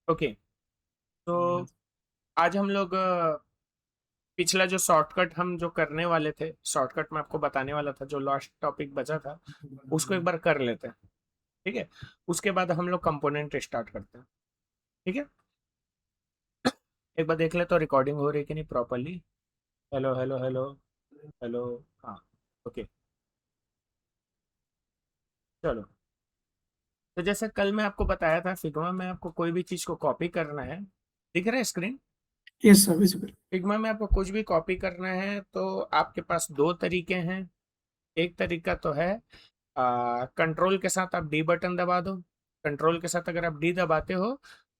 Okay. तो आज हम लोग पिछला जो शॉर्टकट हम जो करने वाले थे, शॉर्टकट में आपको बताने वाला था, जो लास्ट टॉपिक बचा था उसको एक बार कर लेते हैं। ठीक है। उसके बाद हम लोग कंपोनेंट स्टार्ट करते हैं। ठीक है। एक बार देख ले तो रिकॉर्डिंग हो रही है कि नहीं properly. Hello hello hello hello. हाँ। ओके। चलो। तो जैसे कल मैं आपको बताया था, फिग्मा में आपको कोई भी चीज़ को कॉपी करना है। दिख रहा है screen? Yes sir, visible. Figma में आपको कुछ भी कॉपी करना है तो आपके पास दो तरीके हैं। एक तरीका तो है कंट्रोल के साथ आप डी बटन दबा दो। कंट्रोल के साथ अगर आप डी दबाते हो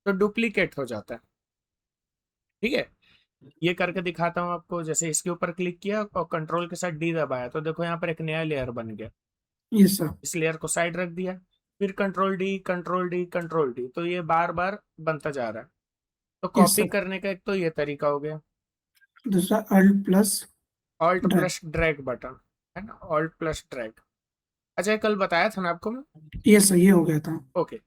तो डुप्लीकेट हो जाता है। ठीक है। ये करके दिखाता हूँ आपको। जैसे इसके ऊपर क्लिक किया और कंट्रोल के साथ डी दबाया तो देखो यहाँ पर एक नया लेयर बन गया। Yes sir. इस लेयर को साइड रख दिया। फिर control D control D control D, तो ये बार बार बनता जा रहा है। तो यस कॉपी सर। करने का एक तो ये तरीका हो गया। दूसरा alt plus alt drag. Plus drag button, है ना, ऑल्ट प्लस ड्रैग। अच्छा, ये कल बताया था ना आपको मैं। यस सर, ये हो गया था। ओके।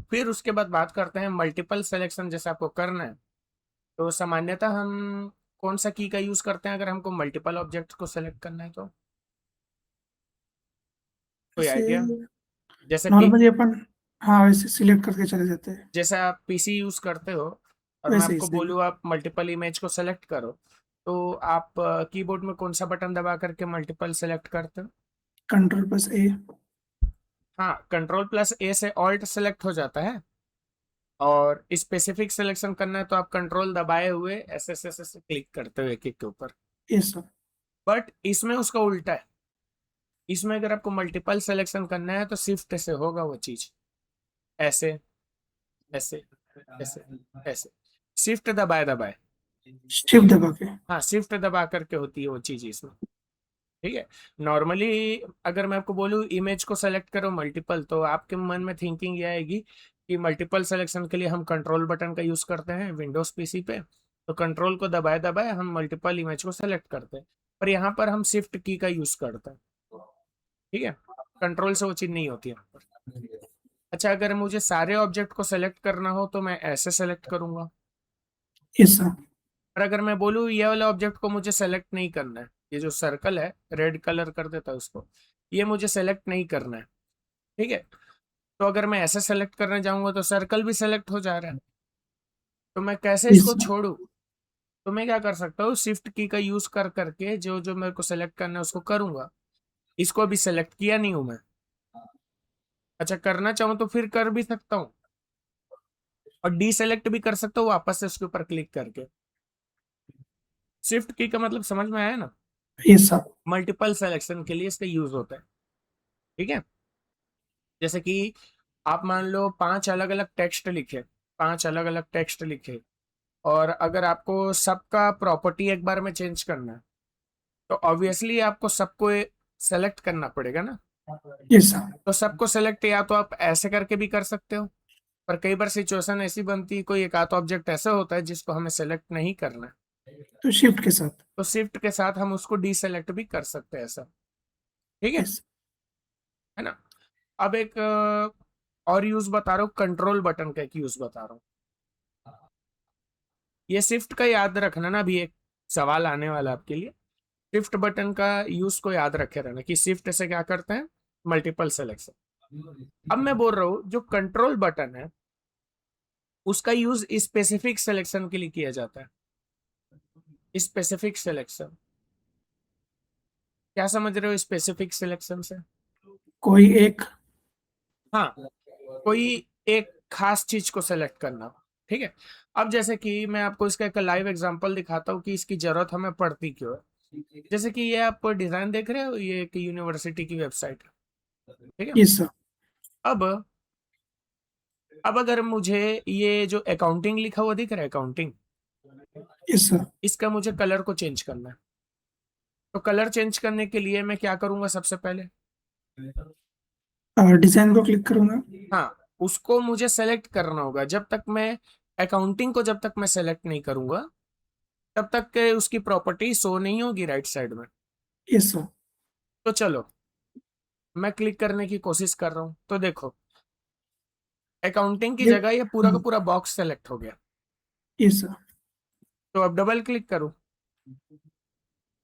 फिर उसके बाद बात करते हैं मल्टीपल सिलेक्शन। जैसे आपको करना है तो सामान्यतः हम कौन सा की का यूज करते हैं अगर हमको मल्टीपल ऑब्जेक्ट को सेलेक्ट करना है तो? कोई जैसे आइडिया? जैसे नॉर्मली अपन, हाँ, वैसे सिलेक्ट करके चले जाते हैं। जैसे आप पीसी यूज करते हो और मैं वैसे ही आपको सेम। बोलूँ आप मल्टीपल इमेज को सेलेक्ट करो, तो आप कीबोर्ड में कौन सा बटन दबा करके मल्टीपल सेलेक्ट करते हो? कंट्रोल प्लस ए। हाँ, कंट्रोल प्लस ए से ऑल्ट सेलेक्ट हो जाता है। और स्पेसिफिक सिलेक्शन करना है तो आप कंट्रोल दबाए हुए ऐसे ऐसे ऐसे क्लिक करते हो एक एक के ऊपर। Yes sir. बट इसमें उसका उल्टा है। इसमें अगर आपको मल्टीपल सिलेक्शन करना है तो शिफ्ट से होगा वो चीज। ऐसे ऐसे ऐसे ऐसे, शिफ्ट दबाए दबाए। शिफ्ट दबा के। हाँ, शिफ्ट दबा करके होती है वो चीज इसमें। ठीक है। नॉर्मली अगर मैं आपको बोलूँ इमेज को सेलेक्ट करो मल्टीपल, तो आपके मन में थिंकिंग ये आएगी कि मल्टीपल सिलेक्शन के लिए हम कंट्रोल बटन का यूज करते हैं विंडोज पीसी पे। तो कंट्रोल को दबाए दबाए हम मल्टीपल इमेज को सेलेक्ट करते हैं। पर यहाँ पर हम शिफ्ट की का यूज करते हैं। ठीक है। कंट्रोल से वो चीज नहीं होती यहाँ पर। अच्छा, अगर मुझे सारे ऑब्जेक्ट को सेलेक्ट करना हो तो मैं ऐसे सेलेक्ट करूंगा। Yes sir. और अगर मैं बोलूँ ये वाला ऑब्जेक्ट को मुझे सेलेक्ट नहीं करना है, ये जो सर्कल है रेड कलर कर देता है उसको, ये मुझे सेलेक्ट नहीं करना है। ठीक है। तो अगर मैं ऐसे सेलेक्ट करने जाऊंगा तो सर्कल भी सेलेक्ट हो जा रहा है। तो मैं कैसे यस इसको सर। छोड़ूं? तो मैं क्या कर सकता हूँ, शिफ्ट की का यूज कर करके जो जो मेरे को सेलेक्ट करना है उसको करूंगा। इसको अभी सेलेक्ट किया नहीं हूं मैं। अच्छा, करना चाहूँ तो फिर कर भी सकता हूँ और डी सेलेक्ट भी कर सकता हूँ वापस से उसके ऊपर क्लिक करके। शिफ्ट की का मतलब समझ में आया ना? Yes sir. मल्टीपल सिलेक्शन के लिए इसका यूज होता है। ठीक है। जैसे कि आप मान लो पांच अलग अलग टेक्स्ट लिखे, पांच अलग अलग टेक्स्ट लिखे, और अगर आपको सबका प्रॉपर्टी एक बार में चेंज करना है तो ऑब्वियसली आपको सबको सेलेक्ट करना पड़ेगा ना। Yes sir. तो सबको सेलेक्ट या तो आप ऐसे करके भी कर सकते हो, पर कई बार सिचुएशन ऐसी बनती है, कोई एक आध ऑब्जेक्ट ऐसा होता है जिसको हमें सेलेक्ट नहीं करना है। तो शिफ्ट के साथ। तो शिफ्ट के साथ हम उसको डीसेलेक्ट भी कर सकते हैं ऐसा। ठीक है। यस। है ना। अब एक और यूज बता रहा हूँ, कंट्रोल बटन का एक यूज बता रहा हूँ। ये शिफ्ट का याद रखना ना, अभी एक सवाल आने वाला है आपके लिए। शिफ्ट बटन का यूज को याद रखे रहना कि शिफ्ट से क्या करते हैं, मल्टीपल सिलेक्शन। अब मैं बोल रहा हूँ जो कंट्रोल बटन है उसका यूज स्पेसिफिक सिलेक्शन के लिए किया जाता है। स्पेसिफिक सिलेक्शन, क्या समझ रहे हो स्पेसिफिक सिलेक्शन से? कोई एक। हाँ, कोई एक खास चीज को सेलेक्ट करना। ठीक है। अब जैसे कि मैं आपको इसका एक लाइव एग्जांपल दिखाता हूँ कि इसकी जरूरत हमें पड़ती क्यों है। जैसे कि ये आप डिजाइन देख रहे हो, ये एक यूनिवर्सिटी की वेबसाइट है। ठीक है। Yes sir. अब अब अगर मुझे ये जो अकाउंटिंग लिखा हुआ दिख रहा है, अकाउंटिंग, यस सर। इसका मुझे कलर को चेंज करना है। तो कलर चेंज करने के लिए मैं क्या करूंगा सबसे पहले? डिजाइन को क्लिक करूंगा। हाँ, उसको मुझे सेलेक्ट करना होगा। जब तक मैं अकाउंटिंग को जब तक मैं सेलेक्ट नहीं करूंगा तब तक के उसकी प्रॉपर्टी शो नहीं होगी राइट साइड में। Yes sir. तो चलो, मैं क्लिक करने की कोशिश कर रहा हूँ तो देखो अकाउंटिंग की ये जगह ये पूरा का पूरा बॉक्स सेलेक्ट हो गया। Yes sir. तो अब डबल क्लिक करूं,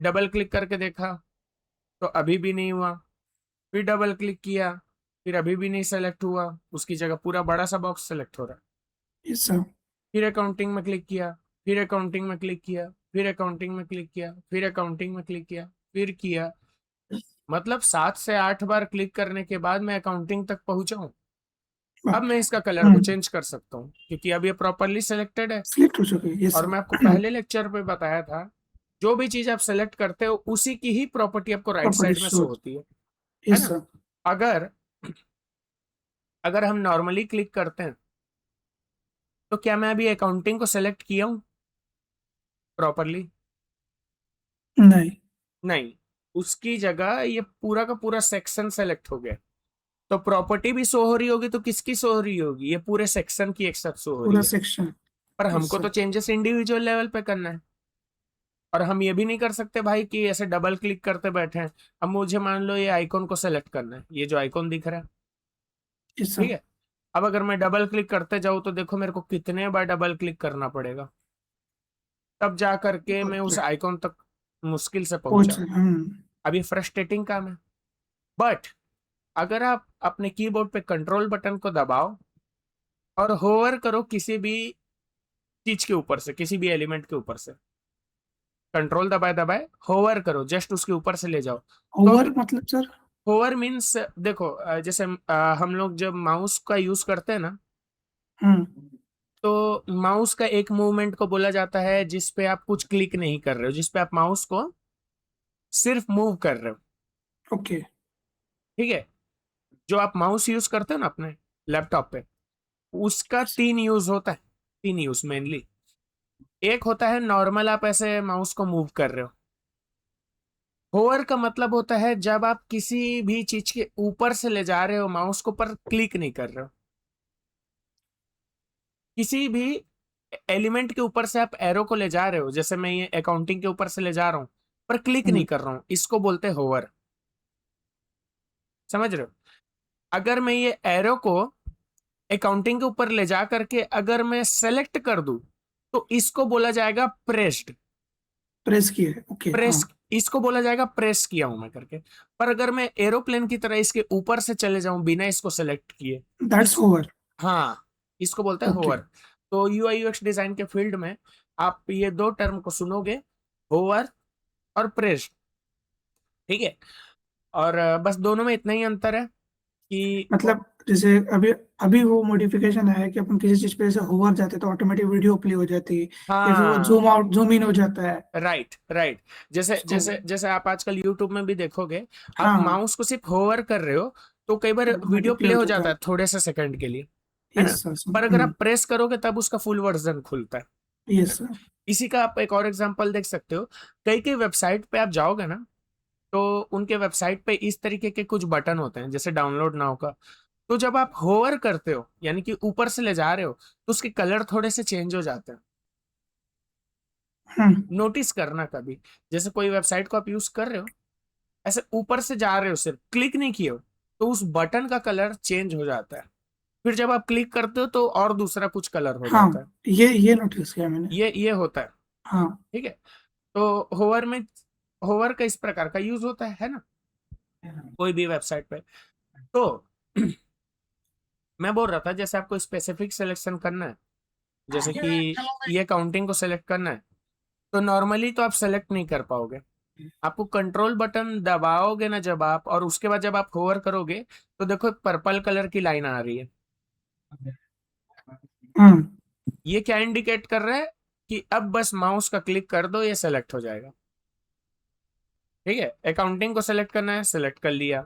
डबल क्लिक करके देखा तो अभी भी नहीं हुआ, फिर डबल क्लिक किया, फिर अभी भी नहीं सेलेक्ट हुआ, उसकी जगह पूरा बड़ा सा बॉक्स सेलेक्ट हो रहा है। Yes sir. फिर अकाउंटिंग में क्लिक किया, फिर अकाउंटिंग में क्लिक किया, फिर अकाउंटिंग में क्लिक किया, फिर अकाउंटिंग में क्लिक किया, फिर किया, मतलब 7 से 8 बार क्लिक करने के बाद मैं अकाउंटिंग तक पहुंचा हूं। अब मैं इसका कलर को चेंज कर सकता हूँ क्योंकि अब ये प्रॉपरली सेलेक्टेड है। सिलेक्ट हो चुके हैं, यस और मैं आपको सर। पहले लेक्चर पे बताया था, जो भी चीज आप सेलेक्ट करते हो उसी की ही प्रॉपर्टी आपको राइट प्रॉपर्टी साइड में शो। शो होती है यस ना। सर। अगर अगर हम नॉर्मली क्लिक करते हैं तो क्या मैं अभी अकाउंटिंग को सेलेक्ट किया हूँ प्रॉपरली? नहीं। नहीं, उसकी जगह ये पूरा का पूरा सेक्शन सेलेक्ट हो गया। तो प्रॉपर्टी भी शो हो रही होगी तो किसकी शो हो रही होगी? ये पूरे सेक्शन की एक साथ शो हो रही पूरा है। सेक्शन। पर यस हमको तो सर। चेंजेस इंडिविजुअल लेवल पे करना है। और हम ये भी नहीं कर सकते भाई कि ऐसे डबल क्लिक करते बैठे हैं। अब मुझे मान लो ये आइकॉन को सेलेक्ट करना है, ये जो आइकॉन दिख रहा है, यस ठीक सर। है। अब अगर मैं डबल क्लिक करते जाऊं तो देखो मेरे को कितने बार डबल क्लिक करना पड़ेगा, तब जा करके मैं उस आइकॉन तक मुश्किल से पहुंच पहुंचा। हम। अब ये फ्रस्ट्रेटिंग काम है। बट अगर आप अपने कीबोर्ड पे कंट्रोल बटन को दबाओ और होवर करो किसी भी चीज के ऊपर से, किसी भी एलिमेंट के ऊपर से, कंट्रोल दबाए दबाए होवर करो, जस्ट उसके ऊपर से ले जाओ। तो ओवर मतलब सर। होवर मीन्स देखो जैसे हम लोग जब माउस का यूज करते हैं ना, हम्म। तो माउस का एक मूवमेंट को बोला जाता है जिस पे आप कुछ क्लिक नहीं कर रहे हो, जिस पे आप माउस को सिर्फ मूव कर रहे हो, ओके। ठीक है। जो आप माउस यूज करते हो ना अपने लैपटॉप पे, उसका 3 यूज होता है, 3 यूज मेनली। एक होता है नॉर्मल, आप ऐसे माउस को मूव कर रहे हो। होवर का मतलब होता है जब आप किसी भी चीज के ऊपर से ले जा रहे हो माउस को, पर क्लिक नहीं कर रहे हो। किसी भी एलिमेंट के ऊपर से आप एरो को ले जा रहे हो, जैसे मैं ये अकाउंटिंग के ऊपर से ले जा रहा हूं पर क्लिक नहीं हम्म। कर रहा हूं, इसको बोलते हैं होवर। समझ रहे हो? अगर मैं ये एरो को अकाउंटिंग के ऊपर ले जा करके अगर मैं सेलेक्ट कर दूं तो इसको बोला जाएगा प्रेस्ड। प्रेस किए, ओके हाँ। प्रेस, इसको बोला जाएगा प्रेस किया हूं मैं करके। पर अगर मैं एरोप्लेन की तरह इसके ऊपर से चले जाऊं बिना इसको सेलेक्ट किए, दैट्स इस, ओवर। हाँ, इसको बोलते हैं ओके। होवर। तो यूआई यूएक्स डिजाइन के फील्ड में आप ये दो टर्म को सुनोगे, होवर और प्रेस, ठीक है। और बस दोनों में इतना ही अंतर है कि मतलब जैसे अभी अभी वो मॉडिफिकेशन है कि अपन किसी चीज पे जैसे होवर जाते तो ऑटोमेटिक वीडियो प्ले हो जाती है, या फिर वो हाँ, जूम आउट जूम इन हो जाता है राइट राइट। जैसे उसको। जैसे जैसे आप आजकल यूट्यूब में भी देखोगे, आप हाँ। माउस को सिर्फ होवर कर रहे हो तो कई बार वीडियो ऑटोमेटिक प्ले प्ले हो हो जाता जाता है। है थोड़े से सेकंड के लिए, है यस ना। सर पर अगर आप प्रेस करोगे तब उसका फुल वर्जन खुलता है यस ना? सर। इसी का आप एक और एग्जांपल देख सकते हो। कई कई वेबसाइट पे आप जाओगे ना, तो उनके वेबसाइट पे इस तरीके के कुछ बटन होते हैं जैसे डाउनलोड नाउ का। तो जब आप होवर करते हो यानी कि ऊपर से ले जा रहे हो तो उसके कलर थोड़े से चेंज हो जाते हैं। हम्म। नोटिस करना कभी, जैसे कोई वेबसाइट को आप यूज कर रहे हो, ऐसे ऊपर से जा रहे हो सिर्फ क्लिक नहीं किए हो, तो उस बटन का कलर चेंज हो जाता है। फिर जब आप क्लिक करते हो तो और दूसरा कुछ कलर हो हाँ, जाता है। ये नोटिस किया मैंने। ये होता है, हाँ। ठीक है। तो होवर में, होवर का इस प्रकार का यूज होता है ना, कोई भी वेबसाइट पे। तो मैं बोल रहा था जैसे आपको स्पेसिफिक सिलेक्शन करना है, जैसे कि ये काउंटिंग को सिलेक्ट करना है, तो नॉर्मली तो आप सेलेक्ट नहीं कर पाओगे। आपको कंट्रोल बटन दबाओगे ना जब आप, और उसके बाद जब आप होवर करोगे तो देखो एक पर्पल कलर की लाइन आ रही है। हम्म। ये क्या इंडिकेट कर रहा है कि अब बस माउस का क्लिक कर दो ये सेलेक्ट हो जाएगा, ठीक है। अकाउंटिंग को सेलेक्ट करना है, सेलेक्ट कर लिया।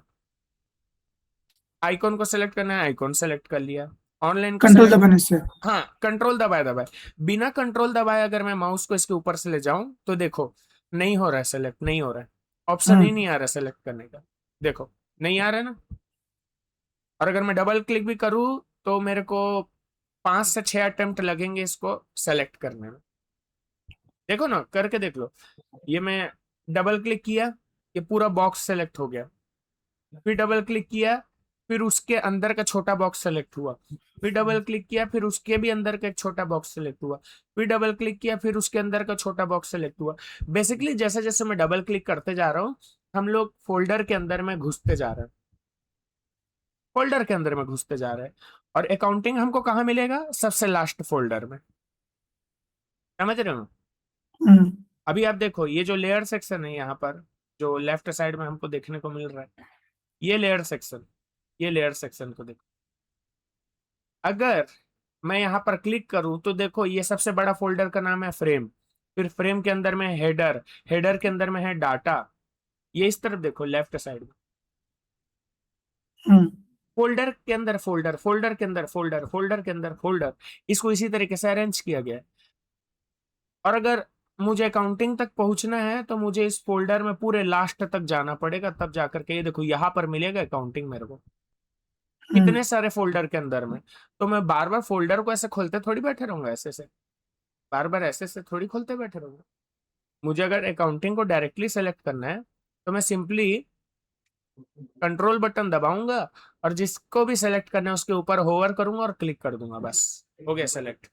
आइकॉन को सेलेक्ट करना है, आइकॉन सेलेक्ट कर लिया। ऑनलाइन को कंट्रोल सेलेक्ट, दबाने से। हाँ, कंट्रोल दबाए दबाए, बिना कंट्रोल दबाए अगर मैं माउस को इसके ऊपर से ले जाऊं तो देखो नहीं हो रहा है सेलेक्ट, नहीं हो रहा है, ऑप्शन ही नहीं हम्म। आ रहा सेलेक्ट करने का। देखो नहीं आ रहा है ना। और अगर मैं डबल क्लिक भी करूँ तो मेरे को 5 से 6 अटेम्प्ट लगेंगे इसको सेलेक्ट करने में। देखो ना, करके देख लो। ये मैं डबल क्लिक किया, ये पूरा बॉक्स सेलेक्ट हो गया। फिर डबल क्लिक किया, फिर उसके अंदर का छोटा बॉक्स सेलेक्ट हुआ, फिर डबल क्लिक किया, फिर उसके भी अंदर का एक छोटा बॉक्स सेलेक्ट हुआ, फिर डबल क्लिक किया, फिर उसके अंदर का छोटा बॉक्स सेलेक्ट हुआ। बेसिकली जैसे जैसे मैं डबल क्लिक करते जा रहा हूँ, हम लोग फोल्डर के अंदर में घुसते जा रहे हैं, फोल्डर के अंदर में घुसते जा रहे हैं। और अकाउंटिंग हमको कहाँ मिलेगा? सबसे लास्ट फोल्डर में। समझ रहे हो? हम्म अभी आप देखो, ये जो लेयर सेक्शन है यहाँ पर, जो लेफ्ट साइड में हमको देखने को मिल रहा है, ये लेयर सेक्शन, ये लेयर सेक्शन को देखो। अगर मैं यहाँ पर क्लिक करूँ तो देखो, ये सबसे बड़ा फोल्डर का नाम है फ्रेम, फिर फ्रेम के अंदर में हेडर, हेडर के अंदर में है डाटा। ये इस तरफ देखो, लेफ्ट साइड में हम्म फोल्डर के अंदर फोल्डर, फोल्डर के अंदर फोल्डर, फोल्डर के अंदर फोल्डर, इसको इसी तरीके से अरेंज किया गया है। और अगर मुझे अकाउंटिंग तक पहुंचना है तो मुझे इस फोल्डर में पूरे लास्ट तक जाना पड़ेगा, तब जाकर के ये देखो यहाँ पर मिलेगा अकाउंटिंग मेरे को, हम्म कितने सारे फोल्डर के अंदर में। तो मैं बार बार फोल्डर को ऐसे खोलते थोड़ी बैठे रहूंगा, ऐसे से बार बार ऐसे से थोड़ी खोलते बैठे रहूंगा। मुझे अगर अकाउंटिंग को डायरेक्टली सेलेक्ट करना है तो मैं सिंपली कंट्रोल बटन दबाऊंगा, और जिसको भी सेलेक्ट करना है उसके ऊपर होवर करूंगा और क्लिक कर दूंगा, बस हो गया सेलेक्ट।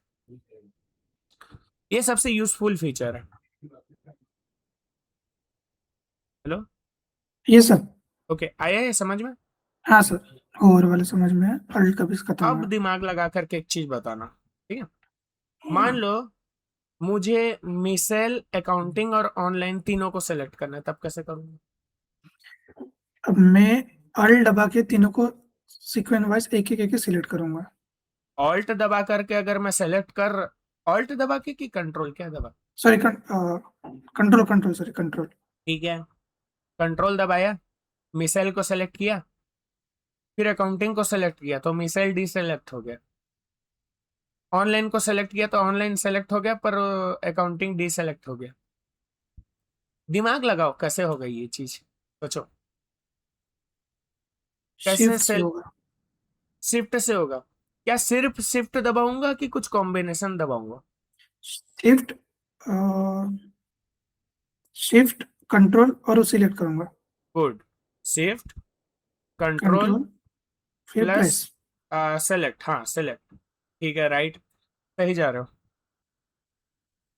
ये सबसे यूजफुल फीचर है। हेलो? ये सब। ओके, आया ये समझ में? हाँ सर, और वाले समझ में है, अल्ट का भी खत्म अब है। दिमाग लगा करके एक चीज बताना, ठीक है? मान हाँ, लो मुझे मिसेल, अकाउंटिंग और ऑनलाइन तीनों को सेलेक्ट करना है, तब कैसे करूंगा? अब मैं अल्ट दबा के तीनों को सीक्वेंस वाइज एक एक सिलेक्ट करूंगा। ऑल्ट दबा करके अगर मैं सेलेक्ट कर, ऑल्ट दबा के कि कंट्रोल, क्या दबा? Sorry, control control, sorry control. ठीक है, कंट्रोल दबाया, मिसाइल को सेलेक्ट किया, फिर अकाउंटिंग को सेलेक्ट किया तो मिसाइल डी सेलेक्ट हो गया, ऑनलाइन को सेलेक्ट किया तो ऑनलाइन सेलेक्ट हो गया, पर अकाउंटिंग डी सेलेक्ट हो गया। दिमाग लगाओ कैसे हो गई ये चीज, सोचो कैसे शिफ्ट से सेल। होगा। शिफ्ट से होगा? क्या सिर्फ शिफ्ट दबाऊंगा कि कुछ कॉम्बिनेशन दबाऊंगा? शिफ्ट, शिफ्ट कंट्रोल और सिलेक्ट करूंगा। गुड। शिफ्ट, कंट्रोल, कंट्रोल फिर प्लस प्रेस। सेलेक्ट, हाँ सेलेक्ट, ठीक है, राइट, सही जा रहे हो।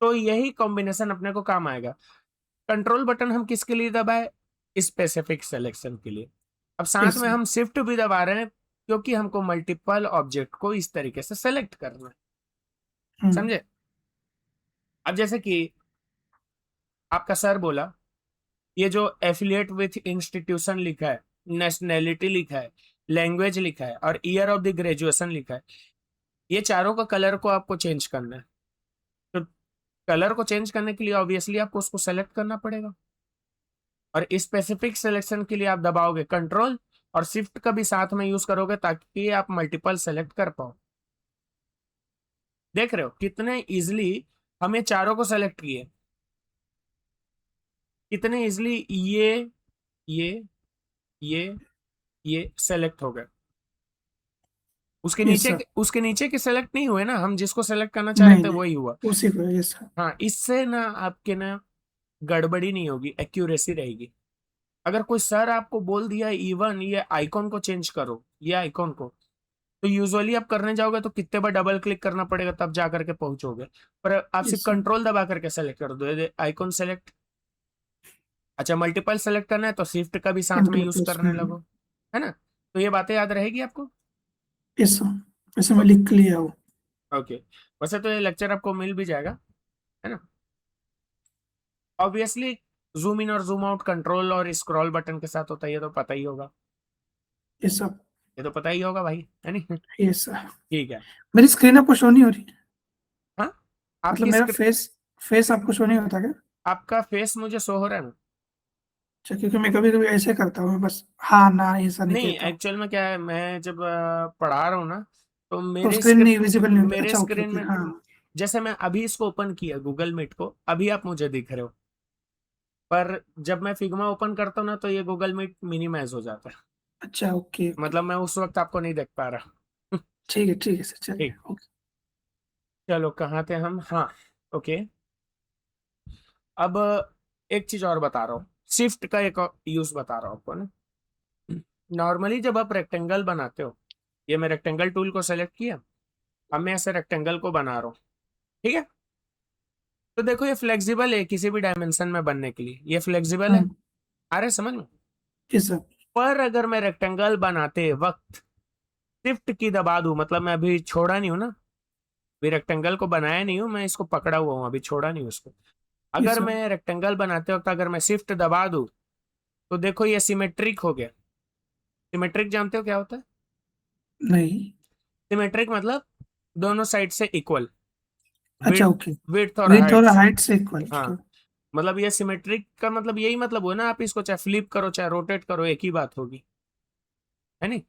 तो यही कॉम्बिनेशन अपने को काम आएगा। कंट्रोल बटन हम किसके लिए दबाए? स्पेसिफिक सिलेक्शन के लिए। अब साथ यस में सर। हम शिफ्ट भी दबा रहे हैं, क्योंकि हमको मल्टीपल ऑब्जेक्ट को इस तरीके से सेलेक्ट करना है। हम्म समझे? अब जैसे कि आपका सर बोला, ये जो एफिलिएट विथ इंस्टीट्यूशन लिखा है, नेशनैलिटी लिखा है, लैंग्वेज लिखा है और ईयर ऑफ द ग्रेजुएशन लिखा है, ये चारों का कलर को आपको चेंज करना है। तो कलर को चेंज करने के लिए ऑब्वियसली आपको उसको सेलेक्ट करना पड़ेगा, और स्पेसिफिक सिलेक्शन के लिए आप दबाओगे कंट्रोल, और शिफ्ट का भी साथ में यूज करोगे ताकि आप मल्टीपल सेलेक्ट कर पाओ। देख रहे हो कितने इजिली हमें चारों को सेलेक्ट किए, कितने इजिली ये ये ये सेलेक्ट हो गए। Yes sir. उसके नीचे के सेलेक्ट नहीं हुए ना, हम जिसको सेलेक्ट करना चाह रहे नहीं थे नहीं, वही हुआ। उसी को, यस सर। हाँ, इससे ना आपके ना गड़बड़ी नहीं होगी, एक्यूरेसी रहेगी। अगर कोई सर आपको बोल दिया इवन ये आइकॉन को चेंज करो, ये आइकॉन को, तो यूजुअली आप करने जाओगे तो कितने बार डबल क्लिक करना पड़ेगा, तब जा करके पहुंचोगे। पर आप सिर्फ यस सर। कंट्रोल दबा करके सेलेक्ट कर दो, आइकॉन सेलेक्ट। अच्छा, मल्टीपल सेलेक्ट करना है तो शिफ्ट का भी साथ में कंट्रोल यूज प्लस। करने लगो, है ना? तो ये बातें याद रहेगी आपको। यस सर, वैसे मैं लिख लिया हूँ। ओके, वैसे तो ये लेक्चर आपको मिल भी जाएगा, है ना? ऑब्वियसली जूम इन और जूम आउट कंट्रोल और स्क्रॉल बटन के साथ होता है, ये तो पता ही होगा, यस सर। ये तो पता ही होगा भाई, है नहीं? Yes sir. ठीक है। मेरी स्क्रीन आपको शो नहीं हो रही? हाँ, मतलब आपकी मेरा स्क्रीन, फेस, फेस आपको शो नहीं होता क्या? आपका फेस मुझे शो हो रहा है ना? अच्छा, क्योंकि मैं कभी कभी ऐसे करता हूँ, मैं बस हाँ ना ऐसा नहीं नहीं, कहता हूँ। एक्चुअल में क्या है, मैं जब पढ़ा रहा हूँ ना, तो तो स्क्रीन नहीं, विजिबल नहीं होता, मेरे अच्छा ओके स्क्रीन ओके में, हाँ। जैसे मैं अभी इसको ओपन किया गूगल मीट को, अभी आप मुझे दिख रहे हो, पर जब मैं फिग्मा ओपन करता हूँ ना तो ये गूगल मीट मिनिमाइज हो जाता है, अच्छा ओके ओके। मतलब मैं उस वक्त आपको नहीं देख पा रहा। ठीक है सर, चलिए ठीक, ओके। चलो कहाँ थे हम? हाँ, ओके। अब एक चीज और बता रहा हूँ, शिफ्ट का एक यूज बता रहा हूँ आपको ना। नॉर्मली जब आप रेक्टेंगल बनाते हो, ये मैं रेक्टेंगल टूल को सेलेक्ट किया, अब मैं ऐसे रेक्टेंगल को बना रहा हूँ, ठीक है। तो देखो ये फ्लेक्सिबल है किसी भी डायमेंशन में बनने के लिए, ये फ्लेक्सिबल है, हम्म। आ रहे समझ में। जी सर। पर अगर मैं रेक्टेंगल बनाते वक्त शिफ्ट की दबा दूं, मतलब मैं अभी छोड़ा नहीं हूं ना, अभी रेक्टेंगल को बनाया नहीं हूं, मैं इसको पकड़ा हुआ हूं, अभी छोड़ा नहीं हूं उसको। जी अगर सर। मैं रेक्टेंगल बनाते वक्त अगर मैं शिफ्ट दबा दूं, तो देखो ये सिमेट्रिक हो गया। सिमेट्रिक जानते हो क्या होता है? नहीं। सिमेट्रिक मतलब दोनों साइड से इक्वल, अच्छा, विड्थ ओके। विड्थ और विड्थ और हाइट्स। हाइट से इक्वल, ठीक है। हाँ, मतलब ये सिमेट्रिक का मतलब यही मतलब हुआ ना, आप इसको चाहे फ्लिप करो चाहे रोटेट करो एक ही बात होगी, है नहीं।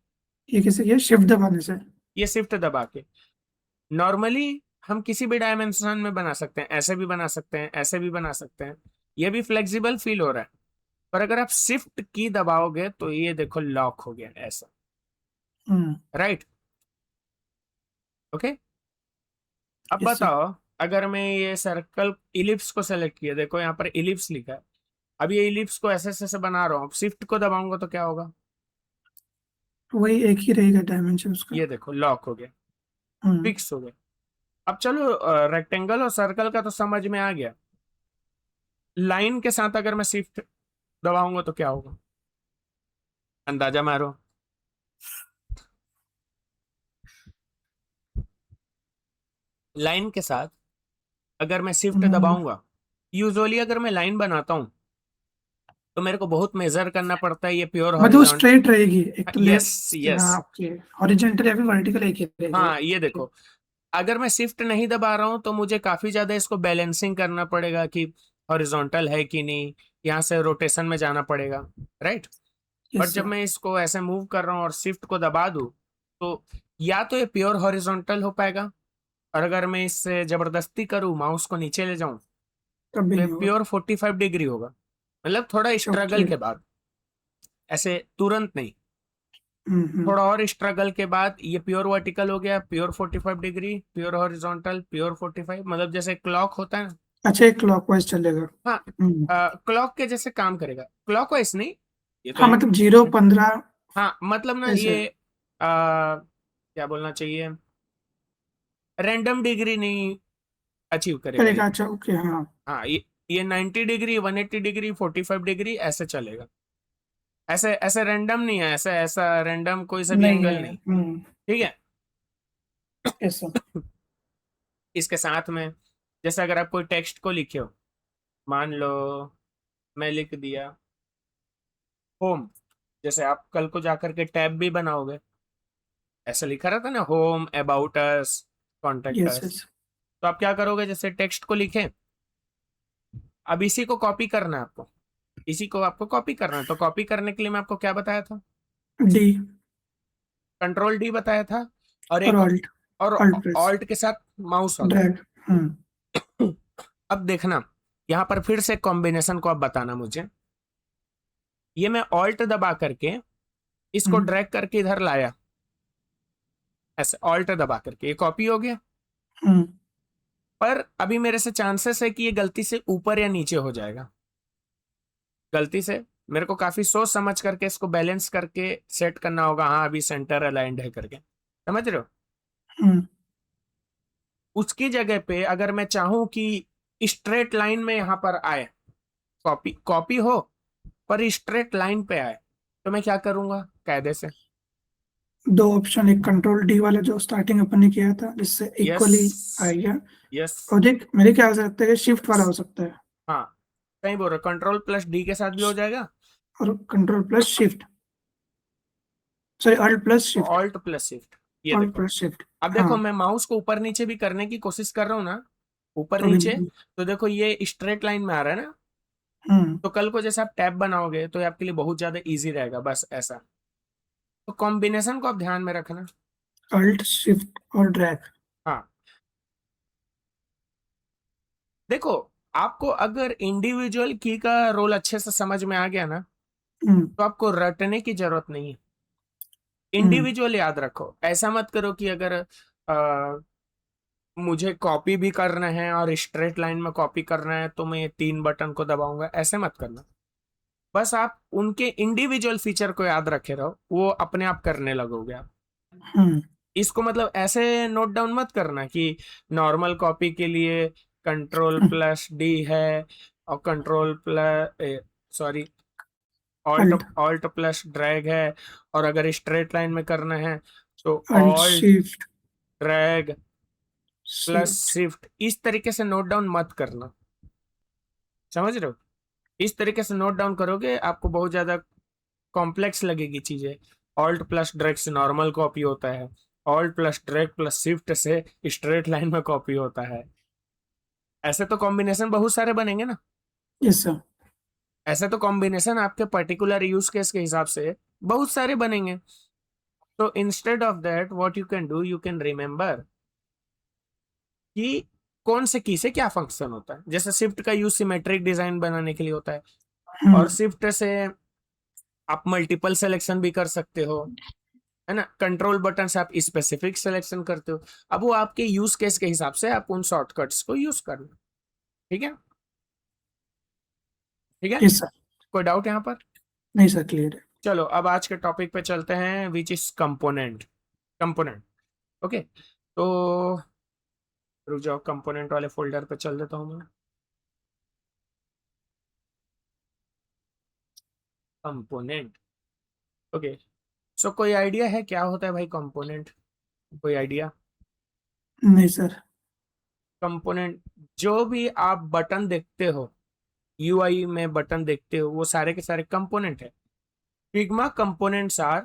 ये किसी ये शिफ्ट दबाने से। ये शिफ्ट दबा के नॉर्मली हम किसी भी डायमेंशन में बना सकते हैं, ऐसे भी बना सकते हैं, ऐसे भी बना सकते हैं, ये भी फ्लेक्सिबल फील हो रहा है। पर अगर आप शिफ्ट की दबाओगे तो ये देखो लॉक हो गया ऐसा, हम्म। राइट। ओके, अब यस सर। बताओ, अगर मैं ये सर्कल इलिप्स को सेलेक्ट किया, देखो यहाँ पर इलिप्स लिखा है, अब ये इलिप्स को ऐसे ऐसे बना रहा हूँ, अब शिफ्ट को दबाऊंगा तो क्या होगा? वही एक ही रहेगा डायमेंशन उसका। ये देखो लॉक हो गया, हम्म। फिक्स हो गया। अब चलो, रेक्टेंगल और सर्कल का तो समझ में आ गया, लाइन के साथ अगर मैं शिफ्ट दबाऊंगा तो क्या होगा? अंदाजा मारो। लाइन के साथ अगर मैं शिफ्ट हम्म। दबाऊंगा, यूजुअली अगर मैं लाइन बनाता हूं तो मेरे को बहुत मेजर करना पड़ता है, ये प्योर मतलब वो हॉरिजॉन्ट। स्ट्रेट रहेगी एक तो यस लेफ्ट, यस। हाँ ओके। हॉरिजॉन्टल या फिर वर्टिकल एक ही रहेगी। हाँ ये ओके। देखो, अगर मैं शिफ्ट नहीं दबा रहा हूं तो मुझे काफी ज्यादा इसको बैलेंसिंग करना पड़ेगा कि हॉरिजॉन्टल है कि नहीं, यहाँ से रोटेशन में जाना पड़ेगा, राइट। बट यस जब सर। मैं इसको ऐसे मूव कर रहा हूँ और शिफ्ट को दबा दूं, तो या तो ये प्योर हॉरिजॉन्टल हो पाएगा, और अगर मैं इससे जबरदस्ती करूँ माउस को नीचे ले जाऊं तब भी तो ये नहीं होगा। प्योर 45 डिग्री होगा, मतलब थोड़ा अच्छा, स्ट्रगल ओके। के बाद, ऐसे तुरंत नहीं, हम्म। थोड़ा और स्ट्रगल के बाद ये प्योर वर्टिकल हो गया, pure 45 degree, pure horizontal, pure 45, मतलब जैसे क्लॉक होता है ना। अच्छा, एक क्लॉकवाइज चलेगा। हाँ, हम्म। क्लॉक के जैसे काम करेगा, क्लॉकवाइज नहीं, ये तो हाँ मतलब 0 15 हाँ मतलब ना ऐसे ये क्या बोलना चाहिए, रैंडम डिग्री नहीं अचीव करेगा ये। चलेगा। अच्छा, ओके, हाँ। हाँ ये 90 डिग्री, 180 डिग्री, 45 डिग्री ऐसे चलेगा, ऐसे ऐसे रैंडम नहीं है, ऐसे ऐसा रैंडम कोई सा भी नहीं है। एंगल नहीं, ठीक है। Yes sir. इसके साथ में जैसे अगर आप कोई टेक्स्ट को लिखे हो, मान लो मैं लिख दिया होम, जैसे आप कल को जाकर के टैब भी बनाओगे, ऐसा लिखा रहता है ना, home, about us, contact yes us. Yes. तो आप क्या करोगे, जैसे टेक्स्ट को लिखें, अब इसी को कॉपी करना है आपको, इसी को आपको कॉपी करना है, तो कॉपी करने के लिए मैं आपको क्या बताया था? डी कंट्रोल डी बताया था, और और एक ऑल्ट। और ऑल्ट प्रेस। ऑल्ट के साथ माउस होता ड्रैग। हम्म। है। अब देखना, यहाँ पर फिर से कॉम्बिनेशन को आप बताना मुझे, ये मैं ऑल्ट दबा करके इसको हम्म। ड्रैग करके इधर लाया, ऐसे ऑल्ट दबा करके ये कॉपी हो गया। हम्म। पर अभी मेरे से चांसेस है कि ये गलती से ऊपर या नीचे हो जाएगा, गलती से मेरे को काफी सोच समझ करके इसको बैलेंस करके सेट करना होगा, हाँ अभी सेंटर अलाइंड है करके, समझ रहे हो। हम्म। उसकी जगह पे अगर मैं चाहूं कि स्ट्रेट लाइन में यहाँ पर आए, कॉपी कॉपी हो पर स्ट्रेट लाइन पे आए, तो मैं क्या करूंगा कायदे से? दो ऑप्शन, एक कंट्रोल डी वाला जो स्टार्टिंग अपन ने किया था जिससे यस इक्वली आ गया। यस। और एक मेरे ख्याल से लगता है शिफ्ट वाला हो सकता है। हाँ, कहीं बोल रहे कंट्रोल प्लस डी के साथ भी हो जाएगा, और control plus shift, sorry alt plus shift. Alt plus shift. ये अल्ट देखो, प्लस शिफ्ट। अब हाँ। देखो मैं माउस को ऊपर नीचे भी करने की कोशिश कर रहा हूँ ना, ऊपर तो भी नीचे, नहीं। तो देखो ये स्ट्रेट लाइन में आ रहा है ना। हम्म। तो कल को जैसे आप टैब बनाओगे तो ये आपके लिए बहुत ज्यादा इजी रहेगा, बस ऐसा। तो कॉम्बिनेशन को आप ध्यान में रखना। अल्ट शिफ्ट और ड्रैग। हाँ, देखो, आपको अगर इंडिविजुअल की का रोल अच्छे से समझ में आ गया ना, हम्म। तो आपको रटने की जरूरत नहीं है, हम्म। इंडिविजुअल याद रखो। ऐसा मत करो कि अगर मुझे कॉपी भी करना है और स्ट्रेट लाइन में कॉपी करना है तो मैं ये 3 बटन को दबाऊंगा, ऐसे मत करना। बस आप उनके इंडिविजुअल फीचर को याद रखे रहो, वो अपने आप करने लगोगे आप। हम्म। इसको मतलब ऐसे नोट डाउन मत करना कि नॉर्मल कॉपी के लिए कंट्रोल प्लस डी है, और control plus sorry alt alt alt plus drag है, और अगर स्ट्रेट लाइन में करना है तो alt alt shift drag plus shift. Shift. इस तरीके से नोट डाउन मत करना, समझ रहे हो? इस तरीके से नोट डाउन करोगे आपको बहुत ज्यादा कॉम्प्लेक्स लगेगी चीजें। ऑल्ट प्लस ड्रैग से नॉर्मल कॉपी होता है, alt plus drag plus shift से स्ट्रेट लाइन में कॉपी होता है। ऐसे तो कॉम्बिनेशन बहुत सारे बनेंगे ना। Yes sir. ऐसे तो कॉम्बिनेशन आपके पर्टिकुलर यूज केस के हिसाब से बहुत सारे बनेंगे। तो instead of that what you can do, you can remember कि कौन से की से क्या फंक्शन होता है। जैसे शिफ्ट का यूज सिमेट्रिक डिजाइन बनाने के लिए होता है, और हम्म। शिफ्ट से आप मल्टीपल सिलेक्शन भी कर सकते हो, है ना। कंट्रोल बटन से आप स्पेसिफिक सिलेक्शन करते हो। अब वो आपके यूज केस के हिसाब से आप उन शॉर्टकट्स को यूज करना। ठीक है, ठीक है। Yes sir. कोई डाउट यहाँ पर? नहीं सर, क्लियर है। चलो अब आज के टॉपिक पे चलते हैं, which is component. Component, okay. तो रुक जाओ, कंपोनेंट वाले फोल्डर पे चल देता हूँ मैं। Component, okay. सो कोई आइडिया है क्या होता है भाई कंपोनेंट? कोई आइडिया? नहीं सर। कंपोनेंट, जो भी आप बटन देखते हो, यूआई में बटन देखते हो, वो सारे के सारे कंपोनेंट है। Figma components are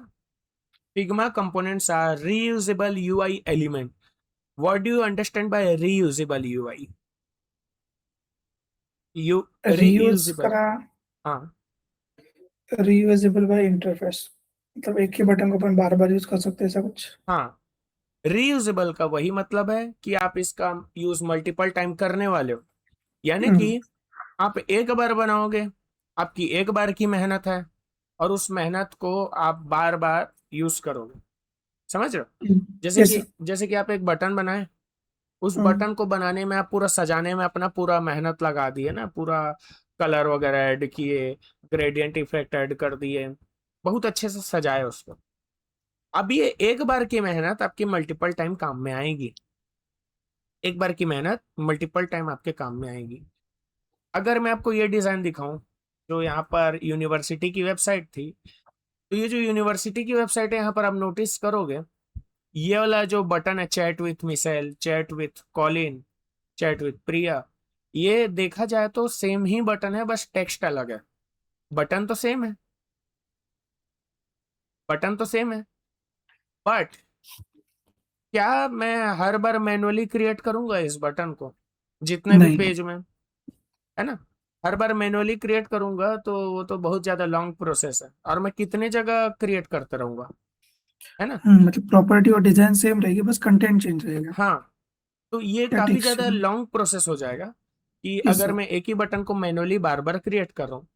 Figma components are reusable UI element. What do you understand by reusable UI? You reuse reusable, करा। हाँ। रीयूजेबल बाय इंटरफेस, मतलब एक ही बटन को अपन बार बार यूज कर सकते हैं, ऐसा कुछ। हाँ, रीयूजेबल का वही मतलब है कि आप इसका यूज मल्टीपल टाइम करने वाले हो। यानी हम्म। कि आप एक बार बनाओगे, आपकी एक बार की मेहनत है, और उस मेहनत को आप बार बार यूज करोगे। समझ रहे हो? Yes sir. जैसे कि आप एक बटन बनाए, उस हम्म। बटन को बनाने में आप पूरा सजाने में अपना पूरा मेहनत लगा दिए ना, पूरा कलर वगैरह ऐड किए, ग्रेडियंट इफेक्ट ऐड कर दिए, बहुत अच्छे से सजाए उसको। अब ये एक बार की मेहनत आपकी मल्टीपल टाइम काम में आएगी। एक बार की मेहनत मल्टीपल टाइम आपके काम में आएगी। अगर मैं आपको ये डिजाइन दिखाऊं, जो यहाँ पर यूनिवर्सिटी की वेबसाइट थी, तो ये जो यूनिवर्सिटी की वेबसाइट है, यहाँ पर आप नोटिस करोगे, ये वाला जो बटन है, chat with Michelle, chat with Colin, chat with Priya, ये देखा जाए तो सेम ही बटन है, बस टेक्स्ट अलग है। बटन तो सेम है, बटन तो सेम है, बट क्या मैं हर बार मैनुअली क्रिएट करूंगा इस बटन को, जितने भी नहीं। पेज में, है ना? हर बार मैनुअली क्रिएट करूंगा तो वो तो बहुत ज्यादा लॉन्ग प्रोसेस है, और मैं कितने जगह क्रिएट करते रहूंगा, है ना। मतलब प्रॉपर्टी और डिजाइन सेम रहेगी, बस कंटेंट चेंज रहेगा। हाँ, तो ये या काफी टेक्स्ट। ज्यादा लॉन्ग प्रोसेस हो जाएगा कि यस अगर सर। मैं एक ही बटन को मैनुअली बार बार क्रिएट कर रहा हूँ।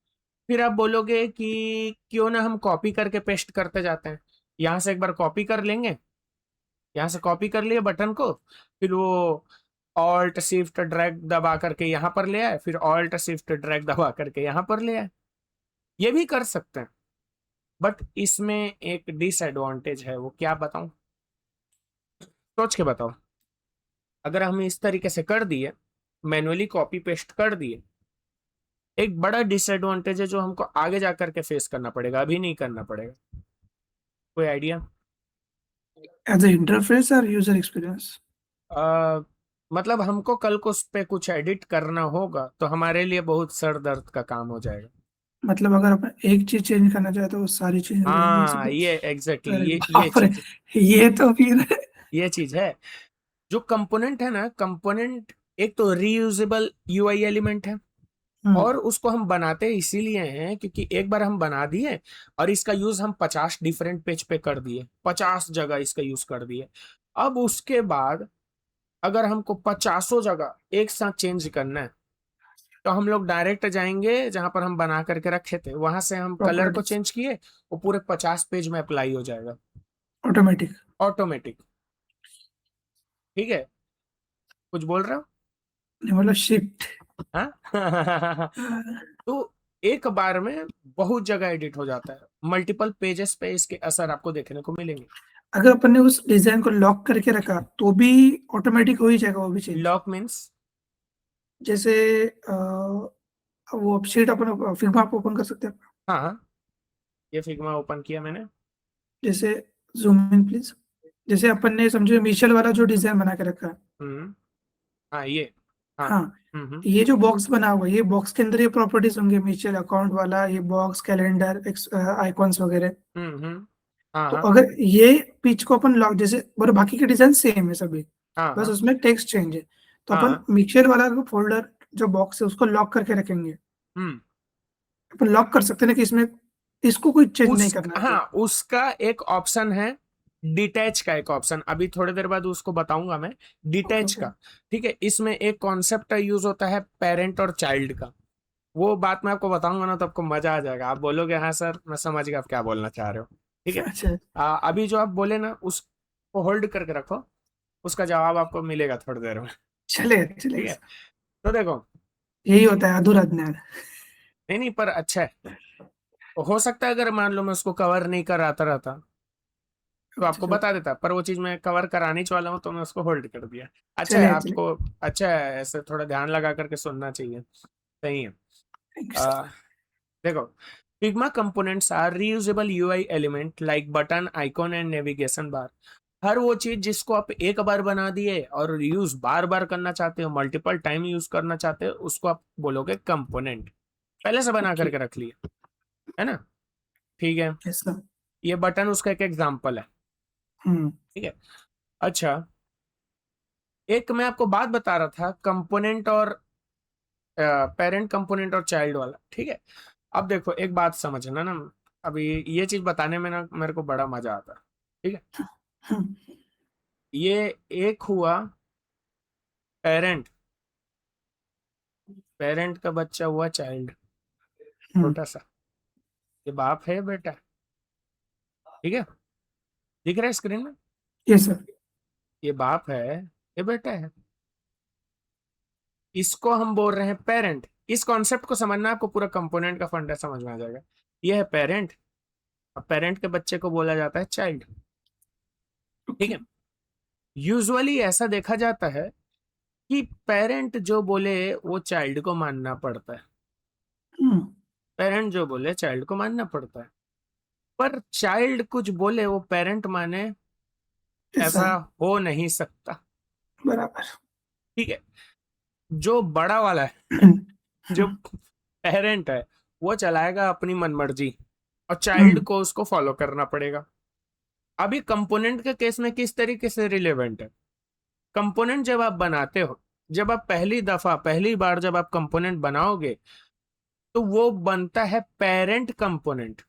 फिर आप बोलोगे कि क्यों ना हम कॉपी करके पेस्ट करते जाते हैं। यहाँ से एक बार कॉपी कर लेंगे, यहाँ से कॉपी कर लिए बटन को, फिर वो ऑल्ट शिफ्ट ड्रैग दबा करके यहाँ पर ले आए, फिर ऑल्ट शिफ्ट ड्रैग दबा करके यहाँ पर ले आए। ये भी कर सकते हैं, बट इसमें एक डिसएडवांटेज है, वो क्या बताऊं? सोच के बताओ। अगर हम इस तरीके से कर दिए, मैनुअली कॉपी पेस्ट कर दिए, एक बड़ा डिसएडवांटेज है जो हमको आगे जा करके फेस करना पड़ेगा, अभी नहीं करना पड़ेगा। कोई आइडिया? एज ए इंटरफेस और यूजर एक्सपीरियंस। मतलब हमको कल को उस पे कुछ एडिट करना होगा तो हमारे लिए बहुत सर दर्द का काम हो जाएगा। मतलब अगर अपन एक चीज चेंज करना चाहे तो वो सारी चेंज हो जाएंगी, ऐसा हाँ, कुछ। ये एग्जैक्टली अरे ये बाप रे, चीज, ये तो फिर। ये चीज है। जो कंपोनेंट है ना, कंपोनेंट एक तो रीयूजेबल यूआई एलिमेंट है, हम्म। और उसको हम बनाते इसीलिए हैं क्योंकि एक बार हम बना दिए और इसका यूज हम 50 डिफरेंट पेज पे कर दिए, 50 जगह इसका यूज कर दिए। अब उसके बाद अगर हमको 50 जगह एक साथ चेंज करना है, तो हम लोग डायरेक्ट जाएंगे जहां पर हम बना करके रखे थे, वहां से हम कलर को प्रॉपर्टीज। चेंज किए, वो पूरे 50 पेज में अप्लाई हो जाएगा ऑटोमेटिक। ऑटोमेटिक। ठीक है, कुछ बोल रहे हो? नहीं, मतलब शिफ्ट। हाँ। तो एक बार में बहुत जगह एडिट हो जाता है, मल्टीपल पेजेस पे इसके असर आपको देखने को मिलेंगे। अगर अपन ने उस डिजाइन को लॉक करके रखा तो भी ऑटोमेटिक हो ही जाएगा वो भी चेंज। Lock means? जैसे वो शीट अपन फिर आप ओपन कर सकते हैं। हाँ हाँ, ये फिग्मा ओपन किया मैंने। जैसे जूम इन प्लीज। जैसे अपन ने समझो मिशेल वाला जो डिजाइन बना के रखा है। हम्म। हाँ ये। हाँ। हाँ, ये जो बॉक्स बना हुआ है, ये बॉक्स के अंदर ये प्रॉपर्टीज होंगे, मिशेल अकाउंट वाला, ये बॉक्स, कैलेंडर, आइकॉन्स वगैरह। हाँ तो हाँ अगर ये पिच को अपन लॉक, जैसे और बाकी के डिजाइन सेम है सभी, हाँ बस हाँ उसमें टेक्स्ट चेंज है, तो अपन हाँ। मिक्सर वाला फोल्डर जो बॉक्स है उसको लॉक करके रखेंगे। हम्म। अपन लॉक कर सकते हैं ना कि इसमें इसको कोई चेंज नहीं उस करना है तो। हाँ, उसका एक ऑप्शन है, डिटैच का एक ऑप्शन, अभी थोड़ी देर बाद उसको बताऊंगा मैं, ओके डिटैच ओके। का। ठीक है, इसमें एक कॉन्सेप्ट यूज होता है पेरेंट और चाइल्ड का, वो बात मैं आपको बताऊंगा ना तो आपको मजा आ जाएगा, आप बोलोगे हाँ सर मैं समझ गया आप क्या बोलना चाह रहे हो। ठीक है। अच्छा। अभी जो आप बोले ना उसको होल्ड करके रखो, उसका जवाब आपको मिलेगा थोड़ी देर में। चलेगा ठीक चलेगा है, सर। तो देखो। यही होता है अधूरा ज्ञान। नहीं नहीं, पर अच्छा है, हो सकता है अगर मान लो मैं उसको कवर नहीं कराता रहता तो अच्छा आपको अच्छा। बता देता, पर वो चीज मैं कवर कराने ही वाला हूँ तो मैं उसको होल्ड कर दिया। अच्छा है चले चले। आपको, अच्छा है, ऐसे थोड़ा ध्यान लगा करके सुनना चाहिए। सही है। Thank you sir. आ, देखो, Figma components are reusable UI element like button, icon and navigation bar। हर वो चीज जिसको आप एक बार बना दिए और यूज बार बार करना चाहते हो, मल्टीपल टाइम यूज करना चाहते हो, उसको आप बोलोगे कंपोनेंट। पहले से बना ओके। करके रख लिए, है ना? ठीक है, यस सर। ये बटन उसका एक एग्जांपल है। हम्म। ठीक है। अच्छा, एक मैं आपको बात बता रहा था कंपोनेंट और पेरेंट कंपोनेंट और चाइल्ड वाला। ठीक है, अब देखो एक बात समझना ना, अभी ये चीज बताने में ना मेरे को बड़ा मजा आता है। ठीक है, हम्म। ये एक हुआ पेरेंट, पेरेंट का बच्चा हुआ चाइल्ड, हम्म। छोटा सा, ये बाप है बेटा। ठीक है, दिख रहा है स्क्रीन में? Yes sir. ये बाप है, ये बेटा है, इसको हम बोल रहे हैं पेरेंट। इस कॉन्सेप्ट को समझना, आपको पूरा कंपोनेंट का फंडा समझ में आ जाएगा। ये है पेरेंट, और पेरेंट के बच्चे को बोला जाता है चाइल्ड। ठीक ओके। है, यूजुअली ऐसा देखा जाता है कि पेरेंट जो बोले वो चाइल्ड को मानना पड़ता है, हम्म। पेरेंट जो बोले चाइल्ड को मानना पड़ता है, पर चाइल्ड कुछ बोले वो पेरेंट माने, ऐसा ऐसा है। हो नहीं सकता। बराबर। ठीक है, जो बड़ा वाला है, जो हम्म। पेरेंट है, वो चलाएगा अपनी मनमर्जी, और चाइल्ड हम्म। को उसको फॉलो करना पड़ेगा। अभी कंपोनेंट के केस में किस तरीके से रिलेवेंट है? कंपोनेंट जब आप बनाते हो, जब आप पहली दफा पहली बार जब आप कंपोनेंट बनाओगे तो वो बनता है पेरेंट कंपोनेंट।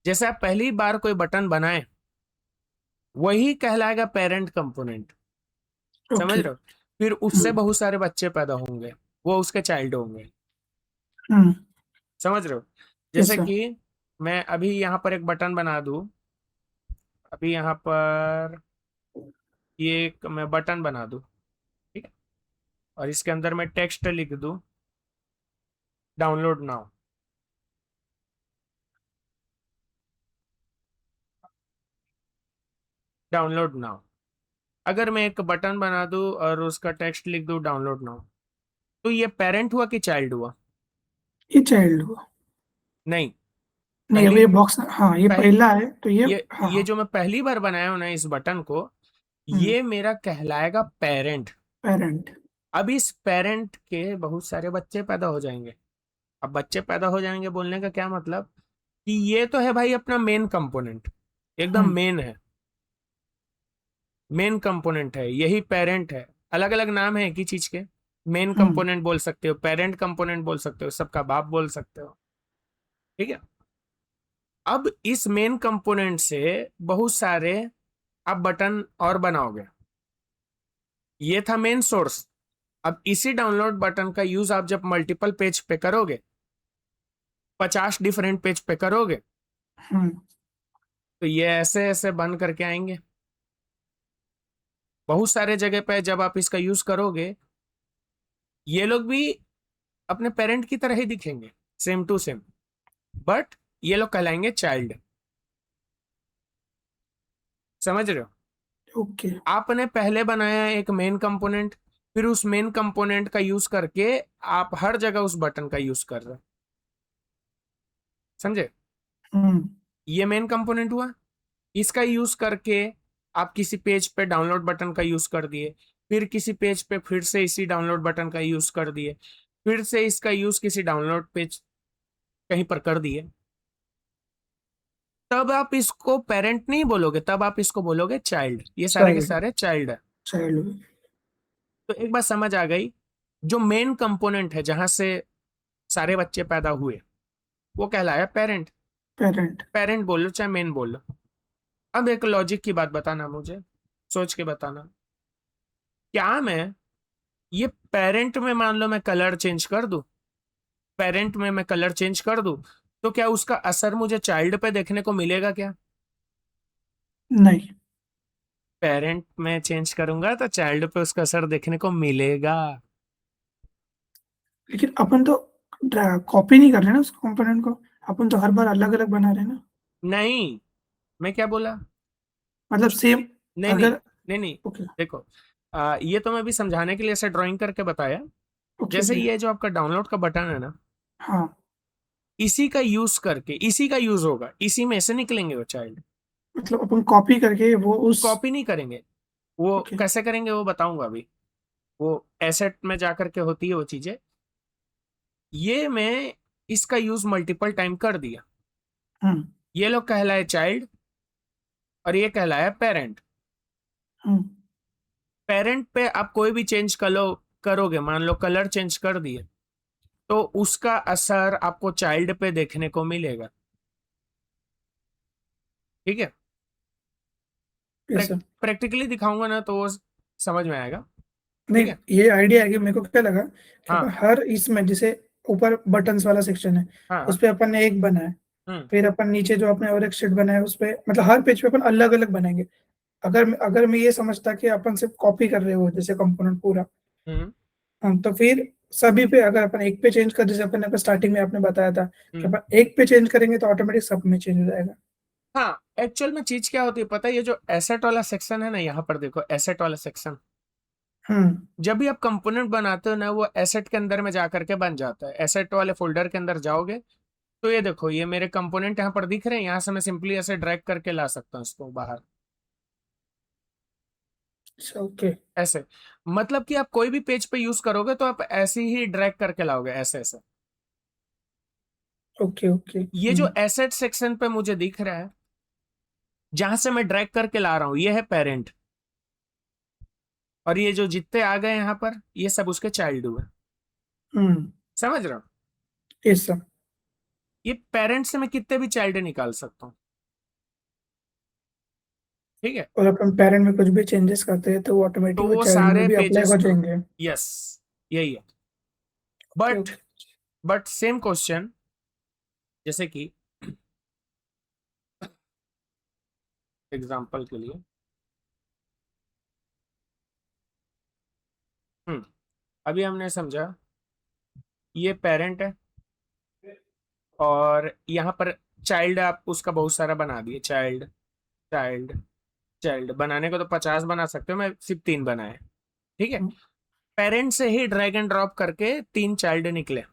जैसे आप पहली बार कोई बटन बनाए, वही कहलाएगा पेरेंट कंपोनेंट। समझ ओके। रहे हो? फिर उससे हम्म। बहुत सारे बच्चे पैदा होंगे, वो उसके चाइल्ड होंगे। हम्म। समझ रहे हो? यस जैसे सर। कि मैं अभी यहाँ पर एक बटन बना दूं, अभी यहाँ पर ये एक मैं बटन बना दूं, ठीक है, और इसके अंदर मैं टेक्स्ट लिख दूं, डाउनलोड नाउ, डाउनलोड नाउ। अगर मैं एक बटन बना दूं और उसका टेक्स्ट लिख दूं डाउनलोड नाउ, तो ये पेरेंट हुआ कि चाइल्ड हुआ? ये चाइल्ड हुआ। नहीं, नहीं, अभी पहली ये बॉक्स, हाँ ये पह, पहला है तो ये। हाँ ये हाँ। जो मैं पहली बार बनाया हूं ना इस बटन को, हम्म। ये मेरा कहलाएगा पेरेंट। पेरेंट। अब इस पेरेंट के बहुत सारे बच्चे पैदा हो जाएंगे। अब बच्चे पैदा हो जाएंगे बोलने का क्या मतलब, कि ये तो है भाई अपना मेन कंपोनेंट, एकदम हम्म। मेन है, मेन कंपोनेंट है, यही पेरेंट है। अलग अलग नाम है एक ही चीज के, मेन हम्म। कंपोनेंट बोल सकते हो, पेरेंट कंपोनेंट बोल सकते हो, सबका बाप बोल सकते हो। ठीक है, अब इस मेन कंपोनेंट से बहुत सारे आप बटन और बनाओगे, ये था मेन सोर्स। अब इसी डाउनलोड बटन का यूज आप जब मल्टीपल पेज पे करोगे, 50 डिफरेंट पेज पे करोगे, हम्म। तो ये ऐसे ऐसे बन करके आएंगे। बहुत सारे जगह पे जब आप इसका यूज करोगे, ये लोग भी अपने पेरेंट की तरह ही दिखेंगे, सेम टू सेम, बट ये लोग कहलाएंगे चाइल्ड। समझ रहे हो? ओके। आपने पहले बनाया एक मेन कंपोनेंट, फिर उस मेन कंपोनेंट का यूज करके आप हर जगह उस बटन का यूज कर रहे हो। समझे? हम्म। ये मेन कंपोनेंट हुआ, इसका यूज करके आप किसी पेज पे डाउनलोड बटन का यूज कर दिए, फिर किसी पेज पे फिर से इसी डाउनलोड बटन का यूज कर दिए, फिर से इसका यूज किसी डाउनलोड पेज कहीं पर कर दिए। तब आप इसको पेरेंट नहीं बोलोगे, तब आप इसको बोलोगे चाइल्ड। ये सारे के चाइल्ड। सारे चाइल्ड है। चाइल्ड। तो एक बात समझ आ गई, जो मेन कंपोनेंट है जहां से सारे बच्चे पैदा हुए वो कहलाया पेरेंट। पेरेंट। पेरेंट बोलो चाहे मेन बोलो। अब एक लॉजिक की बात बताना मुझे, सोच के बताना। क्या मैं ये पेरेंट में मान लो मैं कलर चेंज कर दूं, पेरेंट में मैं कलर चेंज कर दूं, तो क्या उसका असर मुझे चाइल्ड पे देखने को मिलेगा क्या? नहीं। पेरेंट में चेंज करूंगा तो चाइल्ड पे उसका असर देखने को मिलेगा। लेकिन अपन तो कॉपी नहीं कर रहे ना उस कंपोनेंट को। अपन तो हर बार अलग अलग बना रहे हैं ना। नहीं, मैं क्या बोला? मतलब सेम। नहीं नहीं, अगर। नहीं नहीं, ओके। देखो, ये तो मैं भी समझाने के लिए ऐसे ड्राइंग करके बताया। ओके। जैसे ओके। ये जो आपका डाउनलोड का बटन है ना, हाँ। इसी का यूज करके इसी का यूज होगा, इसी में से निकलेंगे वो चाइल्ड। मतलब अपन कॉपी करके वो उस। कॉपी नहीं करेंगे, वो ओके। कैसे करेंगे वो बताऊंगा अभी। वो एसेट में जाकर के होती है वो चीजें। ये मैं इसका यूज मल्टीपल टाइम कर दिया, हम्म। ये लोग कहलाए चाइल्ड और ये कहलाया पेरेंट। हम्म। पेरेंट पे आप कोई भी चेंज करोगे, मान लो कलर चेंज कर दिए, तो उसका असर आपको चाइल्ड पे देखने को मिलेगा। ठीक है? Yes sir. प्रैक्टिकली दिखाऊंगा ना तो वो समझ में आएगा। नहीं, ठीक है? ये आइडिया है कि मेरे को क्या लगा कि अपन हाँ हर इसमें जैसे ऊपर बटन्स वाला सेक्शन है, हाँ उस हाँ। पे अपन ने एक बनाया। हम्म फिर अपन नीचे जो अपने और एक शीट बनाया उस पे मतलब हर पेज पे अपन अलग अलग बनाएंगे। अगर अगर मैं ये समझता कि अपन सिर्फ कॉपी कर रहे हो जैसे कंपोनेंट पूरा। हम्म हाँ, तो फिर सभी पे अगर अपन एक पे चेंज कर जैसे अपन ने स्टार्टिंग में आपने बताया था कि हम्म। अपन एक पे चेंज करेंगे तो ऑटोमेटिक सब में चेंज हो जाएगा। हाँ, एक्चुअल में चीज क्या होती है पता है? ये जो एसेट वाला सेक्शन है ना, यहाँ पर देखो एसेट वाला सेक्शन, हम्म। जब भी आप कंपोनेंट बनाते हो ना, वो एसेट के अंदर में जाकर के बन जाता है। एसेट वाले फोल्डर के अंदर जाओगे तो ये देखो, ये मेरे कंपोनेंट यहाँ पर दिख रहे हैं, यहाँ से मैं सिंपली ऐसे ड्रैग करके ला सकता हूँ इसको बाहर। अच्छा। ओके। ऐसे, मतलब कि आप कोई भी पेज पे यूज करोगे तो आप ऐसे ही ड्रैग करके लाओगे, ऐसे ऐसे। ओके। ओके। ये जो एसेट सेक्शन पे मुझे दिख रहा है, जहां से मैं ड्रैग करके ला रहा हूं, ये है पेरेंट। और ये जो जितने आ गए यहाँ पर, ये सब उसके चाइल्ड हुए। हम्म। समझ रहा हूँ? Yes sir. ये पेरेंट से मैं कितने भी चाइल्ड निकाल सकता हूँ। ठीक है? और अपन पेरेंट में कुछ भी चेंजेस करते हैं तो वो तो ऑटोमेटिक वो वो चाइल्ड में सारे भी अप्लाई पेजेस हो में, जाएंगे। यस, यही है। Okay. But okay. But same question, जैसे कि एग्जांपल के लिए, अभी हमने समझा ये पेरेंट है, और यहाँ पर चाइल्ड आप उसका बहुत सारा बना दिए, चाइल्ड चाइल्ड चाइल्ड। बनाने को तो 50 बना सकते हो, मैं सिर्फ 3 बनाए। ठीक है? पेरेंट से ही ड्रैग एंड ड्रॉप करके 3 चाइल्ड निकले।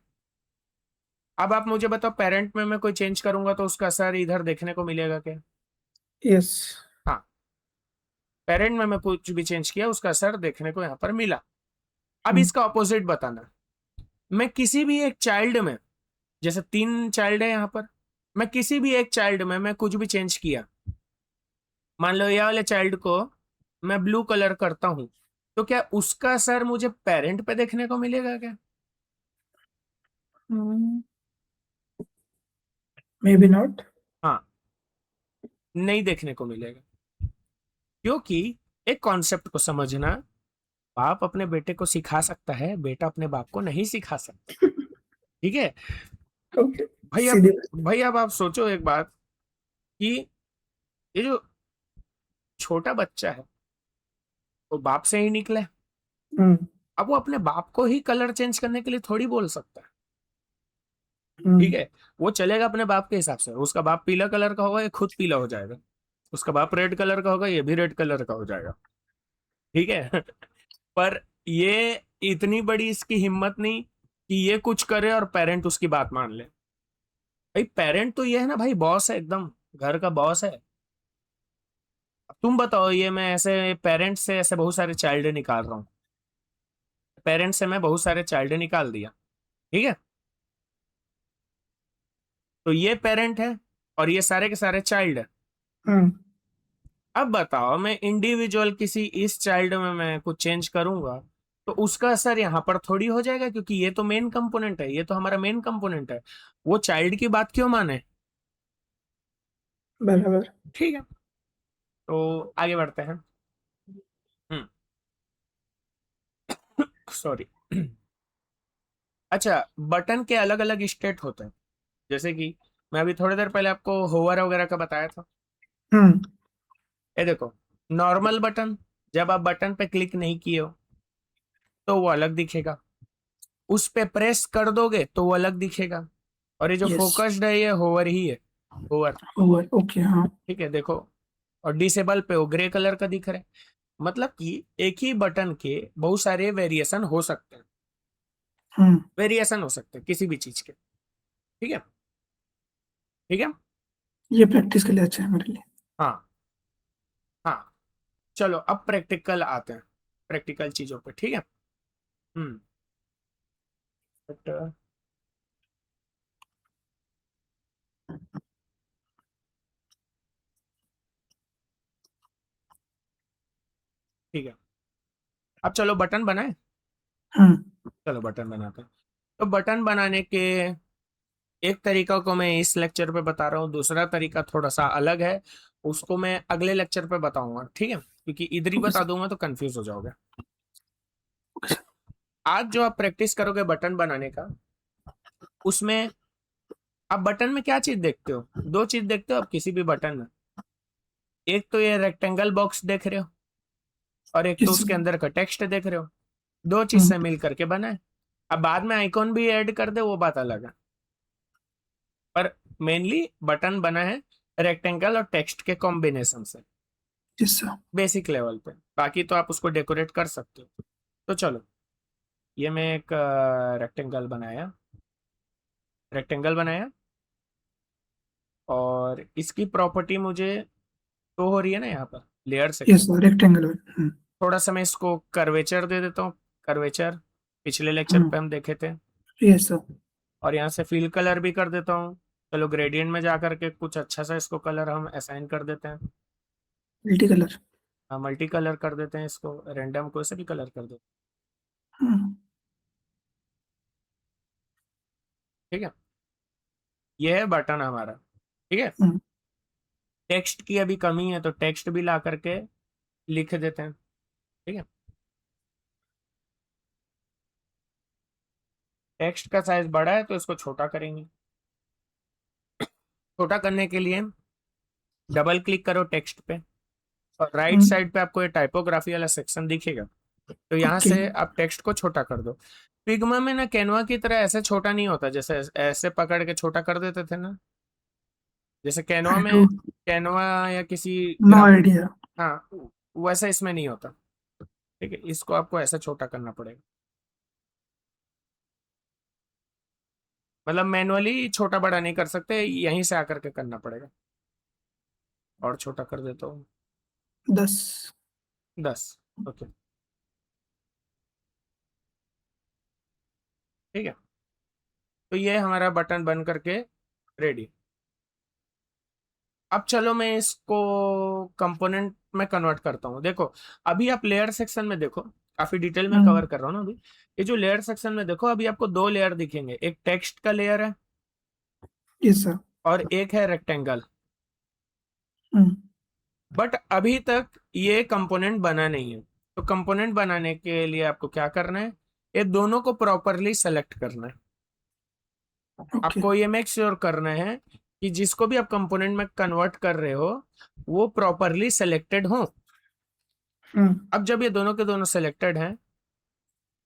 अब आप मुझे बताओ, पेरेंट में मैं कोई चेंज करूंगा तो उसका असर इधर देखने को मिलेगा क्या? यस। हाँ, पेरेंट में मैं कुछ भी चेंज किया उसका असर देखने को यहाँ पर मिला। अब इसका ऑपोजिट बताना। मैं किसी भी एक चाइल्ड में, जैसे 3 चाइल्ड है यहाँ पर, मैं किसी भी एक चाइल्ड में मैं कुछ भी चेंज किया, मान लो ये वाले चाइल्ड को मैं ब्लू कलर करता हूं, तो क्या उसका असर मुझे पेरेंट पे देखने को मिलेगा क्या? May be not. हाँ, नहीं देखने को मिलेगा। क्योंकि एक कॉन्सेप्ट को समझना, बाप अपने बेटे को सिखा सकता है, बेटा अपने बाप को नहीं सिखा सकता। ठीक है? ओके। भाई अब सीधी। भाई अब आप सोचो एक बात, कि ये जो छोटा बच्चा है वो बाप से ही निकला है। हम्म। अब वो अपने बाप को ही कलर चेंज करने के लिए थोड़ी बोल सकता है, ठीक है। वो चलेगा अपने बाप के हिसाब से, उसका बाप पीला कलर का होगा, ये खुद पीला हो जाएगा। उसका बाप रेड कलर का होगा, ये भी रेड कलर का हो जाएगा, ठीक है। पर ये इतनी बड़ी इसकी हिम्मत नहीं कि ये कुछ करे और पेरेंट उसकी बात मान ले। भाई पेरेंट तो ये है ना भाई, बॉस है एकदम, घर का बॉस है। अब तुम बताओ, ये मैं ऐसे पेरेंट्स से ऐसे बहुत सारे चाइल्ड निकाल रहा हूँ, पेरेंट्स से मैं बहुत सारे चाइल्ड निकाल दिया, ठीक है। तो ये पेरेंट है और ये सारे के सारे चाइल्ड है। हम्म। अब बताओ, मैं इंडिविजुअल किसी इस चाइल्ड में मैं कुछ चेंज करूंगा तो उसका असर यहाँ पर थोड़ी हो जाएगा, क्योंकि ये तो मेन कंपोनेंट है, ये तो हमारा मेन कंपोनेंट है। वो चाइल्ड की बात क्यों माने? बराबर। ठीक है, तो आगे बढ़ते हैं। हम्म। सॉरी। अच्छा, बटन के अलग अलग स्टेट होते हैं, जैसे कि मैं अभी थोड़ी देर पहले आपको होवर वगैरह का बताया था। हम्म। ये देखो, नॉर्मल बटन, जब आप बटन पे क्लिक नहीं किए हो तो वो अलग दिखेगा, उस पे प्रेस कर दोगे तो वो अलग दिखेगा। और ये जो यस। फोकस्ड है ये होवर ही है, होवर, ओवर, ओके, हाँ। ठीक है। देखो, और डिसेबल पे वो ग्रे कलर का दिख रहा है, मतलब कि एक ही बटन के बहुत सारे वेरिएशन हो सकते हैं, हम्म। वेरिएशन हो सकते हैं किसी भी चीज के, ठीक है, ठीक है। ये प्रैक्टिस के लिए अच्छा है मेरे लिए। हाँ, हाँ, चलो अब प्रैक्टिकल आते हैं, प्रैक्टिकल चीजों पे, ठीक है। हम्म। बट ठीक है, अब चलो बटन बनाए, हम्म। चलो बटन बनाते हैं। तो बटन बनाने के एक तरीका को मैं इस लेक्चर पे बता रहा हूँ, दूसरा तरीका थोड़ा सा अलग है, उसको मैं अगले लेक्चर पे बताऊंगा, ठीक है, क्योंकि इधर ही ओके बता सर। दूंगा तो कंफ्यूज हो जाओगे। Okay sir. आज जो आप प्रैक्टिस करोगे बटन बनाने का, उसमें आप बटन में क्या चीज देखते हो? दो चीज देखते हो आप किसी भी बटन में, एक तो ये रेक्टेंगल बॉक्स देख रहे हो, और एक तो यस उसके सर। अंदर का टेक्स्ट देख रहे हो। दो चीज हम्म। से मिल करके बना है। अब बाद में आइकॉन भी ऐड कर दे वो बात अलग है, पर मेनली बटन बना है रेक्टेंगल और टेक्स्ट के कॉम्बिनेशन से, यस सर। बेसिक लेवल पे। बाकी तो आप उसको डेकोरेट कर सकते हो। तो चलो, ये मैं एक रेक्टेंगल बनाया, और इसकी प्रॉपर्टी मुझे शो हो रही है ना यहाँ पर layer yes section. Sir, rectangle. Hmm. थोड़ा सा मैं इसको कर्वेचर दे देता हूँ, कर्वेचर पिछले लेक्चर हम्म। पे हम देखे थे। Yes sir. और यहाँ से फिल कलर भी कर देता हूँ। चलो ग्रेडियंट में जा करके कुछ अच्छा सा इसको कलर हम असाइन कर देते हैं। Multi colour. मल्टी कलर कर देते हैं इसको, रेंडम कोई से भी कलर कर देते हैं, हम्म। ठीक है। ये है बटन हमारा, ठीक है। हम्म। टेक्स्ट की अभी कमी है तो टेक्स्ट भी ला करके लिख देते हैं, ठीक है। टेक्स्ट का साइज बड़ा है तो इसको छोटा करेंगे। छोटा करने के लिए डबल क्लिक करो टेक्स्ट पे, और राइट हम्म। साइड पे आपको ये टाइपोग्राफी वाला सेक्शन दिखेगा, तो यहाँ ओके। से आप टेक्स्ट को छोटा कर दो। फिग्मा में ना कैनवा की तरह ऐसे छोटा नहीं होता, जैसे ऐसे पकड़ के छोटा कर देते थे ना, जैसे कैनवा आई में, डोंट कैनवा या किसी नो ग्राफ, आइडिया। हाँ, वैसा इसमें नहीं होता, ठीक है। इसको आपको ऐसा छोटा करना पड़ेगा, मतलब मैनुअली छोटा बड़ा नहीं कर सकते, यहीं से आकर के करना पड़ेगा। और छोटा कर देता हूँ, 10। 10, ओके, ठीक है। तो ये हमारा बटन बन करके रेडी। अब चलो मैं इसको कंपोनेंट में कन्वर्ट करता हूँ। देखो, अभी आप लेयर सेक्शन में देखो, काफी डिटेल में हम्म। कवर कर रहा हूँ ना अभी। ये जो लेयर सेक्शन में देखो, अभी आपको दो लेयर दिखेंगे, एक टेक्स्ट का लेयर है यस सर। और एक है रेक्टेंगल। हम्म। बट अभी तक ये कंपोनेंट बना नहीं है, तो कंपोनेंट बनाने के लिए आपको क्या करना है, ये दोनों को प्रॉपरली सेलेक्ट करना है। ओके। आपको ये मेक श्योर करना है कि जिसको भी आप कंपोनेंट में कन्वर्ट कर रहे हो वो प्रॉपरली सेलेक्टेड हो। हम्म। अब जब ये दोनों के दोनों सेलेक्टेड हैं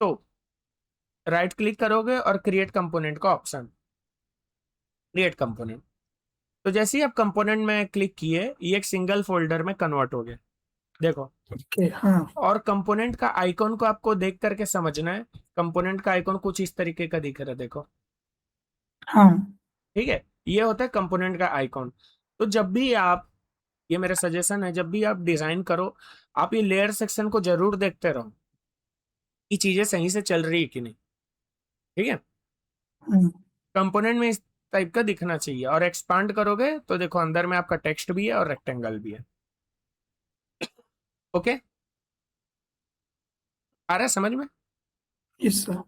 तो राइट क्लिक करोगे और क्रिएट कंपोनेंट का ऑप्शन, क्रिएट कंपोनेंट। तो जैसे ही आप कंपोनेंट में क्लिक किए, ये एक सिंगल फोल्डर में कन्वर्ट हो गया, देखो। ओके, हाँ। और कंपोनेंट का आइकॉन को आपको देख करके समझना है। कंपोनेंट का आइकॉन कुछ इस तरीके का दिख रहा है, देखो। हाँ। ठीक है, ये होता है कंपोनेंट का आइकॉन। तो जब भी आप, ये मेरा सजेशन है, जब भी आप डिजाइन करो, आप ये लेयर सेक्शन को जरूर देखते रहो कि चीजें सही से चल रही है कि नहीं। ठीक है, हम्म। कंपोनेंट में इस टाइप का दिखना चाहिए। और एक्सपांड करोगे तो देखो अंदर में आपका टेक्स्ट भी है और रेक्टेंगल भी है। ओके, आ रहा है समझ में? Yes sir.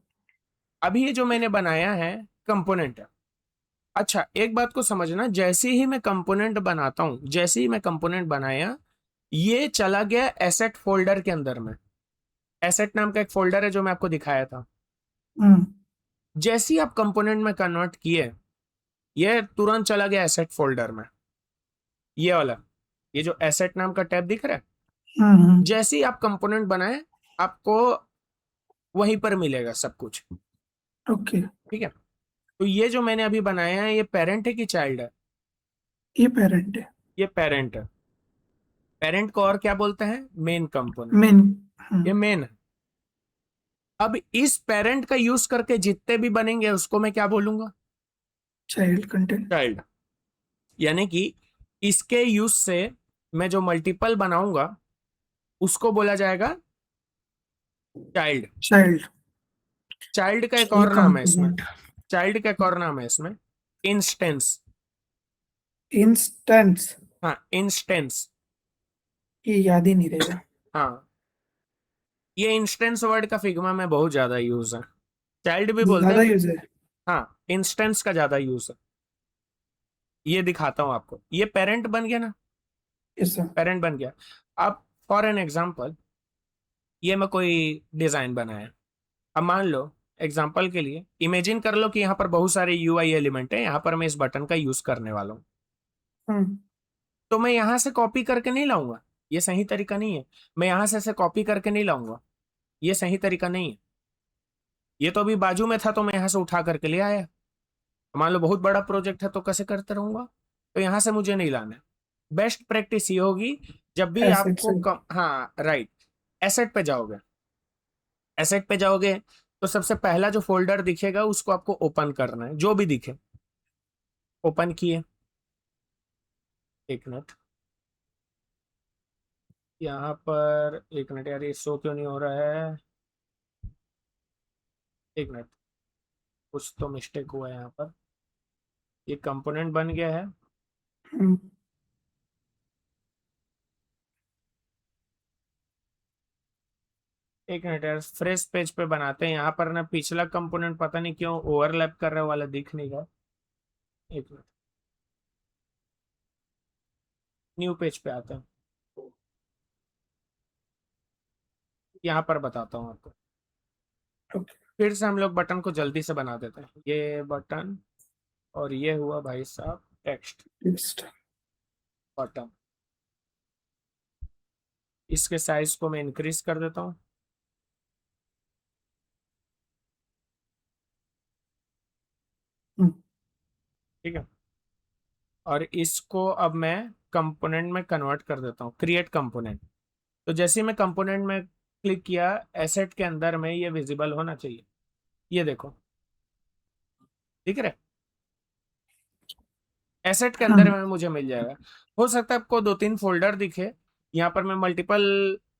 अभी ये जो मैंने बनाया है कंपोनेंट है। अच्छा, एक बात को समझना, जैसे ही मैं कंपोनेंट बनाता हूं, जैसे ही मैं कंपोनेंट बनाया, ये चला गया एसेट फोल्डर के अंदर में। एसेट नाम का एक फोल्डर है जो मैं आपको दिखाया था। हम्म। जैसे ही आप कंपोनेंट में कन्वर्ट किए, ये तुरंत चला गया एसेट फोल्डर में, ये वाला। ये जो एसेट नाम का टैब दिख रहा है, हम्म। जैसे ही आप कंपोनेंट बनाए, आपको वहीं पर मिलेगा सब कुछ। ओके। ठीक है, तो ये जो मैंने अभी बनाया है, ये पेरेंट है कि चाइल्ड है? ये पेरेंट है। ये पेरेंट है। पेरेंट को और क्या बोलते हैं? Main component. मेन। ये मेन है। अब इस पेरेंट का यूज करके जितने भी बनेंगे उसको मैं क्या बोलूंगा? Child content. चाइल्ड। यानी कि इसके यूज से मैं जो मल्टीपल बनाऊंगा उसको बोला जाएगा चाइल्ड। चाइल्ड। चाइल्ड का एक ये और नाम है इसमें। कंपोनेंट। चाइल्ड का एक और नाम है इसमें, इंस्टेंस। इंस्टेंस। हाँ, इंस्टेंस। ये याद ही नहीं रहेगा। हाँ, ये इंस्टेंस वर्ड का फिग्मा में बहुत ज्यादा यूज है। चाइल्ड भी बोलते ज्यादा हैं। यूज है। हाँ, इंस्टेंस का ज्यादा यूज है। ये दिखाता हूं आपको, ये पेरेंट बन गया ना, यस सर। पेरेंट बन गया। अब फॉर एन एग्जांपल, ये मैं कोई डिजाइन बनाया। अब मान लो, एग्जांपल के लिए इमेजिन कर लो कि यहाँ पर बहुत सारे यूआई एलिमेंट है, यहाँ पर मैं इस बटन का यूज करने वाला हूँ। हम्म। तो मैं यहाँ से कॉपी करके नहीं लाऊंगा, ये सही तरीका नहीं है। मैं यहाँ से ऐसे कॉपी करके नहीं लाऊंगा, ये सही तरीका नहीं है। ये तो अभी बाजू में था तो मैं यहाँ से उठा करके ले आया। मान लो बहुत बड़ा प्रोजेक्ट है तो कैसे करते रहूंगा, तो यहाँ से मुझे नहीं लाना है। बेस्ट प्रैक्टिस ये होगी, जब भी एसेट आपको से। हाँ राइट, एसेट पे जाओगे। एसेट पे जाओगे तो सबसे पहला जो फोल्डर दिखेगा उसको आपको ओपन करना है, जो भी दिखे। ओपन किए, एक मिनट, यहाँ पर एक मिनट यार, ये शो क्यों नहीं हो रहा है? एक मिनट, कुछ तो मिस्टेक हुआ है यहाँ पर। ये कंपोनेंट बन गया है। हम्म। एक मिनट यार, फ्रेश पेज पे बनाते हैं। यहाँ पर ना पिछला कंपोनेंट पता नहीं क्यों ओवरलैप कर रहे वाला दिख नहीं रहा। एक मिनट, न्यू पेज पे आते हैं। यहाँ पर बताता हूँ आपको। ओके। फिर से हम लोग बटन को जल्दी से बना देते हैं, ये बटन। और ये हुआ भाई साहब टेक्स्ट लिस्ट। बटन। इसके साइज को मैं इंक्रीज कर देता हूँ। हम्म। ठीक है, और इसको अब मैं कंपोनेंट में कन्वर्ट कर देता हूँ, क्रिएट कंपोनेंट। तो जैसे ही मैं कंपोनेंट में क्लिक किया, एसेट के अंदर में ये विजिबल होना चाहिए। ये देखो, दिख रहा है? एसेट के हाँ। अंदर में मुझे मिल जाएगा। हो सकता है आपको दो तीन फोल्डर दिखे। यहाँ पर मैं मल्टीपल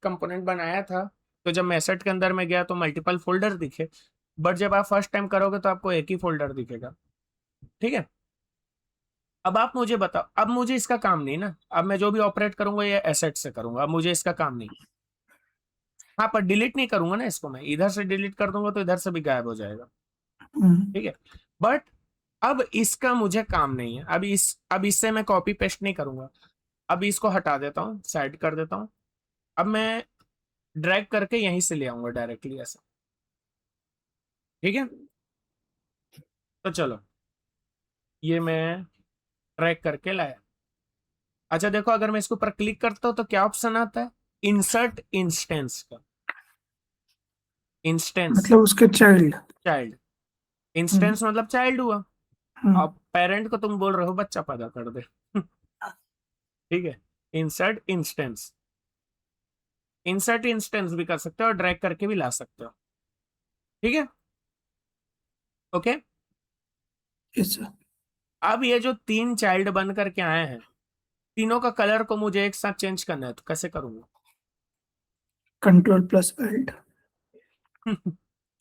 कंपोनेंट बनाया था, तो जब मैं एसेट के अंदर में गया तो मल्टीपल फोल्डर दिखे। बट जब आप फर्स्ट टाइम करोगे तो आपको एक ही फोल्डर दिखेगा। ठीक है, अब आप मुझे बताओ, अब मुझे इसका काम नहीं ना। अब मैं जो भी ऑपरेट करूंगा ये एसेट से करूंगा, अब मुझे इसका काम नहीं। हाँ, पर डिलीट नहीं करूंगा ना इसको। मैं इधर से डिलीट कर दूंगा तो इधर से भी गायब हो जाएगा। हम्म। ठीक है, बट अब इसका मुझे काम नहीं है। अब इससे मैं कॉपी पेस्ट नहीं करूंगा। अब इसको हटा देता हूँ, साइड कर देता हूँ। अब मैं ड्रैग करके यहीं से ले आऊंगा डायरेक्टली ऐसे। ठीक है, तो चलो, ये मैं ड्रैग करके लाया। अच्छा देखो, अगर मैं इसके ऊपर क्लिक करता हूँ तो क्या ऑप्शन आता है? इंसर्ट इंस्टेंस का। इंस्टेंस, मतलब उसके चाइल्ड। चाइल्ड। हम्म। इंस्टेंस मतलब चाइल्ड हुआ। हम्म। अब पेरेंट को तुम बोल रहे हो बच्चा पैदा कर दे। ठीक है। इंसर्ट इंस्टेंस, इंसर्ट इंस्टेंस भी कर सकते हो और ड्रैग करके भी ला सकते हो। ठीक है। ओके। Yes sir. अब ये जो तीन चाइल्ड बन करके आए हैं, तीनों का कलर को मुझे एक साथ चेंज करना है, तो कैसे करूंगा? Control plus alt,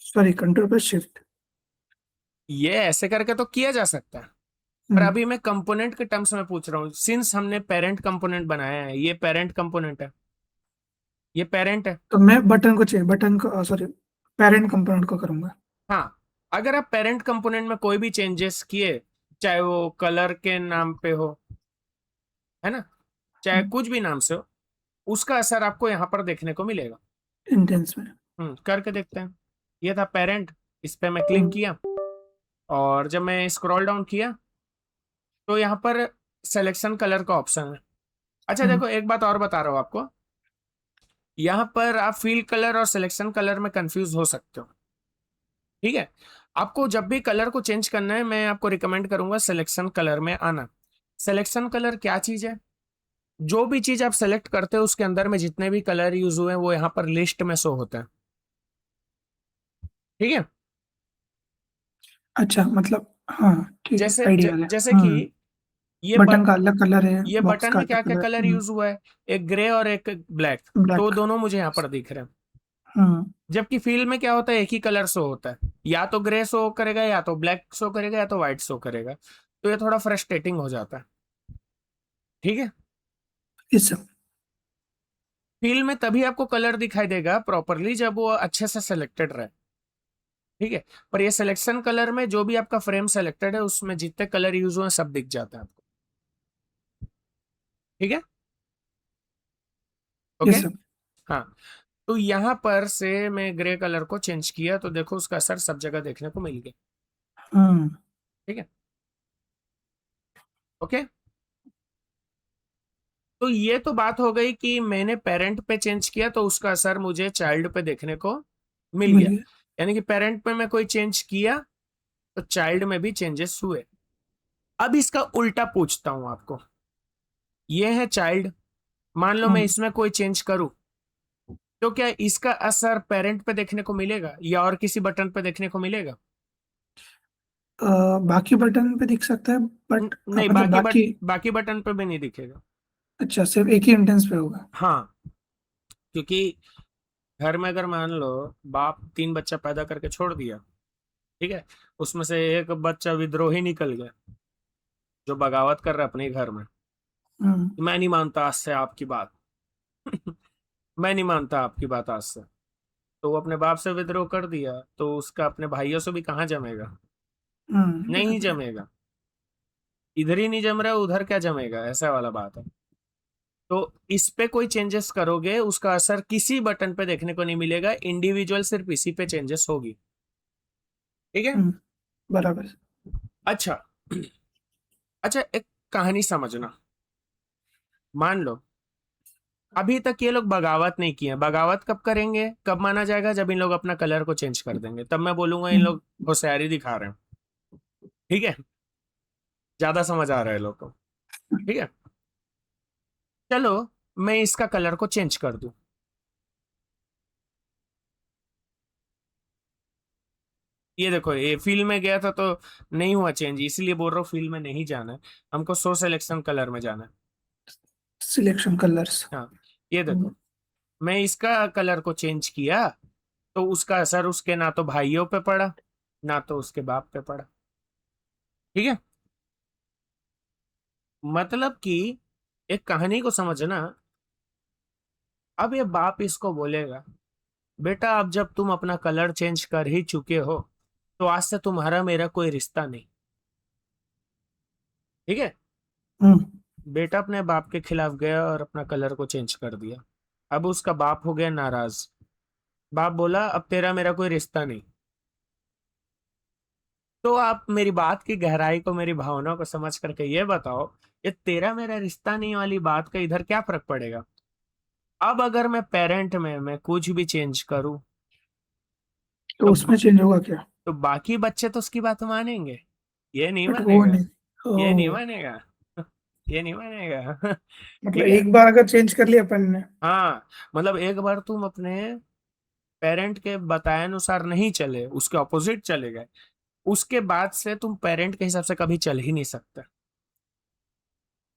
sorry control plus shift. ये ऐसे करके तो किया जा सकता है, पर हम्म। अभी मैं कंपोनेंट के टर्म्स में पूछ रहा हूँ। सिंस हमने पेरेंट कंपोनेंट बनाया है, ये पेरेंट कंपोनेंट है, ये पेरेंट है। तो मैं बटन को चाहिए, बटन को सॉरी पेरेंट कंपोनेंट को करूंगा। हाँ, अगर आप पेरेंट कंपोनेंट में कोई भी चेंजेस किए, चाहे वो कलर के नाम पे हो, है ना, चाहे कुछ भी नाम से हो, उसका असर आपको यहाँ पर देखने को मिलेगा। इंटेंस में। करके देखते हैं। ये था पेरेंट, इस पे मैं क्लिक हम्म। किया, और जब मैं स्क्रॉल डाउन किया तो यहाँ पर सिलेक्शन कलर का ऑप्शन है। अच्छा हम्म। देखो, एक बात और बता रहा हूँ आपको, यहाँ पर आप फील कलर और सिलेक्शन कलर में कंफ्यूज हो सकते हो। ठीक है। आपको जब भी कलर को चेंज करना है, मैं आपको रिकमेंड करूंगा सिलेक्शन कलर में आना। सिलेक्शन कलर क्या चीज है? जो भी चीज आप सेलेक्ट करते हो उसके अंदर में जितने भी कलर यूज हुए हैं वो यहाँ पर लिस्ट में शो होता है। ठीक है। अच्छा मतलब, हाँ ठीक है, आइडिया आ गया। जैसे कि ये बटन का अलग कलर है, ये बॉक्स बटन का में क्या अलग क्या कलर। कलर यूज हुआ है? एक ग्रे और एक ब्लैक, तो ब्लैक। दोनों मुझे यहाँ पर दिख रहे हैं। हम्म। जबकि फील्ड में क्या होता है, एक ही कलर शो होता है, या तो ग्रे शो करेगा, या तो ब्लैक शो करेगा, या तो व्हाइट शो करेगा। तो ये थोड़ा फ्रस्ट्रेटिंग हो जाता है। ठीक है। इस फील्ड में तभी आपको कलर दिखाई देगा प्रॉपरली जब वो अच्छे से सिलेक्टेड रहे। ठीक है। पर ये सिलेक्शन कलर में जो भी आपका फ्रेम सेलेक्टेड है उसमें जितने कलर यूज हुए हैं, सब दिख जाता है आपको। ठीक है। ये ओके। सब। हाँ, तो यहाँ पर से मैं ग्रे कलर को चेंज किया तो देखो उसका असर सब जगह देखने को मिल गया। हम्म। ठीक है। ओके। तो ये तो बात हो गई कि मैंने पेरेंट पे चेंज किया तो उसका असर मुझे चाइल्ड पे देखने को मिल मिल गया। गया। यानी कि पेरेंट पे मैं कोई चेंज किया तो चाइल्ड में भी चेंजेस हुए। अब इसका उल्टा पूछता हूं आपको, ये है चाइल्ड, मान लो मैं हम्म। इसमें कोई चेंज करूं, तो क्या इसका असर पेरेंट पे देखने को मिलेगा या और किसी बटन पे देखने को मिलेगा? बाकी बटन पे दिख सकता है, बट नहीं, मतलब बाकी। बाकी बटन पे भी नहीं दिखेगा। अच्छा, सिर्फ एक ही इंटेंस पे होगा। हाँ, क्योंकि घर में अगर मान लो बाप तीन बच्चा पैदा करके छोड़ दिया, ठीक है, उसमें से एक बच्चा विद्रोही निकल गया जो बगावत कर रहा है अपने घर में, हम्म। मैं नहीं मानता आज से आपकी बात। मैं नहीं मानता आपकी बात आज से, तो वो अपने बाप से विद्रोह कर दिया, तो उसका अपने भाइयों से भी कहाँ जमेगा? नहीं बराबर है। जमेगा। इधर ही नहीं जम रहा है, उधर क्या जमेगा, ऐसा वाला बात है। तो इस पे कोई चेंजेस करोगे उसका असर किसी बटन पे देखने को नहीं मिलेगा, इंडिविजुअल सिर्फ इसी पे चेंजेस होगी। ठीक है। हम्म। बराबर है। अच्छा। अच्छा, एक कहानी समझना। मान लो अभी तक ये लोग बगावत नहीं किए, बगावत कब करेंगे, कब माना जाएगा? जब इन लोग अपना कलर को चेंज कर देंगे, तब मैं बोलूंगा इन हम्म। लोग होशियारी दिखा रहे हैं। ठीक है। ज्यादा समझ आ रहा है लोग को। ठीक है। चलो, मैं इसका कलर को चेंज कर दूं। ये देखो, ये फील में गया था तो नहीं हुआ चेंज, इसलिए बोल रहा हूँ फील में नहीं जाना है, हमको शो सिलेक्शन कलर में जाना है। Selection colours. हाँ, ये देखो, मैं इसका कलर को चेंज किया तो उसका असर उसके ना तो भाइयों पे पड़ा, ना तो उसके बाप पे पड़ा। ठीक है। मतलब कि एक कहानी को समझना। अब ये बाप इसको बोलेगा, बेटा अब जब तुम अपना कलर चेंज कर ही चुके हो तो आज से तुम्हारा मेरा कोई रिश्ता नहीं। ठीक है। हम्म। बेटा अपने बाप के खिलाफ गया और अपना कलर को चेंज कर दिया। अब उसका बाप हो गया नाराज। बाप बोला अब तेरा मेरा कोई रिश्ता नहीं। तो आप मेरी बात की गहराई को, मेरी भावना को समझ करके ये बताओ, ये तेरा मेरा रिश्ता नहीं वाली बात का इधर क्या फर्क पड़ेगा? अब अगर मैं पेरेंट में मैं कुछ भी चेंज करूं, तो तो उसमें चेंज होगा क्या? तो बाकी बच्चे तो उसकी बात मानेंगे, ये नहीं बट वो मानेगा, नहीं। ये नहीं ओ, मानेगा। ये नहीं मानेगा। मतलब ठीक है। एक बार अगर चेंज कर लिया अपन ने। हाँ, मतलब एक बार तुम अपने पेरेंट के बताए अनुसार नहीं चले, उसके ऑपोजिट चले गए, उसके बाद से तुम पेरेंट के हिसाब से कभी चल ही नहीं सकते।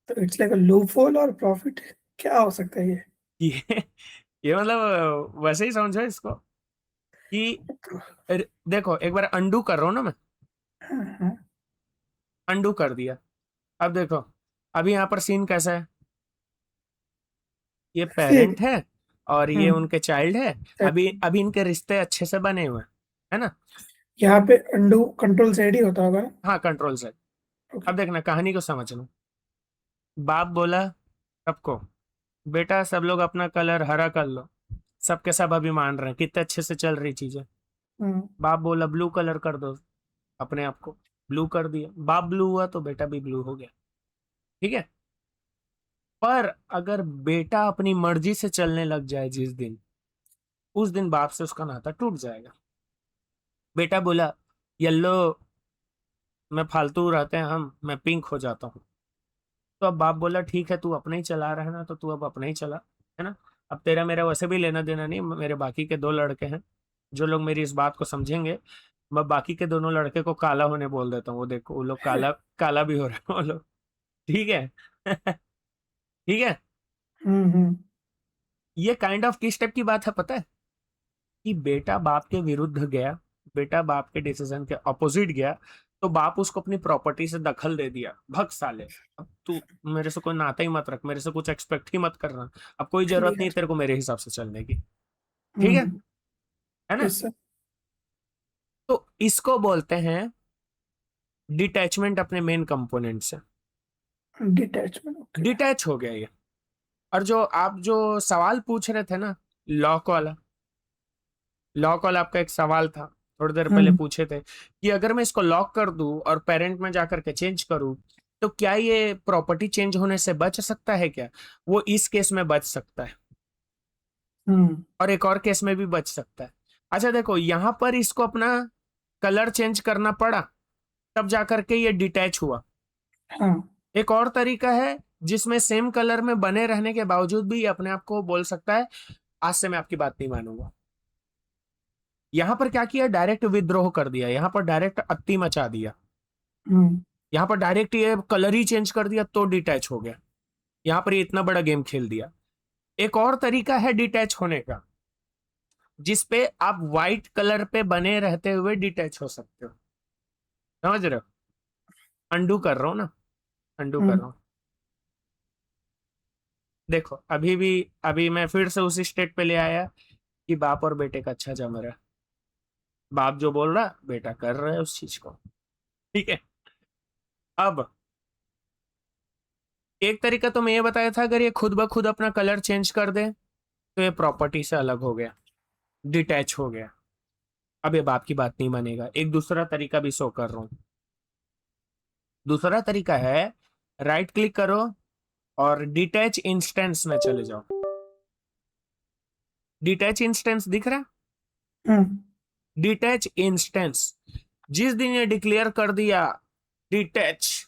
तो it's like a loop hole और प्रॉफिट। क्या हो सकता है ये? ये ये मतलब वैसे ही समझो इसको कि तो, देखो, एक बार अंडू कर रहा हूं ना मैं, हाँ हाँ। अंडू कर दिया। अब देखो, अभी यहाँ पर सीन कैसा है, ये सेम। पेरेंट है और ये हम्म। उनके चाइल्ड है। अभी अभी इनके रिश्ते अच्छे से बने हुए हैं, है ना। यहाँ पे अंडू कंट्रोल साइड ही होता होगा ना? हाँ, कंट्रोल से। ओके। अब देखना, कहानी को समझना। बाप बोला सबको, बेटा सब लोग अपना कलर हरा कर लो। सबके सब अभी मान रहे हैं, कितने अच्छे से चल रही चीजें। हम्म। बाप बोला ब्लू कलर कर दो, अपने आप को ब्लू कर दिया। बाप ब्लू हुआ तो बेटा भी ब्लू हो गया। ठीक है। पर अगर बेटा अपनी मर्जी से चलने लग जाए जिस दिन, उस दिन बाप से उसका नाता टूट जाएगा। बेटा बोला येलो में फालतू रहते हैं हम, मैं पिंक हो जाता हूँ। तो अब बाप बोला ठीक है, तू अपने ही चला रहा है ना, तो तू अब अपने ही चला, है ना। अब तेरा मेरा वैसे भी लेना देना नहीं, मेरे बाकी के दो लड़के हैं जो लोग मेरी इस बात को समझेंगे। मैं बाकी के दोनों लड़के को काला होने बोल देता हूँ, वो देखो वो लोग काला काला भी हो रहे हैं वो लोग। ठीक है। ठीक है। हम्म। ये काइंड ऑफ किस टाइप की बात है पता है, कि बेटा बाप के विरुद्ध गया, बेटा बाप के डिसीजन के अपोजिट गया, तो बाप उसको अपनी प्रॉपर्टी से दखल दे दिया, भग साले, अब तू मेरे से कोई नाता ही मत रख, मेरे से कुछ एक्सपेक्ट ही मत करना, अब कोई जरूरत नहीं क्लियर। तेरे को मेरे हिसाब से चलने की। ठीक हम्म। है ना। Yes sir. तो इसको बोलते हैं डिटैचमेंट अपने मेन कंपोनेंट से। Detachment, okay. डिटैच हो गया ये। और जो आप जो सवाल पूछ रहे थे ना, लॉक वाला, लॉक वाला आपका एक सवाल था, थोड़ी देर पहले हम्म। पूछे थे कि अगर मैं इसको लॉक कर दूं और पेरेंट में जाकर के चेंज करूं, तो क्या ये प्रॉपर्टी चेंज होने से बच सकता है क्या। वो इस केस में बच सकता है, हम्म। और एक और केस में भी बच सकता है। अच्छा देखो, यहां पर इसको अपना कलर चेंज करना पड़ा, तब जाकर के ये डिटैच हुआ। हाँ। एक और तरीका है जिसमें सेम कलर में बने रहने के बावजूद भी ये अपने आप को बोल सकता है आज से मैं आपकी बात नहीं मानूंगा। यहां पर क्या किया, डायरेक्ट विद्रोह कर दिया, यहां पर डायरेक्ट अत्ती मचा दिया, हम्म। यहां पर डायरेक्ट ये कलर ही चेंज कर दिया तो डिटैच हो गया। यहां पर ये इतना बड़ा गेम खेल दिया। एक और तरीका है डिटैच होने का, जिसपे आप व्हाइट कलर पे बने रहते हुए डिटैच हो सकते हो। समझ रहे हो। अंडू कर रहा हूं ना, अंडू कर हम्म। रहा हूं। देखो अभी भी, अभी मैं फिर से उसी स्टेट पे ले आया कि बाप और बेटे का अच्छा जम रहा है। बाप जो बोल रहा बेटा कर रहा है उस चीज को। ठीक है। अब एक तरीका तो मैं ये बताया था, अगर ये खुद ब खुद अपना कलर चेंज कर दे तो ये प्रॉपर्टी से अलग हो गया, डिटैच हो गया, अब ये बाप की बात नहीं मानेगा। एक दूसरा तरीका भी शो कर रहा हूं। दूसरा तरीका है, राइट क्लिक करो और डिटैच इंस्टेंस में चले जाओ। डिटैच इंस्टेंस दिख रहा है। हम्म। डिटैच इंस्टेंस, जिस दिन ये डिक्लेयर कर दिया डिटैच,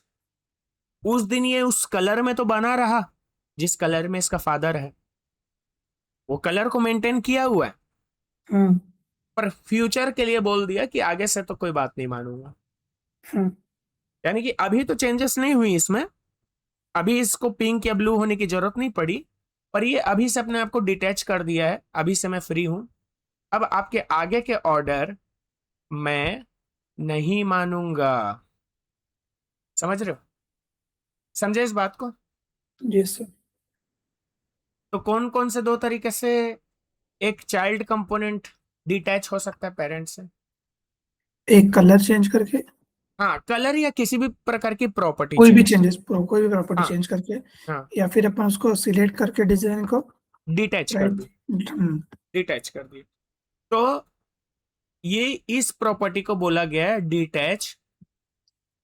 उस दिन ये उस कलर में तो बना रहा जिस कलर में इसका फादर है, वो कलर को मेंटेन किया हुआ है, हम्म। पर फ्यूचर के लिए बोल दिया कि आगे से तो कोई बात नहीं मानूंगा। हम्म। यानी कि अभी तो चेंजेस नहीं हुई इसमें, अभी इसको पिंक या ब्लू होने की जरूरत नहीं पड़ी, पर ये अभी से अपने आप को डिटैच कर दिया है, अभी से मैं फ्री हूं। अब आपके आगे के ऑर्डर मैं नहीं मानूंगा। समझ रहे हो, समझे इस बात को। Yes sir. तो कौन कौन से दो तरीके से एक चाइल्ड कंपोनेंट डिटैच हो सकता है पेरेंट से। एक कलर चेंज करके। हाँ, कलर या किसी भी प्रकार की प्रॉपर्टी कोई भी चेंज। चेंजेस, कोई भी प्रॉपर्टी हाँ। चेंज करके। हाँ, या फिर अपन उसको सिलेक्ट करके डिजाइन को। डिटैच कर दी, राइट। डिटैच कर दी। तो ये इस प्रॉपर्टी को बोला गया है detach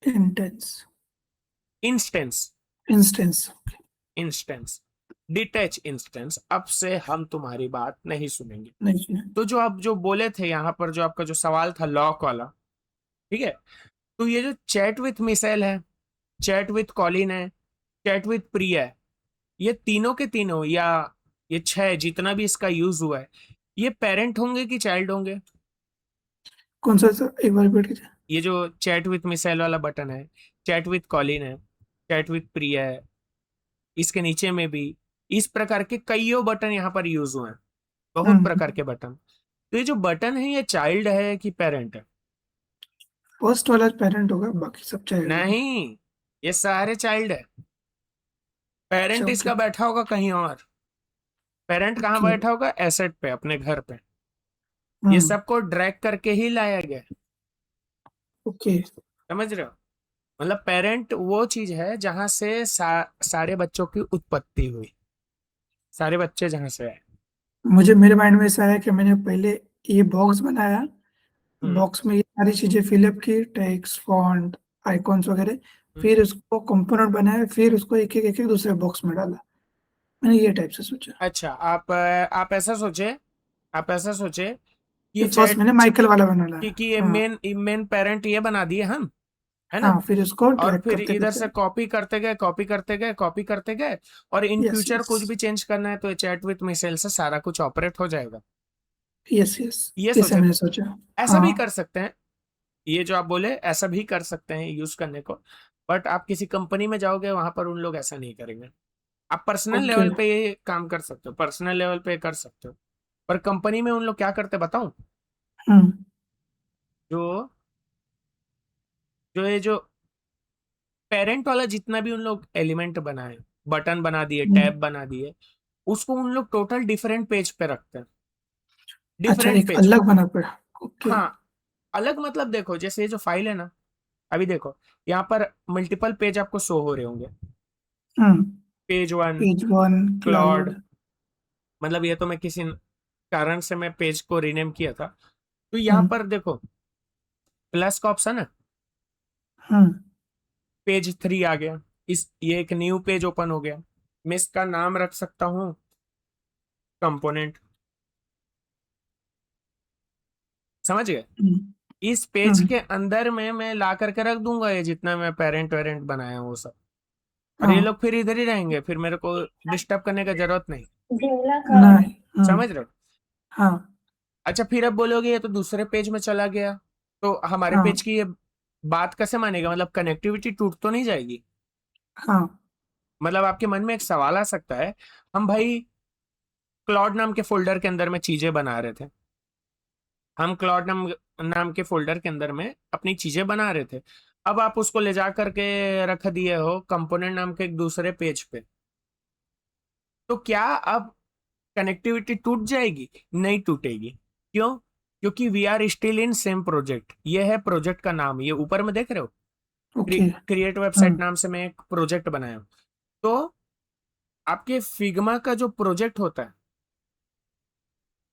intense. Instance. Instance. Instance detach instance, अब से हम तुम्हारी बात नहीं सुनेंगे। नहीं सुना। तो जो आप जो बोले थे यहाँ पर, जो आपका जो सवाल था लॉक वाला, ठीक है, तो ये जो चैट विथ मिसाइल है, चैट विथ कॉलिन है, चैट विथ प्रिया है, ये तीनों के तीनों, या ये छह जितना भी इसका यूज हुआ है, ये पेरेंट होंगे कि चाइल्ड होंगे? कौन सा सर, एक बार रिपीट कीजिए। ये जो चैट विथ मिसाइल वाला बटन है, चैट विथ कॉलिन है, चैट विथ प्रिया है, इसके नीचे में भी इस प्रकार के कईयों बटन यहाँ पर यूज हुए हैं, बहुत प्रकार के बटन। तो ये जो बटन है, ये चाइल्ड है कि पेरेंट है? फर्स्ट वाला पेरेंट होगा, बाकी सब चाइल्ड होंगे। नहीं, ये सारे चाइल्ड है। अच्छा, पेरेंट ओके। इसका बैठा होगा कहीं और। पेरेंट कहाँ ओके। बैठा होगा? एसेट पे, अपने घर पे। ये हम्म। सबको ड्रैग करके ही लाया गया है। ओके। समझ रहे हो? मतलब पेरेंट वो चीज है जहां से सारे बच्चों की उत्पत्ति हुई, सारे बच्चे जहां से आए। मुझे मेरे माइंड में ऐसा है कि मैंने पहले ये बॉक्स बनाया, हम्म। बॉक्स में ये सारी चीजें फिलअप की, टेक्स्ट, फॉन्ट, आइकॉन्स वगैरह। हम्म। फिर उसको कंपोनेंट बनाया, फिर उसको एक एक दूसरे बॉक्स में डाला। मैंने ये टाइप से सोचा। अच्छा, आप ऐसा सोचे, आप ऐसा सोचे कि कि ये फर्स्ट चैट मैंने माइकल वाला बना लाया। कि ये हाँ। मेन पेरेंट ये बना दिए हम, है ना? हाँ, फिर उसको और ड्रैग फिर करते इधर करते। से कॉपी करते गए, कॉपी करते गए, कॉपी करते गए, और इन यस, फ्यूचर यस। कुछ भी चेंज करना है तो चैट विथ मिसाइल से सारा कुछ ऑपरेट हो जाएगा। Yes, yes. ये ऐसे सोचा मैंने था। सोचा। ऐसा हाँ। भी कर सकते हैं, ये जो आप बोले ऐसा भी कर सकते हैं यूज करने को। बट आप किसी कंपनी में जाओगे, वहां पर उन लोग ऐसा नहीं करेंगे। आप पर्सनल ओके। लेवल पे ये काम कर सकते हो, पर्सनल लेवल पे कर सकते हो। पर कंपनी में उन लोग क्या करते बताऊं? हम्म। जो जो ये जो पेरेंट वाला जितना भी उन लोग एलिमेंट बनाए, बटन बना दिए, हम्म। टैब बना दिए, उसको उन लोग टोटल डिफरेंट पेज पे रखते हैं, अच्छा, डिफरेंट एक पेज पे। अलग बना पड़ा। ओके। हाँ, अलग मतलब देखो, जैसे ये जो फाइल है ना, अभी देखो, यहाँ पर मल्टीपल पेज आपको शो हो रहे होंगे। Hmm. Page one, page one, Claude, cloud. मतलब ये तो मैं किसी कारण से मैं पेज को रीनेम किया था। तो यहाँ हम्म। पर देखो, प्लस का ऑप्शन है, हम्म। पेज 3 आ गया। ये एक न्यू पेज ओपन हो गया। मैं इसका नाम रख सकता हूँ कंपोनेंट। समझ गए? हम्म। इस पेज हम्म। के अंदर में मैं ला करके रख दूंगा ये जितना मैं पेरेंट वेरेंट बनाया हूँ वो सब, और ये हाँ। लोग फिर इधर ही रहेंगे, फिर मेरे को डिस्टर्ब करने का जरूरत नहीं। नहीं। समझ रहे हो? हाँ। अच्छा, फिर अब बोलोगे ये तो दूसरे पेज में चला गया, तो हमारे हाँ। पेज की ये बात कैसे मानेगा? मतलब कनेक्टिविटी टूट तो नहीं जाएगी? हाँ। मतलब आपके मन में एक सवाल आ सकता है, हम भाई क्लाउड नाम के फोल्डर के अंदर में चीजें बना रहे थे, हम क्लाउड नाम के फोल्डर के अंदर में अपनी चीजें बना रहे थे, अब आप उसको ले जा करके रख दिए हो कंपोनेंट नाम के एक दूसरे पेज पे, तो क्या अब कनेक्टिविटी टूट जाएगी? नहीं टूटेगी। क्यों? क्योंकि we are still in same project. ये है प्रोजेक्ट का नाम, ये ऊपर में देख रहे हो, ओके। क्रिएट वेबसाइट हम्म। नाम से मैं एक प्रोजेक्ट बनाया हूं। तो आपके फिग्मा का जो प्रोजेक्ट होता है,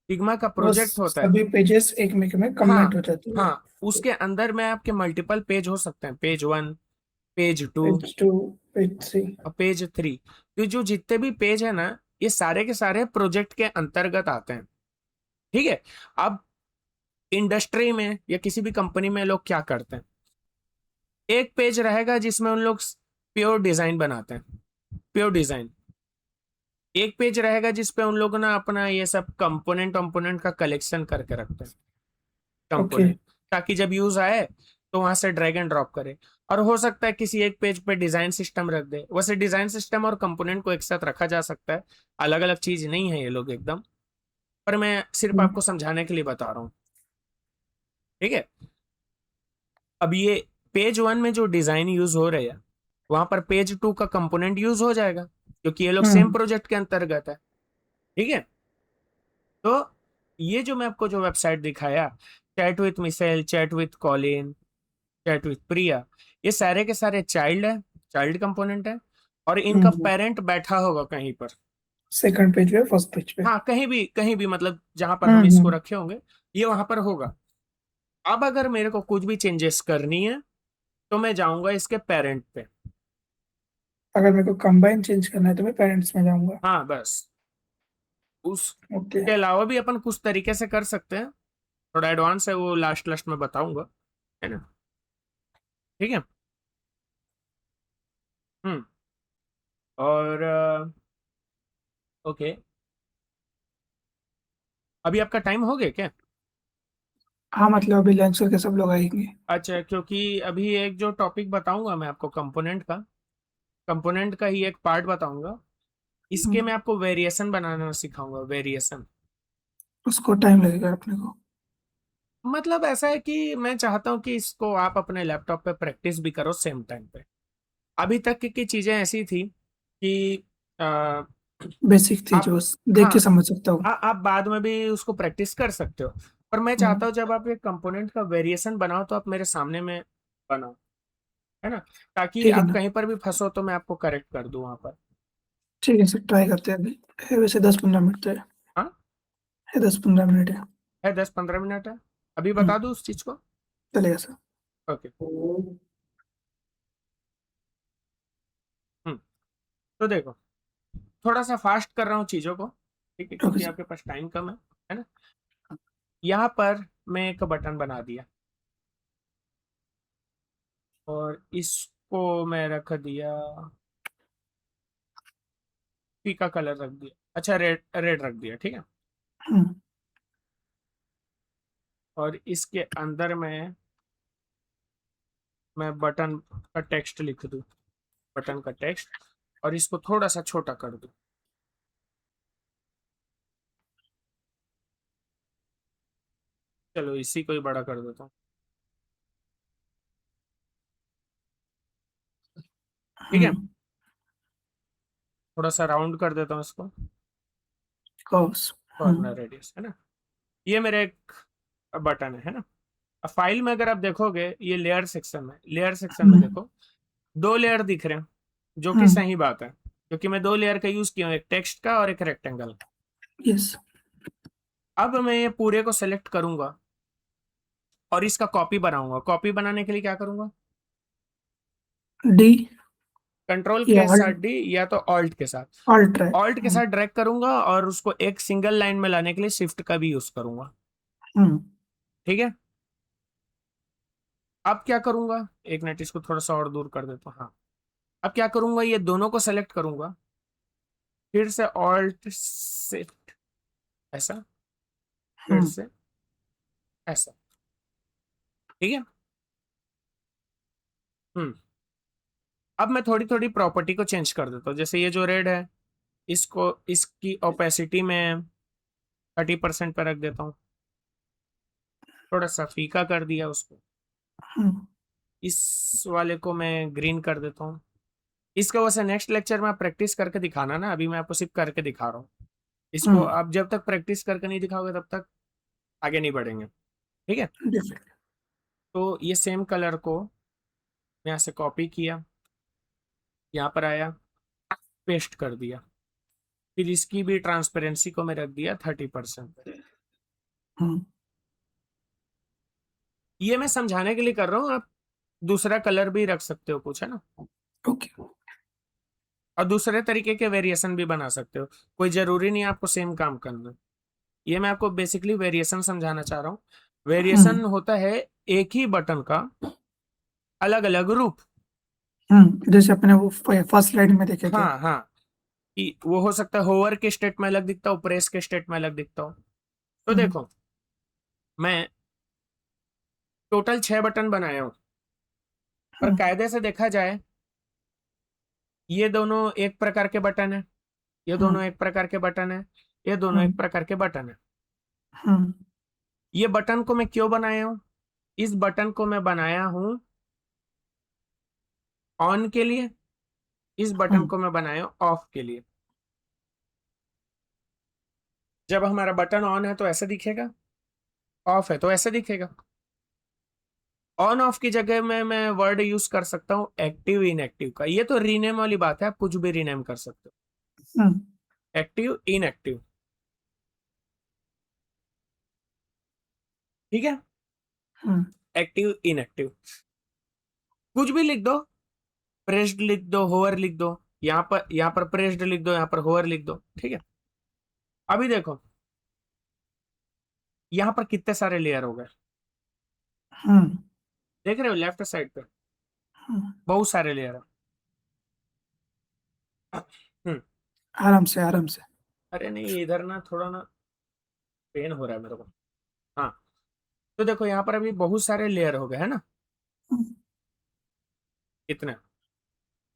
फिग्मा का वो प्रोजेक्ट होता है, सभी पेजेस एक में कमेंट हाँ, हो जाती है। हाँ, उसके अंदर में आपके मल्टीपल पेज हो सकते हैं, page 1, page 2 page two, page three. और पेज 3। तो जो जितने भी पेज है ना, ये सारे के सारे प्रोजेक्ट के अंतर्गत आते हैं। ठीक है? अब इंडस्ट्री में या किसी भी कंपनी में लोग क्या करते हैं, एक पेज रहेगा जिसमें उन लोग प्योर डिजाइन बनाते हैं, प्योर डिजाइन। एक पेज रहेगा जिसपे उन लोग ना अपना ये सब कंपोनेंट कंपोनेंट का कलेक्शन करके रखते हैं, ओके। कंपोनेंट, ताकि जब यूज आए तो वहां से ड्रैग एंड ड्रॉप करे। और हो सकता है किसी एक पेज पे डिजाइन सिस्टम रख दे। वैसे डिजाइन सिस्टम और कंपोनेंट को एक साथ रखा जा सकता है, अलग अलग चीज नहीं है ये लोग एकदम, पर मैं सिर्फ आपको समझाने के लिए बता रहा हूँ। ठीक है? अब ये पेज 1 में जो डिजाइन यूज हो रहे हैं, वहां पर पेज 2 का कंपोनेंट यूज हो जाएगा, क्योंकि ये लोग सेम हम्म। प्रोजेक्ट के अंतर्गत है। ठीक है? तो ये जो मैं आपको जो वेबसाइट दिखाया, chat with Michelle, chat with Colin, chat with Priya, ये सारे के सारे चाइल्ड है, चाइल्ड कंपोनेंट है, और इनका हम्म। पेरेंट बैठा होगा कहीं पर। सेकंड पेज पे, फर्स्ट पेज पे। हाँ, कहीं भी मतलब जहां पर हम इसको हम्म। रखे होंगे, ये वहां पर होगा। अब अगर मेरे को कुछ भी चेंजेस करनी है, तो मैं जाऊंगा इसके पेरेंट पे। अगर मेरे को कंबाइन चेंज करना है तो मैं पेरेंट्स में जाऊंगा। हाँ बस, ओके। उसके अलावा भी अपन कुछ तरीके से कर सकते हैं, थोड़ा एडवांस है वो, लास्ट लास्ट में बताऊंगा, है ना। ठीक है। हम्म। और ओके, अभी आपका टाइम हो गया क्या? हाँ मतलब अभी लंच करके सब लोग आएंगे। अच्छा, क्योंकि अभी एक जो टॉपिक बताऊंगा मैं आपको कंपोनेंट का, कंपोनेंट का ही एक पार्ट बताऊंगा, इसके हम्म, मैं आपको वेरिएशन बनाना सिखाऊंगा, वेरिएशन। उसको टाइम लगेगा अपने को। मतलब ऐसा है कि मैं चाहता हूँ कि इसको आप अपने लैपटॉप पे प्रैक्टिस भी करो सेम टाइम पे। अभी तक की चीजें ऐसी थी कि आ, बेसिक थी आप, जो देख के हाँ, समझ सकता हूँ। आप बाद में भी उसको प्रैक्टिस कर सकते हो, पर मैं चाहता हम्म, हूँ जब आप एक कंपोनेंट का वेरिएशन बनाओ तो आप मेरे सामने में बनाओ, है ना, ताकि ठीक है आप ना। कहीं पर भी फंसो तो मैं आपको करेक्ट कर दूं वहां पर। ठीक है सर, ट्राई करते हैं अभी। है वैसे 10-15 मिनट तो है। हाँ, 10-15 मिनट है। 10-15 मिनट है, अभी बता हम्म, दूं उस चीज को। चलेगा सर। ओके। हम्म। तो देखो, थोड़ा सा फास्ट कर रहा हूँ चीजों को, ठीक है, ओके क्योंकि सर। आपके पास टाइम कम है ना। यहाँ पर मैं एक बटन बना दिया, और इसको मैं रख दिया, फीका कलर रख दिया, अच्छा रेड रेड रख दिया, ठीक है। हम्म, और इसके अंदर में मैं बटन का टेक्स्ट लिख दूं, बटन का टेक्स्ट, और इसको थोड़ा सा छोटा कर दूं। चलो इसी को ही बड़ा कर देता हूँ, ठीक है। हम्म, थोड़ा सा राउंड कर देता हूँ इसको, कॉस। कॉर्नर रेडियस, है ना। ये मेरा एक बटन है ना। अब फाइल में अगर आप देखोगे, ये लेयर सेक्शन में हम्म, देखो, 2 लेयर दिख रहे हैं, जो कि हम्म, सही बात है, क्योंकि मैं 2 लेयर का यूज किया हूँ, एक टेक्स्ट का और एक रेक्टेंगल का। यस। अब मैं ये पूरे को सेलेक्ट करूंगा और इसका कॉपी बनाऊंगा। कॉपी बनाने के लिए क्या करूंगा? डी कंट्रोल या के साथ डी, या तो ऑल्ट के साथ, अल्ट ट्रैक। ऑल्ट के साथ ड्रैग करूंगा, और उसको एक सिंगल लाइन में लाने के लिए शिफ्ट का भी यूज करूंगा, हम्म, ठीक है। अब क्या करूंगा, एक मिनट, इसको थोड़ा सा और दूर कर देता हूँ, हाँ। अब क्या करूंगा, ये दोनों को सेलेक्ट करूंगा, फिर से ऑल्ट शिफ्ट, ऐसा, फिर हम्म, से ऐसा, ठीक है। हम्म। अब मैं थोड़ी थोड़ी प्रॉपर्टी को चेंज कर देता हूँ, जैसे ये जो रेड है, इसको, इसकी ओपेसिटी में 30% पर रख देता हूँ, थोड़ा सा फीका कर दिया उसको। हम्म, इस वाले को मैं ग्रीन कर देता हूँ। इसका वैसे नेक्स्ट लेक्चर में आप प्रैक्टिस करके दिखाना ना, अभी मैं आपको सिर्फ करके दिखा रहा हूँ। इसको हम्म, आप जब तक प्रैक्टिस करके नहीं दिखाओगे तब तक आगे नहीं बढ़ेंगे, ठीक है। डिफरेंट। तो ये सेम कलर को मैं यहाँ से कॉपी किया, यहाँ पर आया, पेस्ट कर दिया, फिर इसकी भी ट्रांसपेरेंसी को मैं रख दिया 30%। हम्म, ये मैं समझाने के लिए कर रहा हूँ, आप दूसरा कलर भी रख सकते हो कुछ, है ना, ओके। और दूसरे तरीके के वेरिएशन भी बना सकते हो, कोई जरूरी नहीं है आपको सेम काम करना। ये मैं आपको बेसिकली वेरिएशन समझाना चाह रहा हूँ। वेरिएशन हम्म, होता है एक ही बटन का अलग अलग रूप। जैसे अपने वो फर्स्ट स्लाइड में देखे थे। हाँ हाँ, कि वो हो सकता है होवर के स्टेट में अलग दिखता हो, प्रेस के स्टेट में अलग दिखता हो। तो हम्म, देखो, मैं टोटल 6 बटन बनाया हूँ, पर हम्म, कायदे से देखा जाए, ये दोनों एक प्रकार के बटन है, ये हम्म, दोनों एक प्रकार के बटन है, ये दोनों हम्म, एक प्रकार के बटन है। हम्म, ये बटन को मैं क्यों बनाया हूँ? इस बटन को मैं बनाया हूँ ऑन के लिए, इस बटन हम्म, को मैं बनाया हूँ ऑफ के लिए। जब हमारा बटन ऑन है तो ऐसे दिखेगा, ऑफ है तो ऐसे दिखेगा। ऑन ऑफ की जगह में मैं वर्ड यूज कर सकता हूँ एक्टिव इनएक्टिव का, ये तो रीनेम वाली बात है, आप कुछ भी रीनेम कर सकते हम्म, हो, एक्टिव इनएक्टिव, ठीक है। हम्म, एक्टिव इनएक्टिव, कुछ भी लिख दो, प्रेस्ड लिख दो, होवर लिख दो, यहाँ पर प्रेस्ड लिख दो, यहाँ पर होवर लिख दो, ठीक है। अभी देखो यहाँ पर कितने सारे लेयर हो गए, हम्म देख रहे हो लेफ्ट साइड पे हम्म, बहुत सारे लेयर है। हम्म। आराम से आराम से। अरे नहीं, इधर ना थोड़ा ना पेन हो रहा है मेरे को। हाँ, तो देखो यहाँ पर अभी बहुत सारे लेयर हो गए है ना, हम्म इतने।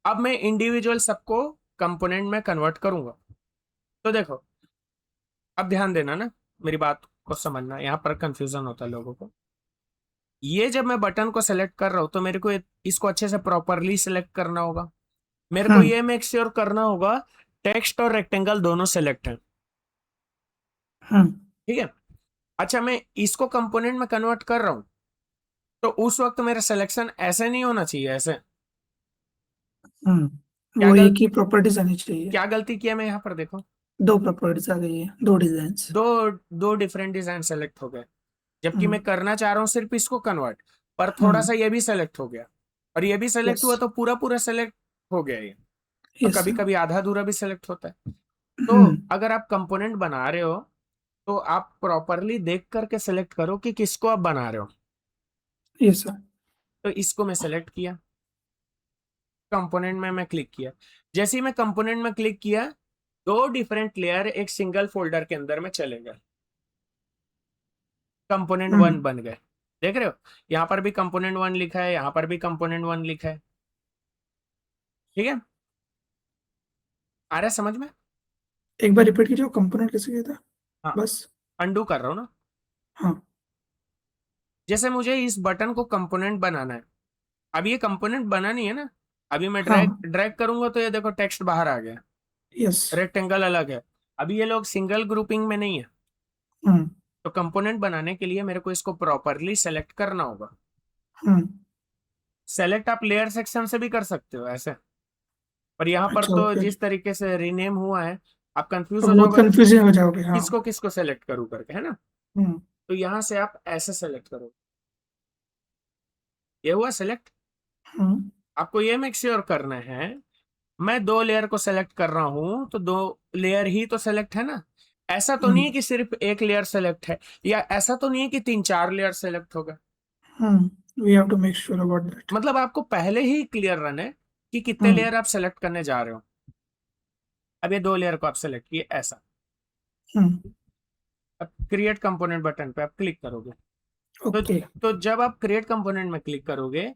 अब मैं इंडिविजुअल सबको कंपोनेंट में कन्वर्ट करूंगा। तो देखो, अब ध्यान देना ना, मेरी बात को समझना, यहाँ पर कंफ्यूजन होता है लोगों को। ये जब मैं बटन को सेलेक्ट कर रहा हूँ तो मेरे को इसको अच्छे से प्रॉपरली सेलेक्ट करना होगा। मेरे को हम्म ये मेक श्योर करना होगा टेक्स्ट और रेक्टेंगल दोनों सेलेक्ट है, हम्म ठीक है। अच्छा, मैं इसको कंपोनेंट में कन्वर्ट कर रहा हूँ, तो उस वक्त मेरा सिलेक्शन ऐसे नहीं होना चाहिए, ऐसे। क्या वो गल एक ही प्रॉपर्टीज आनी चाहिए। क्या गलती किया मैं यहाँ पर, देखो। दो प्रॉपर्टीज आ गई है, दो डिजाइन्स। दो दो डिफरेंट डिजाइन सेलेक्ट हो गए, जबकि मैं हम्म करना चाह रहा हूँ सिर्फ इसको कन्वर्ट, पर थोड़ा हम्म सा ये भी सेलेक्ट हो गया, और ये भी सेलेक्ट यस हुआ, तो पूरा पूरा सेलेक्ट हो गया ये। और यस कभी कभी आधा अधूरा भी सेलेक्ट होता है। तो हम्म अगर आप कंपोनेंट बना रहे हो तो आप प्रॉपरली देख करके सेलेक्ट करो कि किसको आप बना रहे हो। Yes sir. तो इसको मैं सेलेक्ट किया, कंपोनेंट में मैं क्लिक किया। जैसे ही मैं कंपोनेंट में क्लिक किया, दो डिफरेंट लेयर एक सिंगल फोल्डर के अंदर में चले गए, कंपोनेंट वन हम्म बन गए। देख रहे हो, यहाँ पर भी कंपोनेंट वन लिखा है, यहाँ पर भी कंपोनेंट वन लिखा है, ठीक है। आ रहा है समझ में? एक बार रिपीट कीजिए, कंपोनेंट कैसे किया था? हाँ, बस। अंडू कर रहा हूँ ना। हाँ जैसे मुझे इस बटन को कंपोनेंट बनाना है, अब ये कंपोनेंट बना नहीं है ना, अभी मैं ड्रैग हाँ ड्रैग करूंगा तो ये देखो टेक्स्ट बाहर आ गया, यस। रेक्टेंगल अलग है। अभी ये लोग सिंगल ग्रुपिंग में नहीं है। हम्म तो कंपोनेंट बनाने के लिए मेरे को इसको प्रॉपरली सेलेक्ट करना होगा। हम्म सेलेक्ट आप लेयर सेक्शन से भी कर सकते हो ऐसे, पर यहाँ पर अच्छा तो ओके। जिस तरीके से रीनेम हुआ है, आप कंफ्यूज तो हो बहुत जाओगे कंफ्यूजिंग हो जाओगे, हाँ। किसको किसको सेलेक्ट करूँ करके, है ना। हम्म तो यहाँ से आप ऐसे सेलेक्ट करो, ये हुआ सेलेक्ट। हम्म आपको ये मेक श्योर करना है, मैं दो लेयर को सेलेक्ट कर रहा हूं तो दो लेयर ही तो सेलेक्ट है ना। ऐसा तो नहीं है हम्म कि सिर्फ एक लेयर सेलेक्ट है, या ऐसा तो नहीं है कि तीन चार लेयर सेलेक्ट हो गए। We have to make sure about that. मतलब आपको पहले ही क्लियर रहना है कि कितने हम्म लेयर आप सेलेक्ट करने जा रहे हो। अब ये दो लेयर को आप सेलेक्ट किए ऐसा। हम्म अब क्रिएट कंपोनेंट बटन पे आप क्लिक करोगे, तो ओके जब आप क्रिएट कंपोनेंट में क्लिक करोगे,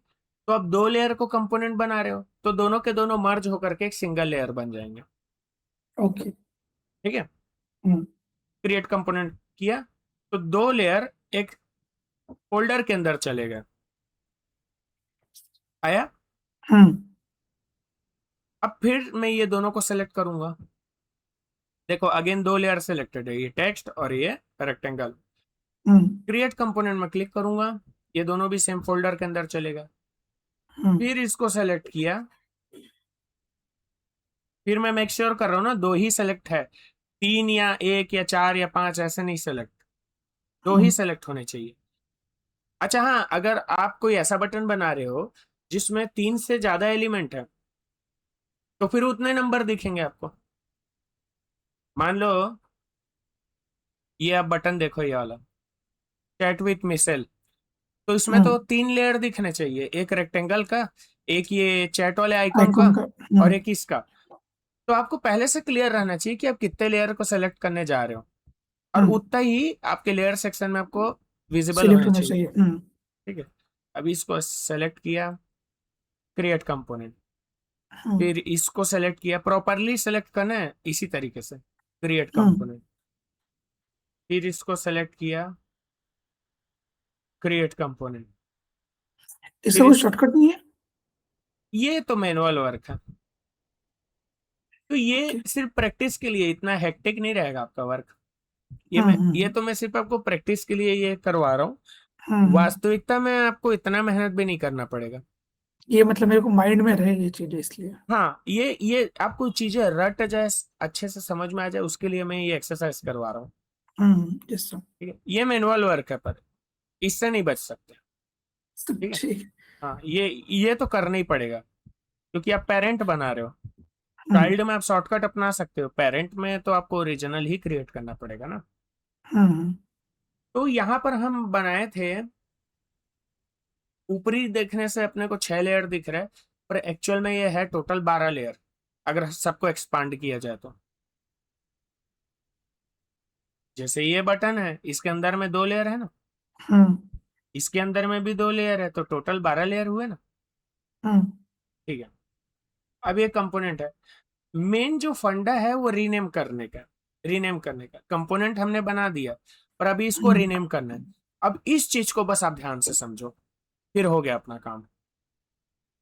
तो आप दो लेयर को कंपोनेंट बना रहे हो, तो दोनों के दोनों मर्ज होकर के एक सिंगल लेयर बन जाएंगे, ओके। ठीक है। हम्म क्रिएट कंपोनेंट किया, तो दो लेयर एक फोल्डर के अंदर चले गए, आया। हम्म अब फिर मैं ये दोनों को सेलेक्ट करूंगा, देखो अगेन दो लेयर सेलेक्टेड है, ये टेक्स्ट और ये रेक्टेंगल। हम्म क्रिएट कंपोनेंट में क्लिक करूंगा, ये दोनों भी सेम फोल्डर के अंदर चलेगा। हम्म फिर इसको सेलेक्ट किया, फिर मैं मेक श्योर कर रहा हूँ ना दो ही सेलेक्ट है, तीन या एक या चार या पांच ऐसे नहीं सेलेक्ट, दो ही हम्म सेलेक्ट होने चाहिए। अच्छा हाँ, अगर आप कोई ऐसा बटन बना रहे हो जिसमें तीन से ज्यादा एलिमेंट है, तो फिर उतने नंबर दिखेंगे आपको। मान लो ये आप बटन देखो, ये वाला चैट विथ मिसेल, तो इसमें तो हम्म तीन लेयर दिखने चाहिए, एक रेक्टेंगल का, एक ये चैट वाले आइकॉन का, आइकॉन का। और एक इसका। तो आपको पहले से क्लियर रहना चाहिए कि आप कितने लेयर को सेलेक्ट करने जा रहे हो, और हम्म उतना ही आपके लेयर सेक्शन में आपको विजिबल सिलेक्ट होने होना चाहिए, चाहिए। ठीक है। अभी इसको सेलेक्ट किया, क्रिएट कंपोनेंट, हम्म फिर इसको सेलेक्ट किया, प्रॉपरली सेलेक्ट करना है इसी तरीके से, क्रिएट हम्म कंपोनेंट, फिर इसको सेलेक्ट किया, क्रिएट कंपोनेंट, इसका फिर कोई शॉर्टकट नहीं है? ये तो मैनुअल वर्क है। तो ये ओके। सिर्फ प्रैक्टिस के लिए, इतना हेक्टिक नहीं रहेगा आपका वर्क। ये तो मैं सिर्फ आपको प्रैक्टिस के लिए ये करवा रहा हूँ, हम्म वास्तविकता में आपको इतना मेहनत भी नहीं करना पड़ेगा। ये मतलब मेरे को माइंड में रहे ये चीजें, इसलिए। हाँ, ये आपको चीजें रट जाए, अच्छे से समझ में आ जाए, उसके लिए मैं ये एक्सरसाइज करवा रहा हूँ, यस सर। ठीक है। ये मैनुअल वर्क है, पर इससे नहीं बच सकते, ठीक है। ठीक। हाँ, ये तो करना ही पड़ेगा, क्योंकि आप पेरेंट बना रहे हो। चाइल्ड में आप शॉर्टकट अपना सकते हो, पेरेंट में तो आपको ओरिजिनल ही क्रिएट करना पड़ेगा ना। हम्म तो यहाँ पर हम बनाए थे, ऊपरी देखने से अपने को 6 लेयर दिख रहा है, पर एक्चुअल में ये है टोटल 12 लेयर, अगर सबको एक्सपांड किया जाए तो। जैसे ये बटन है, इसके अंदर में 2 लेयर है ना, हम्म इसके अंदर में भी 2 लेयर है, तो टोटल 12 लेयर हुए ना। हम्म ठीक है। अब ये कंपोनेंट है, मेन जो फंडा है वो रीनेम करने का कंपोनेंट हमने बना दिया, पर अभी इसको हम्म रीनेम करना है। अब इस चीज को बस आप ध्यान से समझो, फिर हो गया अपना काम।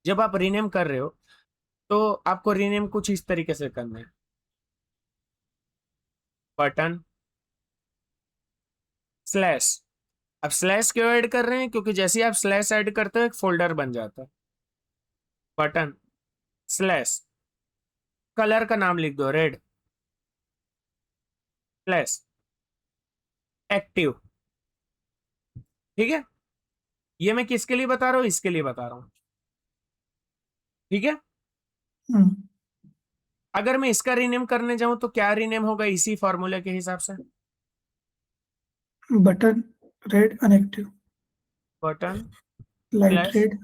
जब आप रीनेम कर रहे हो तो आपको रीनेम कुछ इस तरीके से करना है, बटन स्लैश। अब स्लैश क्यों ऐड कर रहे हैं, क्योंकि जैसे ही आप स्लैश ऐड करते हो एक फोल्डर बन जाता है। बटन स्लैश, कलर का नाम लिख दो रेड, स्लैश एक्टिव। ठीक है, ये मैं किसके लिए बता रहा हूँ, इसके लिए बता रहा हूँ। ठीक है। हम्म अगर मैं इसका रीनेम करने जाऊं तो क्या रीनेम होगा इसी फॉर्मूले के हिसाब से, button red unactive, button light slash red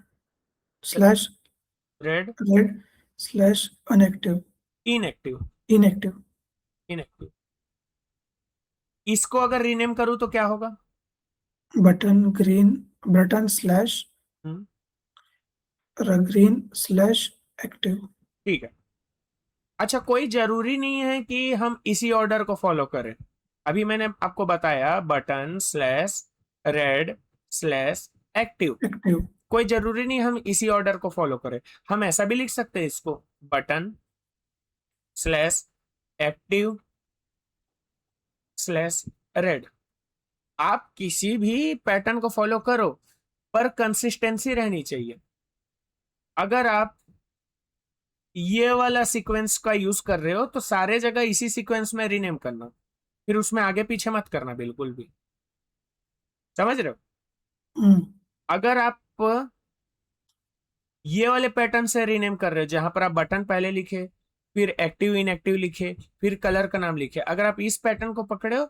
slash red red slash unactive, inactive, inactive, inactive. इसको अगर रीनेम करूं तो क्या होगा। बटन ग्रीन, बटन स्लैश हम्म, ग्रीन स्लैश एक्टिव। ठीक है। अच्छा, कोई जरूरी नहीं है कि हम इसी ऑर्डर को फॉलो करें। अभी मैंने आपको बताया button slash red slash active, active. कोई जरूरी नहीं हम इसी ऑर्डर को फॉलो करें। हम ऐसा भी लिख सकते हैं इसको, button slash active slash red. आप किसी भी पैटर्न को फॉलो करो, पर कंसिस्टेंसी रहनी चाहिए। अगर आप ये वाला सीक्वेंस का यूज कर रहे हो तो सारे जगह इसी सीक्वेंस में रीनेम करना, फिर उसमें आगे पीछे मत करना बिल्कुल भी। समझ रहे हो। हम्म अगर आप ये वाले पैटर्न से रीनेम कर रहे हो जहां पर आप बटन पहले लिखे, फिर एक्टिव इनएक्टिव लिखे, फिर कलर का नाम लिखे, अगर आप इस पैटर्न को पकड़े हो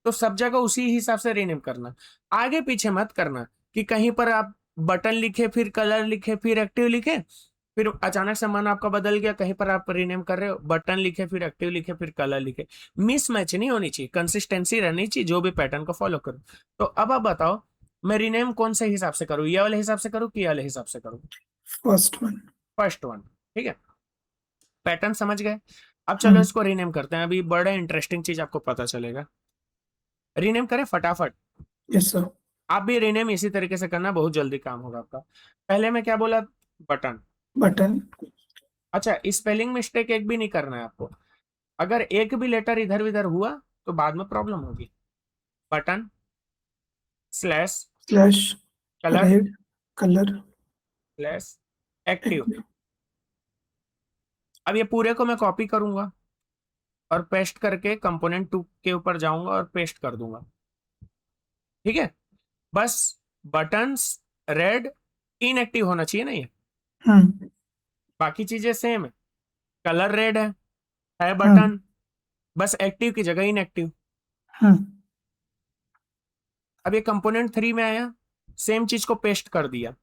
तो सब जगह उसी हिसाब से रीनेम करना, आगे पीछे मत करना कि कहीं पर आप बटन लिखे फिर कलर लिखे फिर एक्टिव लिखे, फिर अचानक से मन आपका बदल गया, कहीं पर आप रीनेम कर रहे हो बटन लिखे फिर एक्टिव लिखे फिर कलर लिखे। मिस मैच नहीं होनी चाहिए, कंसिस्टेंसी रहनी चाहिए जो भी पैटर्न को फॉलो करो। तो अब आप बताओ, मैं रीनेम कौन से हिसाब से करूँ, ये वाले हिसाब से करूँ कि ये वाले हिसाब से करूँ। First one. First one. ठीक है, पैटर्न समझ गए। अब चलो हम्म इसको रीनेम करते हैं, अभी बड़ा इंटरेस्टिंग चीज आपको पता चलेगा। रीनेम करें फटाफट। Yes sir. आप भी रीनेम इसी तरीके से करना, बहुत जल्दी काम होगा आपका। पहले मैं क्या बोला, बटन। बटन। अच्छा, स्पेलिंग मिस्टेक एक भी नहीं करना है आपको, अगर एक भी लेटर इधर उधर हुआ तो बाद में प्रॉब्लम होगी। Button slash slash colour red colour slash active. Active. अब ये पूरे को मैं कॉपी करूंगा और पेस्ट करके कंपोनेंट 2 के ऊपर जाऊंगा और पेस्ट कर दूंगा। ठीक है, बस बटन्स रेड इनएक्टिव होना चाहिए ना ये, हम्म बाकी चीजें सेम है। कलर रेड है हम्म बटन, बस एक्टिव की जगह इनएक्टिव। हम्म अब ये कंपोनेंट 3 में आया, सेम चीज को पेस्ट कर दिया,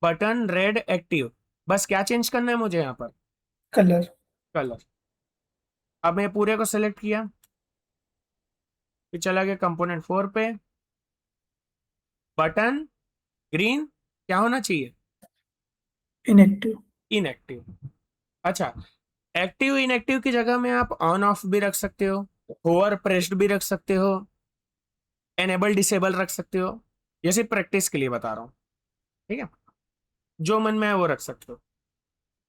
बटन रेड एक्टिव, बस क्या चेंज करना है मुझे यहाँ पर, कलर। कलर। अब मैं पूरे को सेलेक्ट किया, फिर चला गया कंपोनेंट 4 पे, बटन ग्रीन, क्या होना चाहिए, इनएक्टिव। इनएक्टिव। अच्छा, एक्टिव इनएक्टिव की जगह में आप ऑन ऑफ भी रख सकते हो, होवर प्रेस्ड भी रख सकते हो, एनेबल डिसेबल रख सकते हो, ये सिर्फ प्रैक्टिस के लिए बता रहा हूँ। ठीक है, जो मन में है वो रख सकते हो।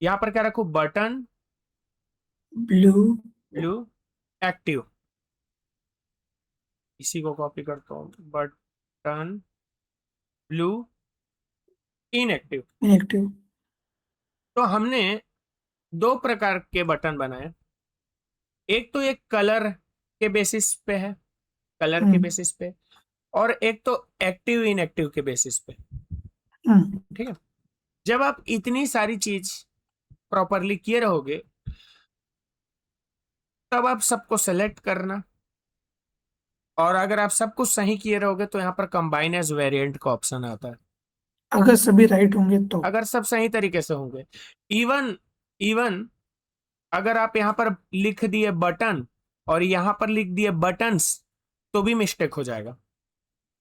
यहाँ पर क्या रखो, बटन ब्लू। ब्लू एक्टिव, इसी को कॉपी करता हूँ, बटन ब्लू इनएक्टिव। इनएक्टिव। तो हमने दो प्रकार के बटन बनाए, एक तो एक कलर के बेसिस पे है, कलर के हम्म बेसिस पे, और एक तो एक्टिव इनएक्टिव के बेसिस पे। हम्म ठीक है, जब आप इतनी सारी चीज प्रॉपरली किए रहोगे तब आप सबको सेलेक्ट करना, और अगर आप सब कुछ सही किए रहोगे तो यहाँ पर कंबाइन एज वेरिएंट का ऑप्शन आता है। अगर सभी राइट होंगे तो। अगर सब सही तरीके से होंगे, इवन इवन अगर आप यहाँ पर लिख दिए बटन और यहाँ पर लिख दिए बटन्स, तो भी मिस्टेक हो जाएगा।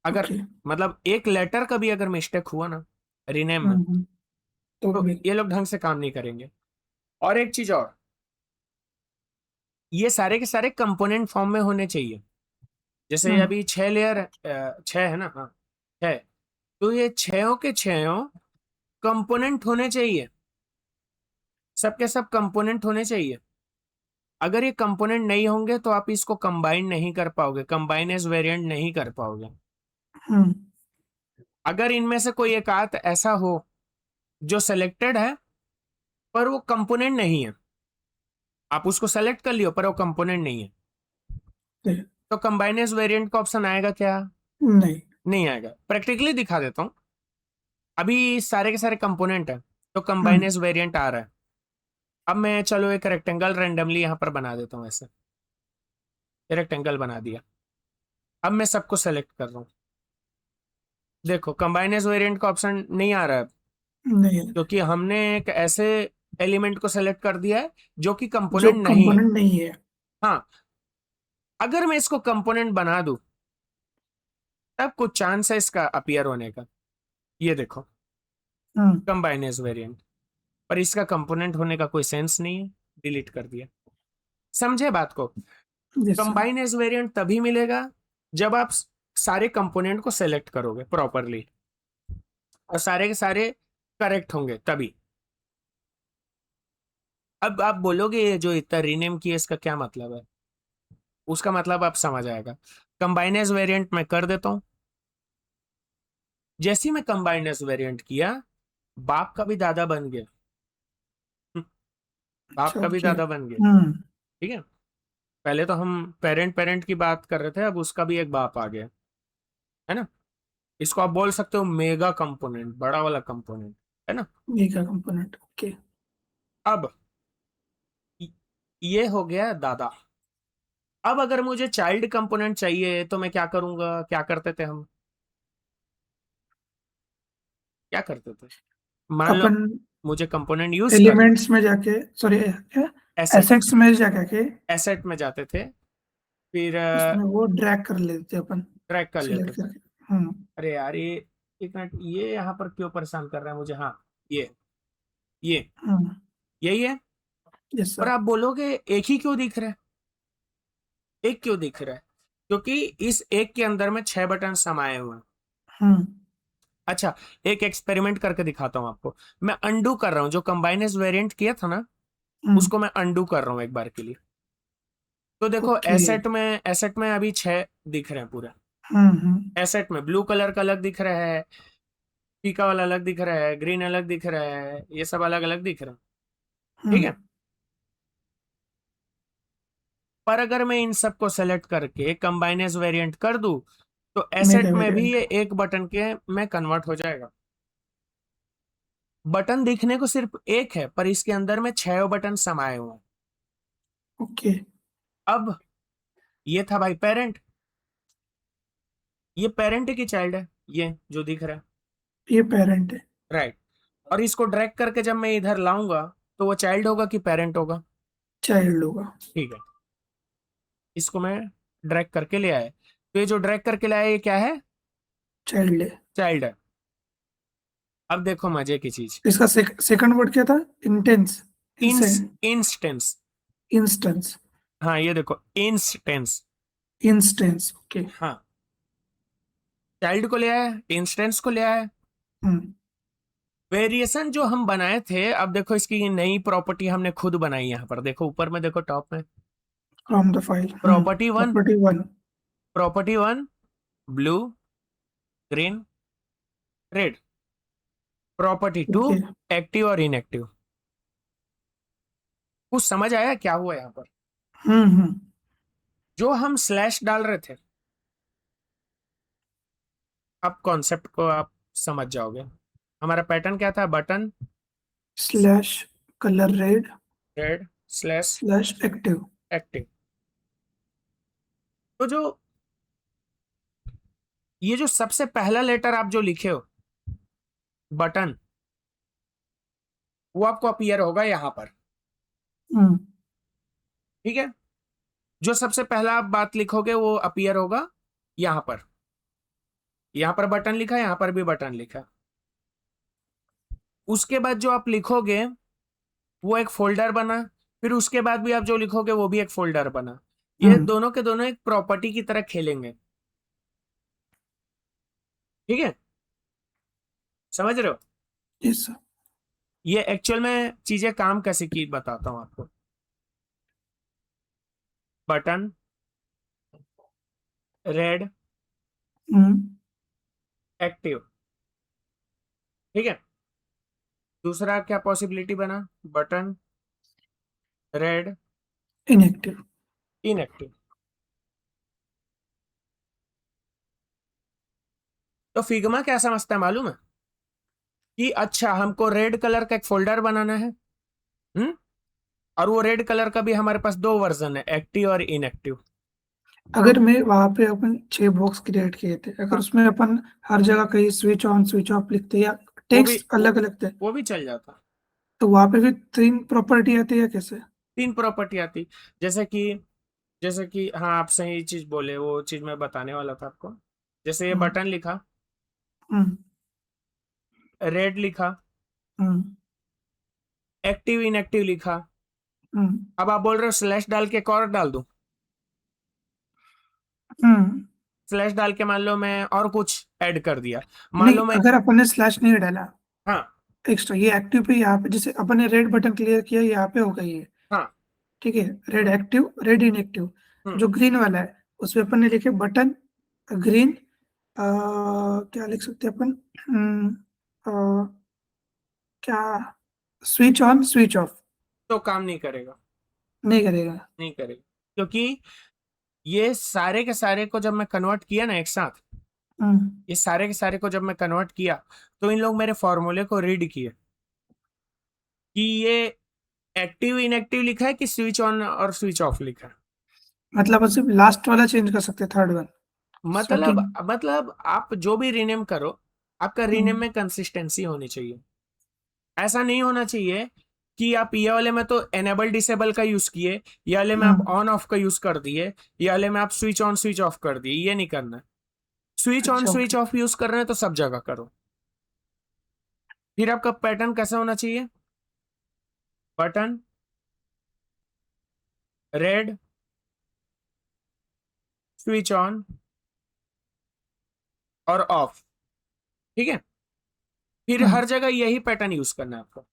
अगर ओके। मतलब एक लेटर का भी अगर मिस्टेक हुआ ना रीनेम में, हम्म, तो तो भी। ये लोग ढंग से काम नहीं करेंगे। और एक चीज और, ये सारे के सारे कंपोनेंट फॉर्म में होने चाहिए। जैसे हम्म अभी 6 लेयर, 6 है ना, हाँ 6, तो ये छयों के छयों कंपोनेंट होने चाहिए, सबके सब कंपोनेंट होने चाहिए। अगर ये कंपोनेंट नहीं होंगे तो आप इसको कंबाइन नहीं कर पाओगे, कंबाइन एज वेरिएंट नहीं कर पाओगे। हम्म अगर इनमें से कोई एक आध ऐसा हो जो सिलेक्टेड है पर वो कंपोनेंट नहीं है, आप उसको सेलेक्ट कर लियो पर वो कंपोनेंट नहीं है, नहीं। तो कंबाइन एज वेरिएंट का ऑप्शन आएगा क्या? नहीं। नहीं आएगा। प्रैक्टिकली दिखा देता हूँ। अभी सारे के सारे कंपोनेंट है, तो कंबाइन हम्म एज वेरिएंट आ रहा है। अब मैं चलो एक रेक्टेंगल रेंडमली यहाँ पर बना देता हूँ, ऐसे रेक्टेंगल बना दिया। अब मैं सबको सेलेक्ट कर रहा हूँ, देखो कंबाइन एज वेरिएंट का ऑप्शन नहीं आ रहा है, नहीं। क्योंकि हमने एक ऐसे एलिमेंट को सेलेक्ट कर दिया है जो कि जो कंपोनेंट नहीं है। कंपोनेंट नहीं है। हाँ, अगर मैं इसको कंपोनेंट बना दूं तब कुछ चांस है इसका अपीयर होने का। ये देखो, हम्म कंबाइन एज वेरिएंट, पर इसका कंपोनेंट होने का कोई सेंस नहीं है, डिलीट कर दिया। समझे बात को? जैसा। कंबाइन एज वेरिएंट तभी मिलेगा जब आप सारे कंपोनेंट को सेलेक्ट करोगे प्रॉपरली, और सारे के सारे करेक्ट होंगे तभी। अब आप बोलोगे ये जो इतना रीनेम किया इसका क्या मतलब है? उसका मतलब आप समझ आएगा। कंबाइनेज वेरिएंट मैं कर देता हूं। जैसे ही मैं कंबाइनेज वेरिएंट किया, बाप का भी दादा बन गया। बाप अच्छा, का भी ओके। दादा बन गया। ठीक है, पहले तो हम पेरेंट पेरेंट की बात कर रहे थे, अब उसका भी एक बाप आ गया, है ना। इसको आप बोल सकते हो मेगा कंपोनेंट, बड़ा वाला कंपोनेंट, है ना। Mega component, okay. अब ये हो गया दादा। अब अगर मुझे चाइल्ड कंपोनेंट चाहिए तो मैं क्या करूंगा? क्या करते थे हम? क्या करते थे? मान लो अपन मुझे कंपोनेंट यूज करना, एलिमेंट्स में जाके, सॉरी, एसेट, एसेट्स में जाके एसेट में जाते थे, फिर उसमें वो ड्रैग कर लेते थे अपन। ट्रैक कर लेते सिलेक्ट थे। करके। हम्म अरे यार ये, एक मिनट, ये यहाँ पर क्यों परेशान कर रहा है मुझे? हाँ, ये हम्म यही है। यस पर सर। आप बोलोगे एक ही क्यों दिख रहा है? एक क्यों दिख रहा है? क्योंकि इस एक के अंदर में 6 बटन समाये हुए हैं। हम्म अच्छा, एक एक्सपेरिमेंट करके दिखाता हूँ आपको। मैं अंडू कर रहा हूँ, जो कंबाइनेज वेरिएंट किया था ना, हम्म उसको मैं अंडू कर रहा हूँ एक बार के लिए। तो देखो ओके। एसेट में अभी 6 दिख रहे हैं पूरे। हम्म। एसेट में ब्लू कलर का अलग दिख रहा है, पीका वाला अलग दिख रहा है, ग्रीन अलग दिख रहा है, ये सब अलग अलग दिख रहा है। ठीक हम्म है, पर अगर मैं इन सबको सेलेक्ट करके कंबाइनेज वेरिएंट कर दूं, तो मेगा एसेट में भी वेरिएंट। ये एक बटन के में कन्वर्ट हो जाएगा। बटन दिखने को सिर्फ एक है, पर इसके अंदर में 6 बटन समाये हुए हैं। ओके। अब ये था भाई पेरेंट, ये पेरेंट की चाइल्ड है, ये जो दिख रहा है, ये पेरेंट है। राइट। और इसको ड्रैग करके जब मैं इधर लाऊंगा, तो वो चाइल्ड होगा कि पेरेंट होगा? चाइल्ड होगा। ठीक है, इसको मैं ड्रैग करके ले आया, तो ये जो ड्रैग करके लाया ये क्या है? चाइल्ड है। चाइल्ड है। अब देखो मजे की चीज, इसका सेकंड वर्ड क्या था? इंटेंस। इंस्टेंस। इंस्टेंस। हाँ ये देखो, इंस्टेंस। Instance, okay. हाँ, चाइल्ड को ले आया, इंस्टेंस को ले आया। हम्म वेरिएशन जो हम बनाए थे, अब देखो इसकी नई प्रॉपर्टी हमने खुद बनाई। यहाँ पर देखो, ऊपर में देखो, टॉप में from the file. Property 1, property one. Property 1, blue, green, red. Property 2, okay. Active और इनएक्टिव। कुछ समझ आया क्या हुआ यहाँ पर? हम्म। जो हम स्लैश डाल रहे थे, अब कॉन्सेप्ट को आप समझ जाओगे। हमारा पैटर्न क्या था? Button, slash colour red red, slash slash active. Active. तो जो ये जो सबसे पहला लेटर आप जो लिखे हो बटन, वो आपको अपीयर होगा यहां पर। हम्म ठीक है, जो सबसे पहला आप बात लिखोगे वो अपीयर होगा यहां पर। यहां पर बटन लिखा, यहां पर भी बटन लिखा। उसके बाद जो आप लिखोगे वो एक फोल्डर बना, फिर उसके बाद भी आप जो लिखोगे वो भी एक फोल्डर बना। ये हम्म दोनों के दोनों एक प्रॉपर्टी की तरह खेलेंगे। ठीक है, समझ रहे हो? Yes sir. ये एक्चुअल में चीजें काम कैसे की बताता हूं आपको। बटन, रेड, हम्म एक्टिव। ठीक है, दूसरा क्या पॉसिबिलिटी बना? Button, red, inactive. इनएक्टिव। तो फिग्मा क्या समझता है मालूम है? कि अच्छा हमको रेड कलर का एक फोल्डर बनाना है। हम्म, और वो रेड कलर का भी हमारे पास दो वर्जन है, एक्टिव और इनएक्टिव। अगर मैं वहां पे अपन 6 बॉक्स क्रिएट किए थे, अगर हाँ, उसमें अपन हर जगह कहीं स्विच ऑन स्विच ऑफ लिखते या वो भी टेक्स्ट अलग अलग थे, वो भी चल जाता। तो वहां पे भी 3 प्रॉपर्टी आती है कैसे? तीन प्रॉपर्टी आती, जैसे कि हाँ आप सही चीज बोले, वो चीज मैं बताने वाला था आपको। जैसे ये हम्म बटन लिखा, हम्म रेड लिखा, हम्म एक्टिव इनएक्टिव लिखा। हम्म अब आप बोल रहे हो स्लैश डाल के एक और डाल दूं? हम्म स्लैश डाल के मान लो मैं और कुछ ऐड कर दिया, मान नहीं, लो मैं। अगर अपन ने स्लैश नहीं डाला हाँ, एक्स्ट्रा, ये एक्टिव पे यहाँ पे जैसे अपन ने रेड बटन क्लियर किया, यहाँ पे होगा ये। हाँ। ठीक है, रेड हम्म, एक्टिव रेड इनएक्टिव। हम्म। जो ग्रीन वाला है उसमें अपन ने लिखे बटन ग्रीन, क्या लिख सकते हैं अपन? क्या, स्विच ऑन स्विच ऑफ? तो काम नहीं करेगा, नहीं करेगा। नहीं करेगा, क्योंकि ये सारे के सारे को जब मैं कन्वर्ट किया ना एक साथ, हम्म ये सारे के सारे को जब मैं कन्वर्ट किया, तो इन लोग मेरे फॉर्मूले को रीड किए कि ये एक्टिव इनएक्टिव लिखा है कि स्विच ऑन और स्विच ऑफ लिखा है। मतलब सिर्फ लास्ट वाला चेंज कर सकते हैं, थर्ड वन। मतलब सेटिंग। मतलब आप जो भी रीनेम करो, आपका रीनेम हम्म में कंसिस्टेंसी होनी चाहिए। ऐसा नहीं होना चाहिए कि आप ये वाले में तो एनेबल डिसेबल का यूज किए, ये वाले में आप हम्म ऑन ऑफ का यूज कर दिए, ये वाले में आप स्विच ऑन स्विच ऑफ कर दिए। ये नहीं करना है। स्विच ऑन अच्छा, स्विच ओके। ऑफ यूज कर रहे हैं तो सब जगह करो। फिर आपका पैटर्न कैसा होना चाहिए? बटन, रेड, स्विच ऑन और ऑफ। ठीक है, फिर हम्म हर जगह यही पैटर्न यूज करना है आपको।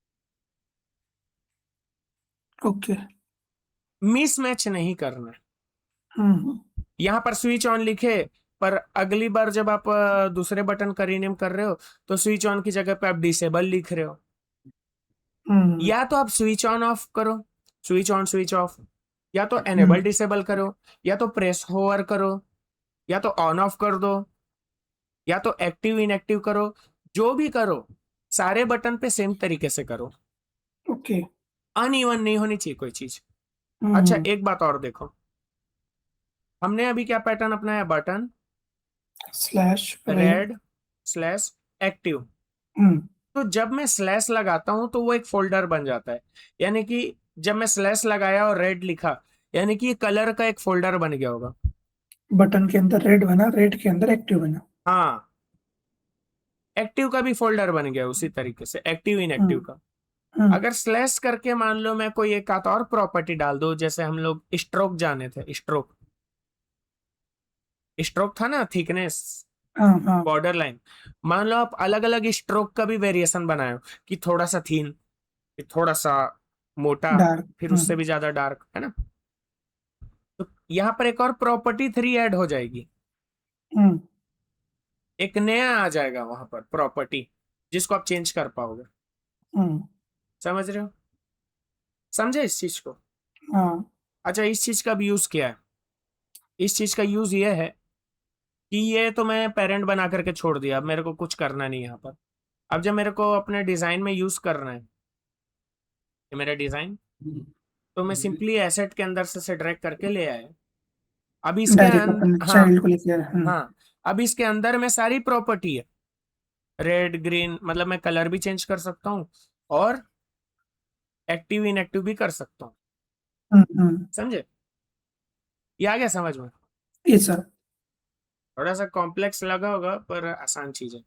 ओके। मिस मैच नहीं करना है। हम्म यहां पर स्विच ऑन लिखे, पर अगली बार जब आप दूसरे बटन का रीनेम कर रहे हो, तो स्विच ऑन की जगह पे आप डिसेबल लिख रहे हो। हम्म या तो आप स्विच ऑन ऑफ करो, स्विच ऑन स्विच ऑफ, या तो एनेबल हम्म डिसेबल करो, या तो प्रेस होवर करो, या तो ऑन ऑफ कर दो, या तो एक्टिव इनएक्टिव करो। जो भी करो, सारे बटन पे सेम तरीके से करो। ओके। अनइवन नहीं होनी चाहिए कोई चीज। अच्छा, हम्म एक बात और देखो, हमने अभी क्या पैटर्न अपनाया? Button, slash red. Red, slash, active. Hmm तो जब मैं स्लैश लगाता हूं तो वो एक फोल्डर बन जाता है। यानी कि जब मैं स्लैश लगाया और रेड लिखा, यानी कि कलर का एक फोल्डर बन गया होगा। बटन के अंदर रेड बना, रेड के अंदर एक्टिव बना। हाँ, एक्टिव का भी फोल्डर बन गया उसी तरीके से, एक्टिव इनएक्टिव हम्म का। हम्म अगर स्लैश करके मान लो मैं कोई एक आध और प्रॉपर्टी डाल दो, जैसे हम लोग स्ट्रोक जाने थे, स्ट्रोक, स्ट्रोक था ना, थिकनेस, हाँ हाँ। Border line. मान लो आप अलग अलग स्ट्रोक का भी वेरिएशन बनाए, कि थोड़ा सा थीन, फिर थोड़ा सा मोटा, डार्क। फिर उससे भी ज्यादा डार्क, है ना? तो यहाँ पर एक और प्रॉपर्टी 3 ऐड हो जाएगी। हम्म एक नया आ जाएगा वहां पर प्रॉपर्टी, जिसको आप चेंज कर पाओगे। हम्म समझ रहे हो? समझे इस चीज को? हाँ। अच्छा, इस चीज का भी यूज किया है। इस चीज का यूज ये है कि ये तो मैं पेरेंट बना करके छोड़ दिया, अब मेरे को कुछ करना नहीं यहाँ पर। अब जब मेरे को अपने डिजाइन में यूज करना है, ये मेरा डिजाइन, तो मैं सिंपली एसेट के अंदर से ड्रैग करके ले आया। अब इसके डायरेक्ट अपन हाँ चाइल्ड को लेके हाँ, अब इसके अंदर में सारी प्रॉपर्टी है, रेड ग्रीन, मतलब मैं कलर भी चेंज कर सकता हूँ और एक्टिव इनएक्टिव भी कर सकता हूँ। समझे? ये आ गया समझ में? ये सर। थोड़ा सा कॉम्प्लेक्स लगा होगा पर आसान चीज है।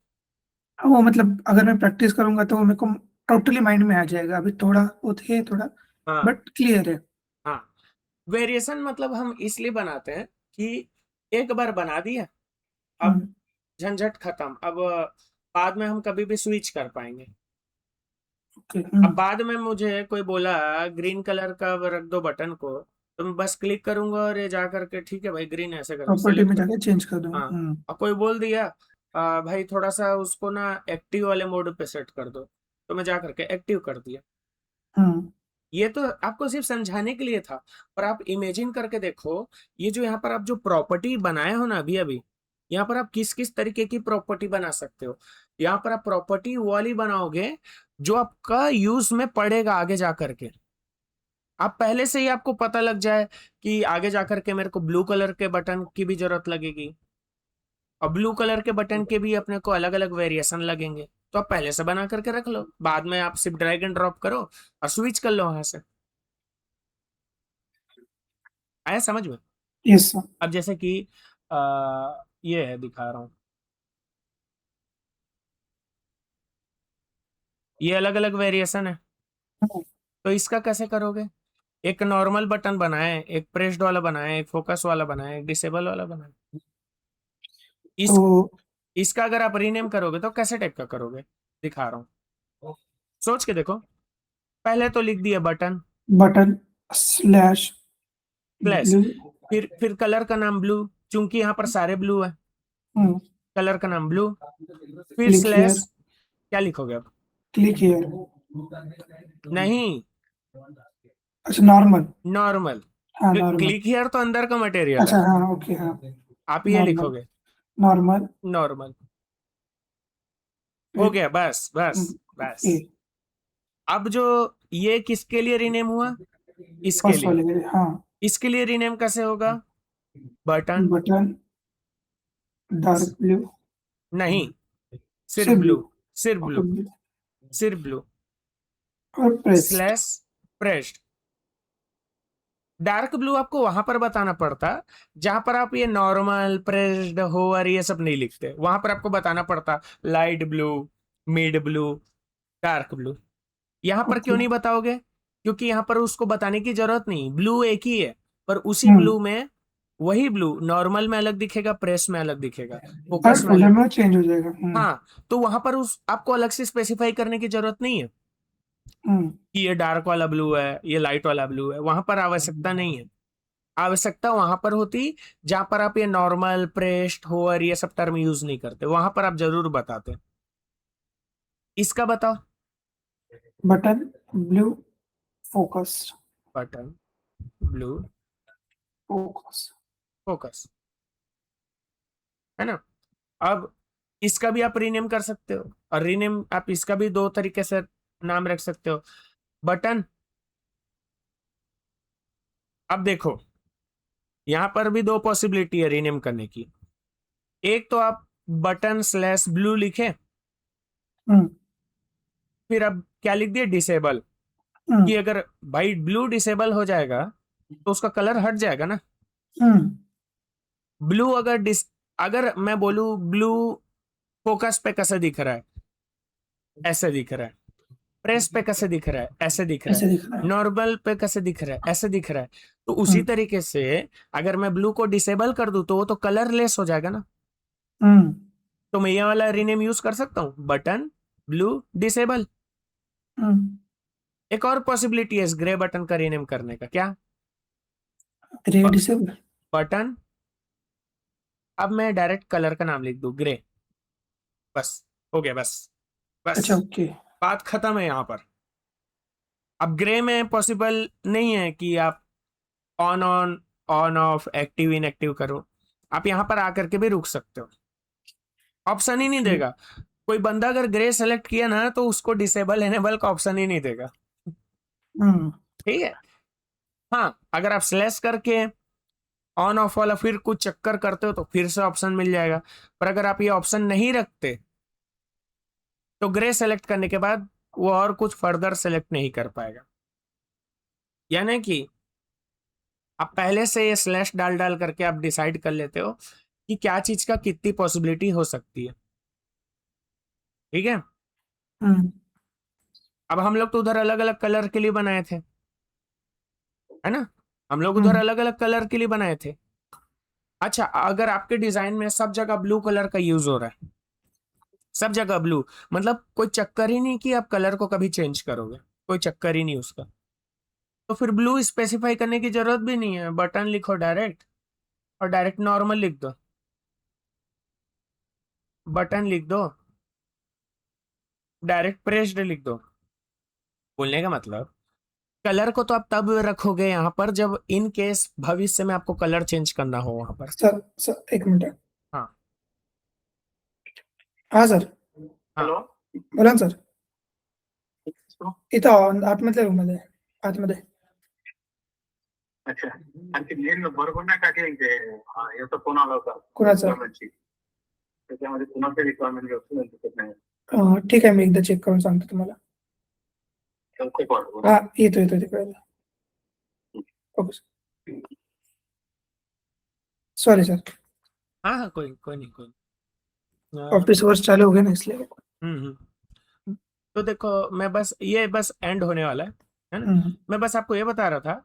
वो मतलब अगर मैं प्रैक्टिस करूंगा तो मेरे को टोटली माइंड में आ जाएगा, अभी थोड़ा होती है थोड़ा, हाँ बट क्लियर है। हाँ, वेरिएशन मतलब हम इसलिए बनाते हैं कि एक बार बना दिया, अब हम्म। झंझट खत्म, अब बाद में हम कभी भी स्विच कर पाएंगे। ओके। अब बाद में मुझे कोई बोला ग्रीन कलर का रख दो बटन को, तो मैं बस क्लिक करूंगा और ये जा करके ठीक है भाई ग्रीन ऐसे कर प्रॉपर्टी सेलेक्ट में कर। जाके चेंज कर दूंगा। हाँ, और कोई बोल दिया भाई थोड़ा सा उसको ना एक्टिव वाले मोड पे सेट कर दो, तो मैं जा करके एक्टिव कर दिया। हम्म। ये तो आपको सिर्फ समझाने के लिए था, पर आप इमेजिन करके देखो, ये जो यहाँ पर आप जो प्रॉपर्टी बनाए हो ना अभी अभी, यहाँ पर आप किस किस तरीके की प्रॉपर्टी बना सकते हो। यहाँ पर आप प्रॉपर्टी वाली बनाओगे जो आपका यूज में पड़ेगा आगे जा करके। आप पहले से ही आपको पता लग जाए कि आगे जा करके मेरे को ब्लू कलर के बटन की भी जरूरत लगेगी, और ब्लू कलर के बटन के भी अपने को अलग अलग वेरिएशन लगेंगे, तो आप पहले से बना करके रख लो, बाद में आप सिर्फ ड्रैग एंड ड्रॉप करो और स्विच कर लो वहां से। आया समझ में? Yes sir. अब जैसे कि ये है दिखा रहा हूँ, ये अलग अलग वेरिएशन है, तो इसका कैसे करोगे? एक नॉर्मल बटन बनाए, एक प्रेस्ड वाला बनाए, एक फोकस वाला बनाए, एक डिसेबल वाला बनाए। तो इस इसका अगर आप रीनेम करोगे तो कैसे टाइप का करोगे, दिखा रहा हूँ, सोच के देखो। पहले तो लिख दिया button button slash plus, blue. फिर कलर का नाम ब्लू, चूंकि यहाँ पर सारे ब्लू है, कलर का नाम ब्लू, फिर क्लिक स्लैश, हियर। क्या लिखोगे अब? Click here. नहीं, अच्छा नॉर्मल। नॉर्मल। हाँ नॉर्मल। क्लिक हियर तो अंदर का मटेरियल है, अच्छा हाँ ओके हाँ। आप ये नॉर्मल। लिखोगे नॉर्मल। नॉर्मल। हो फिर गया, बस बस बस। ए। अब जो ये किसके लिए रीनेम हुआ? इसके फर्स्ट लिए। वाले के लिए, हाँ। इसके लिए रीनेम कैसे होगा? Button, button dark blue. नहीं, सिर्फ सिर्फ ब्लू। ब्लू, सिर्फ ओके ब्लू, ब्लू। सिर्फ ब्लू, और pressed. Slash pressed. Dark blue आपको वहां पर बताना पड़ता जहां पर आप ये नॉर्मल प्रेस्ड होवर ये सब नहीं लिखते, वहां पर आपको बताना पड़ता light blue, mid blue, dark blue. यहां पर क्यों ओके। नहीं बताओगे? क्योंकि यहां पर उसको बताने की जरूरत नहीं, ब्लू एक ही है, पर उसी हम्म। ब्लू में वही ब्लू नॉर्मल में अलग दिखेगा, प्रेस में अलग दिखेगा, हर फोकस में फिल्म अलग। में चेंज हो जाएगा। हाँ, तो वहां पर उस आपको अलग से स्पेसिफाई करने की जरूरत नहीं है हम्म। कि ये डार्क वाला ब्लू है, ये लाइट वाला ब्लू है, वहां पर आवश्यकता नहीं है। आवश्यकता वहां पर होती जहां पर आप ये नॉर्मल, प्रेस्ड, होवर ये सब टर्म यूज नहीं करते, वहां पर आप जरूर बताते। इसका बताओ। Button blue focus. Button blue focus. Focus, है ना? अब इसका भी आप रीनेम कर सकते हो, और रीनेम आप इसका भी दो तरीके से नाम रख सकते हो। बटन, अब देखो यहां पर भी दो पॉसिबिलिटी है रीनेम करने की। एक तो आप बटन स्लैश ब्लू लिखे, हम्म। फिर अब क्या लिख दिए, डिसेबल, हम्म। कि अगर भाई ब्लू डिसेबल हो जाएगा तो उसका कलर हट जाएगा ना। हम्म। ब्लू अगर मैं बोलूं ब्लू फोकस पे कैसे दिख रहा है, ऐसे दिख रहा है, प्रेस पे कैसे दिख रहा है, ऐसे दिख रहा ऐसे दिख रहा है, है। नॉर्मल पे कैसे दिख रहा है, ऐसे दिख रहा है, तो उसी हम्म। तरीके से अगर मैं ब्लू को डिसेबल कर दूं तो वो तो कलरलेस हो जाएगा ना। हम्म। तो मैं ये वाला रीनेम यूज कर सकता हूँ, बटन ब्लू डिसेबल। हम्म। एक और पॉसिबिलिटी है इस ग्रे बटन का रीनेम करने का, क्या? Grey disable. बटन, अब मैं डायरेक्ट कलर का नाम लिख दूं ग्रे, बस, हो गया, बस बस, अच्छा ओके। बात खत्म है यहाँ पर। अब ग्रे में पॉसिबल नहीं है कि आप on on, on off, active inactive करो, आप यहाँ पर आकर के भी रुक सकते हो, ऑप्शन ही नहीं ओके। देगा। कोई बंदा अगर ग्रे सेलेक्ट किया ना तो उसको डिसेबल एनेबल का ऑप्शन ही नहीं देगा। हम्म। ठीक है। हाँ, अगर आप स्लैश करके ऑन ऑफ वाला फिर कुछ चक्कर करते हो तो फिर से ऑप्शन मिल जाएगा। पर अगर आप ये ऑप्शन नहीं रखते तो ग्रे सेलेक्ट करने के बाद वो और कुछ फर्दर सेलेक्ट नहीं कर पाएगा। यानी कि आप पहले से ये स्लैश डाल डाल करके आप डिसाइड कर लेते हो कि क्या चीज का कितनी पॉसिबिलिटी हो सकती है। ठीक है। हम्म अब हम लोग तो उधर अलग अलग कलर के लिए बनाए थे, है ना। हम लोग उधर हम्म अलग अलग कलर के लिए बनाए थे। अच्छा, अगर आपके डिजाइन में सब जगह ब्लू कलर का यूज हो रहा है, सब जगह ब्लू, मतलब कोई चक्कर ही नहीं कि आप कलर को कभी चेंज करोगे, कोई चक्कर ही नहीं उसका, तो फिर ब्लू स्पेसिफाई करने की जरूरत भी नहीं है। बटन लिखो डायरेक्ट, और डायरेक्ट नॉर्मल लिख दो, बटन लिख दो, डायरेक्ट प्रेस्ड लिख दो। बोलने का मतलब, कलर को तो आप तब रखोगे यहाँ पर जब इन केस भविष्य में आपको कलर चेंज करना हो वहां पर। सर एक मिनट। हाँ हाँ सर, हाँ। बोला ना सर. इथं आतमधल्या रूम मध्ये, आतमध्ये. अच्छा. आणि ते मेल बरोबर नाही टाकेल ते याचा फोन आला होता कोणाचा? रिक्वायरमेंटची. त्याच्यामध्ये कुणाचं रिक्वायरमेंट घेऊ शकत नाही. ठीक आहे, मी एकदा चेक करून सांगतो तुम्हाला. चौथे पाठवून. हा, येतो ते कळलं. ओके, सॉरी सर, हाँ हाँ, कोई कोई नहीं, कोई नहीं। ऑफिस वर्क चालू हो गया ना इसलिए. तो देखो, मैं बस ये बस एंड होने वाला है ना। मैं बस आपको ये बता रहा था,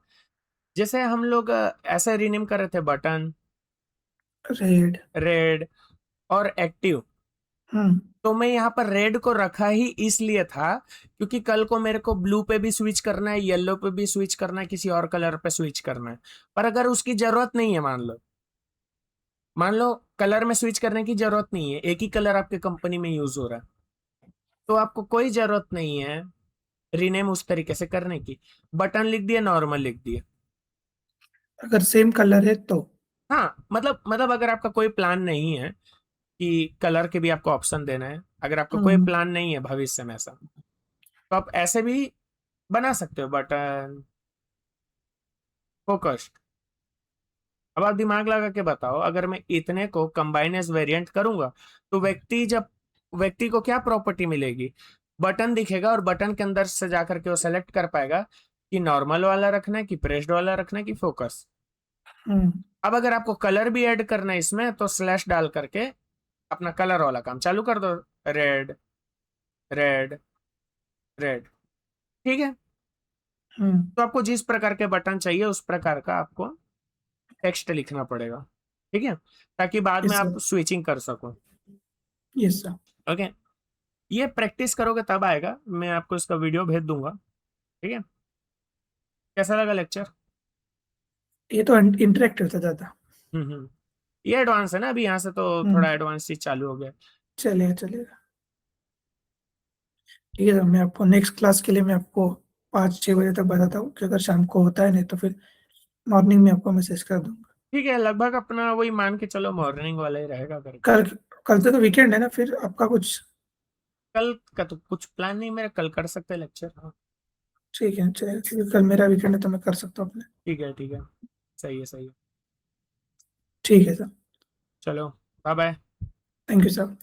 जैसे हम लोग ऐसे रीनेम कर रहे थे, बटन, रेड. रेड और एक्टिव। तो मैं यहाँ पर रेड को रखा ही इसलिए था क्योंकि कल को मेरे को ब्लू पे भी स्विच करना है, येलो पे भी स्विच करना है, किसी और कलर पे स्विच करना है। पर अगर उसकी जरूरत नहीं है, मान लो कलर में स्विच करने की जरूरत नहीं है, एक ही कलर आपके कंपनी में यूज हो रहा है, तो आपको कोई जरूरत नहीं है रीनेम उस तरीके से करने की। बटन लिख दिया, नॉर्मल लिख दिया। अगर सेम कलर है तो. हाँ, मतलब अगर आपका कोई प्लान नहीं है कि कलर के भी आपको ऑप्शन देना है, अगर आपका कोई प्लान नहीं है भविष्य में ऐसा, तो आप ऐसे भी बना सकते हो, बटन फोकस्ड। अब आप दिमाग लगा के बताओ, अगर मैं इतने को कंबाइन एज वेरिएंट करूंगा तो व्यक्ति को क्या प्रॉपर्टी मिलेगी? बटन दिखेगा और बटन के अंदर से जाकर के वो सेलेक्ट कर पाएगा कि नॉर्मल वाला रखना है, कि प्रेस्ड वाला रखना है, कि फोकस। अब अगर आपको कलर भी ऐड करना है इसमें, तो स्लैश डाल करके अपना कलर वाला काम चालू कर दो, रेड रेड रेड। ठीक है। तो आपको जिस प्रकार के बटन चाहिए उस प्रकार का आपको टेक्स्ट लिखना पड़ेगा। ठीक है, ताकि बाद में यस आप सर, स्विचिंग कर सको। Yes sir. ओके। ये प्रैक्टिस करोगे तब आएगा, मैं आपको इसका वीडियो भेज दूंगा। ठीक है। कैसा लगा लेक्चर? ये तो इंटरेक्टिव था ज्यादा. ये एडवांस है ना, अभी यहाँ से तो थोड़ा एडवांस चीज चालू हो गया। चलिए चलिएगा. ठीक है सर, मैं आपको नेक्स्ट क्लास के लिए मैं आपको 5-6 बजे तक बताता हूँ कि अगर शाम को होता है, नहीं तो फिर मॉर्निंग में आपको मैसेज कर दूंगा. ठीक है, लगभग अपना वही मान के चलो, मॉर्निंग वाला ही रहेगा करके। कल कल से तो वीकेंड है ना, फिर आपका कुछ. कल का तो कुछ प्लान नहीं मेरा, कल कर सकते हैं लेक्चर। हाँ ठीक है चलिए, क्योंकि कल मेरा वीकेंड है तो मैं कर सकता हूँ अपने. ठीक है, ठीक है, सही है, सही है। ठीक है सर. चलो, bye bye. Thank you sir.